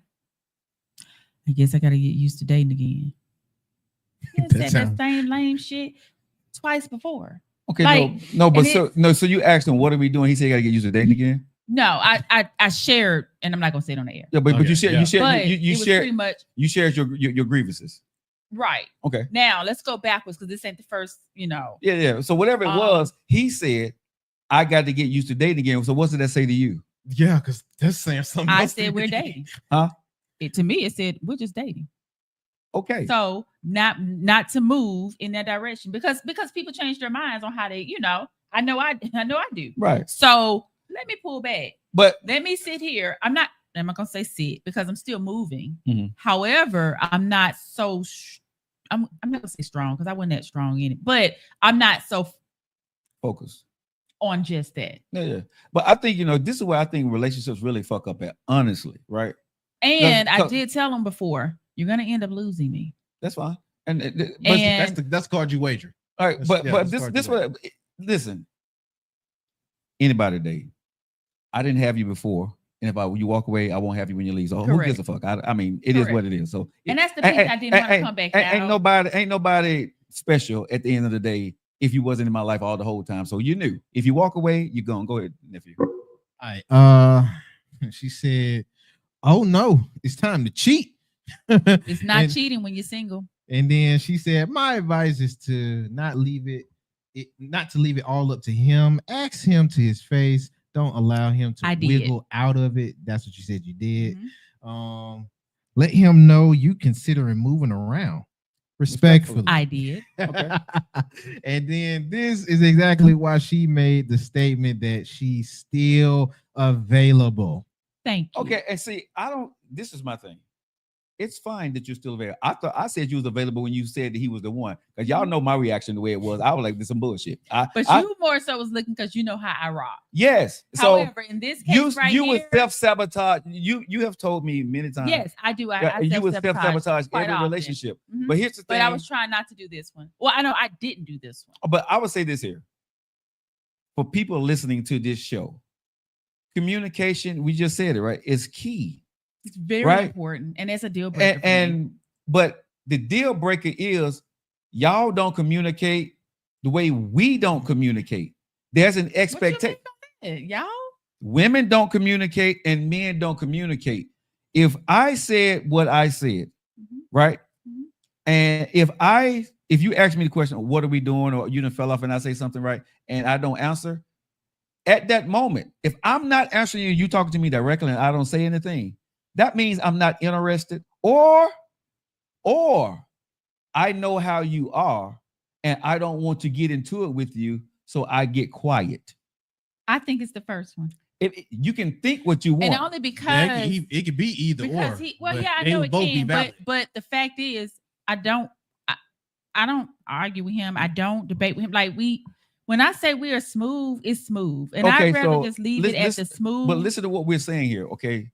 I guess I gotta get used to dating again. That same lame shit twice before. Okay, like, so you asked him, what are we doing? He said, you gotta get used to dating again. No, I shared, and I'm not gonna say it on the air. Yeah, but you shared pretty much you shared your grievances. Right. Okay. Now let's go backwards because this ain't the first, you know. Yeah. So whatever it was, he said, I got to get used to dating again. So what did that say to you? Yeah, because that's saying something. I said we're dating. Huh? To me, it said we're just dating. Okay. So not to move in that direction because people change their minds on how they, you know. I know I do. Right. So let me pull back. But let me sit here. I'm not gonna say sit because I'm still moving. Mm-hmm. However, I'm not so. I'm not gonna say strong because I wasn't that strong in it, but I'm not so focused on just that. Yeah. But I think this is where I think relationships really fuck up at, honestly, right? And I did tell him before, you're gonna end up losing me. That's fine. And that's card you wager. All right, but this what listen. Anybody today, I didn't have you before, and if you walk away, I won't have you when you leave. So who gives a fuck? I mean, it is what it is. So and that's the piece I didn't want to come back out. Ain't nobody special at the end of the day if you wasn't in my life all the whole time. So you knew if you walk away, you're gone. Go ahead, nephew. All right. She said, "Oh no, it's time to cheat." It's not cheating when you're single. And then she said, "My advice is to not to leave it all up to him. Ask him to his face. Don't allow him to wiggle out of it." That's what you said you did. Mm-hmm. Let him know you considering moving around respectfully. I did. Okay. And then this is exactly why she made the statement that she's still available. Thank you. Okay, and see, this is my thing. It's fine that you're still available. I said you was available when you said that he was the one. Because y'all know my reaction the way it was. I was like, this is some bullshit. You more so was looking because you know how I rock. Yes. However, in this case you would self-sabotage. You have told me many times. Yes, I do. You would self-sabotage every relationship. Mm-hmm. But here's the thing. But I was trying not to do this one. Well, I know I didn't do this one. But I would say this here. For people listening to this show, communication, we just said it, right? Is key. It's very important, and it's a deal breaker. But the deal breaker is y'all don't communicate the way we don't communicate. There's an expectation. Y'all, women don't communicate, and men don't communicate. If I said what I said, right, and if you ask me the question, "What are we doing?" or you done fell off, and I say something right, and I don't answer, at that moment, if I'm not answering you talking to me directly, and I don't say anything. That means I'm not interested, or I know how you are, and I don't want to get into it with you, so I get quiet. I think it's the first one. You can think what you want, and only because it could be either or. I know it can, but the fact is, I don't argue with him. I don't debate with him. Like when I say we are smooth, it's smooth, and I'd rather just leave it at the smooth. But listen to what we're saying here, okay?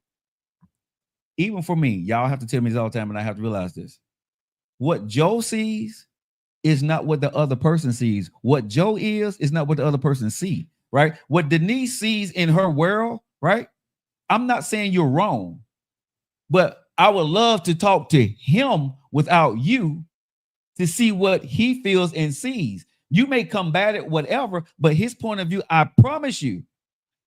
Even for me, y'all have to tell me this all the time, and I have to realize this. What Joe sees is not what the other person sees. What Joe is not what the other person sees, right? What Denise sees in her world, right? I'm not saying you're wrong, but I would love to talk to him without you to see what he feels and sees. You may combat it, whatever, but his point of view, I promise you,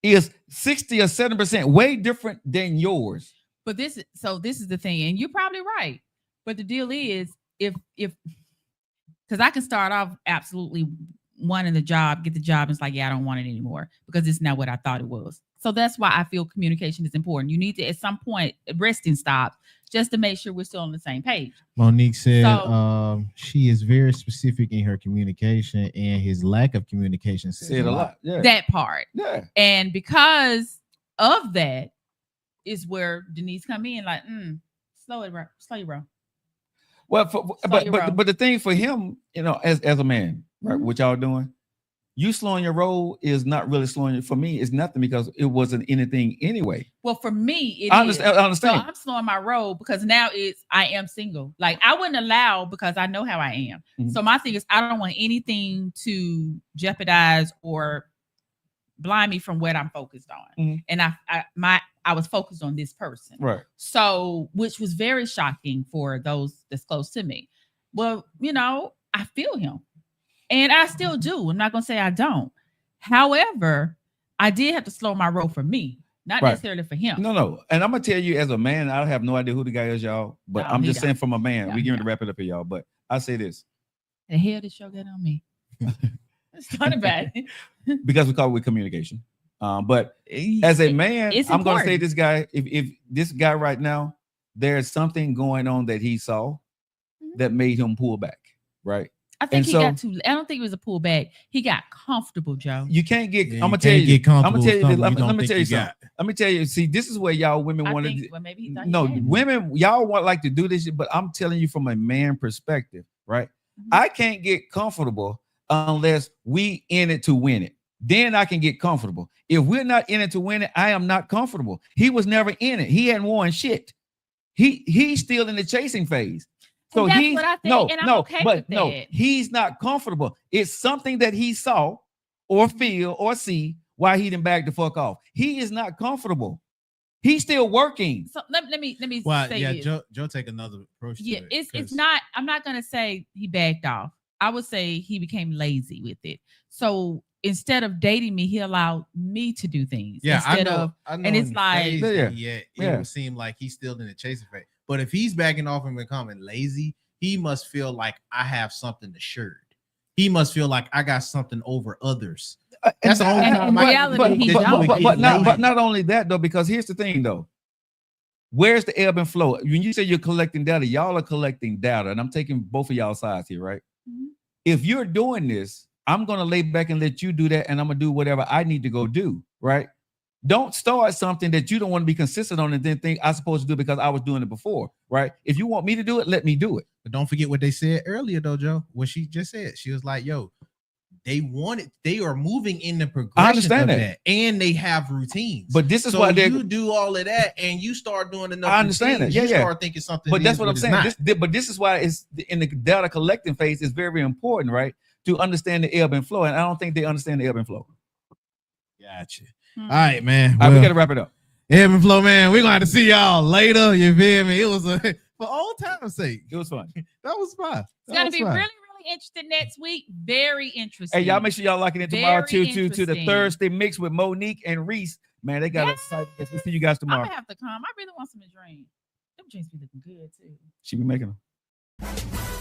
is 60 or 7% way different than yours. But this is the thing, and you're probably right. But the deal is, if because I can start off absolutely wanting the job, get the job, and it's like, yeah, I don't want it anymore because it's not what I thought it was. So that's why I feel communication is important. You need to, at some point, resting stop just to make sure we're still on the same page. Monique said she is very specific in her communication, and his lack of communication said a lot. Yeah. That part. Yeah. And because of that is where Denise come in like, slow it, bro. Well, but the thing for him, you know, as a man, right, what y'all doing, you slowing your roll is not really slowing it. For me, it's nothing because it wasn't anything anyway. Well, for me, I understand. So I'm slowing my roll because now I am single. Like I wouldn't allow because I know how I am. Mm-hmm. So my thing is I don't want anything to jeopardize or blind me from what I'm focused on. Mm-hmm. And I was focused on this person. Right. So, which was very shocking for those that's close to me. Well, you know, I feel him. And I still do. I'm not going to say I don't. However, I did have to slow my roll for me, not necessarily for him. No. And I'm going to tell you as a man, I have no idea who the guy is, y'all. But I'm just saying from a man, we're going to wrap it up here, y'all. But I say this. The hell did show get on me? It's not bad. Because we call it with communication. But as a man, I'm going to say this guy, if this guy right now, there's something going on that he saw that made him pull back, right? I think I don't think it was a pullback. He got comfortable, Joe. You can't get, I'm gonna tell you, let me tell you something. Let me tell you, see, this is where y'all women want to, women, y'all like to do this, but I'm telling you from a man perspective, right? Mm-hmm. I can't get comfortable unless we in it to win it. Then I can get comfortable. If we're not in it to win it, I am not comfortable. He was never in it. He hadn't won shit. He's still in the chasing phase. So he's he's not comfortable. It's something that he saw or feel or see why he didn't back the fuck off. He is not comfortable. He's still working. So let me say yeah, Joe take another approach. Yeah, to it's not. I'm not gonna say he backed off. I would say he became lazy with it. So instead of dating me, he allowed me to do things. Yeah, instead I know and it's like it would seem like he's still in the chasing phase. But if he's backing off and becoming lazy, he must feel like I have something assured. He must feel like I got something over others. That's the only time. But not only that though, because here's the thing though. Where's the ebb and flow? When you say you're collecting data, y'all are collecting data, and I'm taking both of y'all sides here, right? Mm-hmm. If you're doing this, I'm gonna lay back and let you do that, and I'm gonna do whatever I need to go do, right? Don't start something that you don't want to be consistent on and then think I'm supposed to do it because I was doing it before, right? If you want me to do it, let me do it. But don't forget what they said earlier, though, Joe. What she just said, she was like, "Yo, they are moving in the progression I understand of that, and they have routines." But this is why you do all of that, and you start doing enough. I understand that. You start thinking something. But that's what I'm saying. But this is why it's in the data collecting phase is very important, right? To understand the ebb and flow, and I don't think they understand the ebb and flow. Gotcha. All right, man. All right, we gotta wrap it up. Ebb and flow, man. We're gonna have to see y'all later. You feel me? It was for old time's sake. It was fun. That was fun. It's gonna be really interesting next week. Very interesting. Hey, y'all make sure y'all locking in tomorrow to the Thursday mix with Monique and Reese. Man, they got excited. We'll see you guys tomorrow. I'm gonna have to come. I really want some to drink. Them drinks be looking good too. She be making them.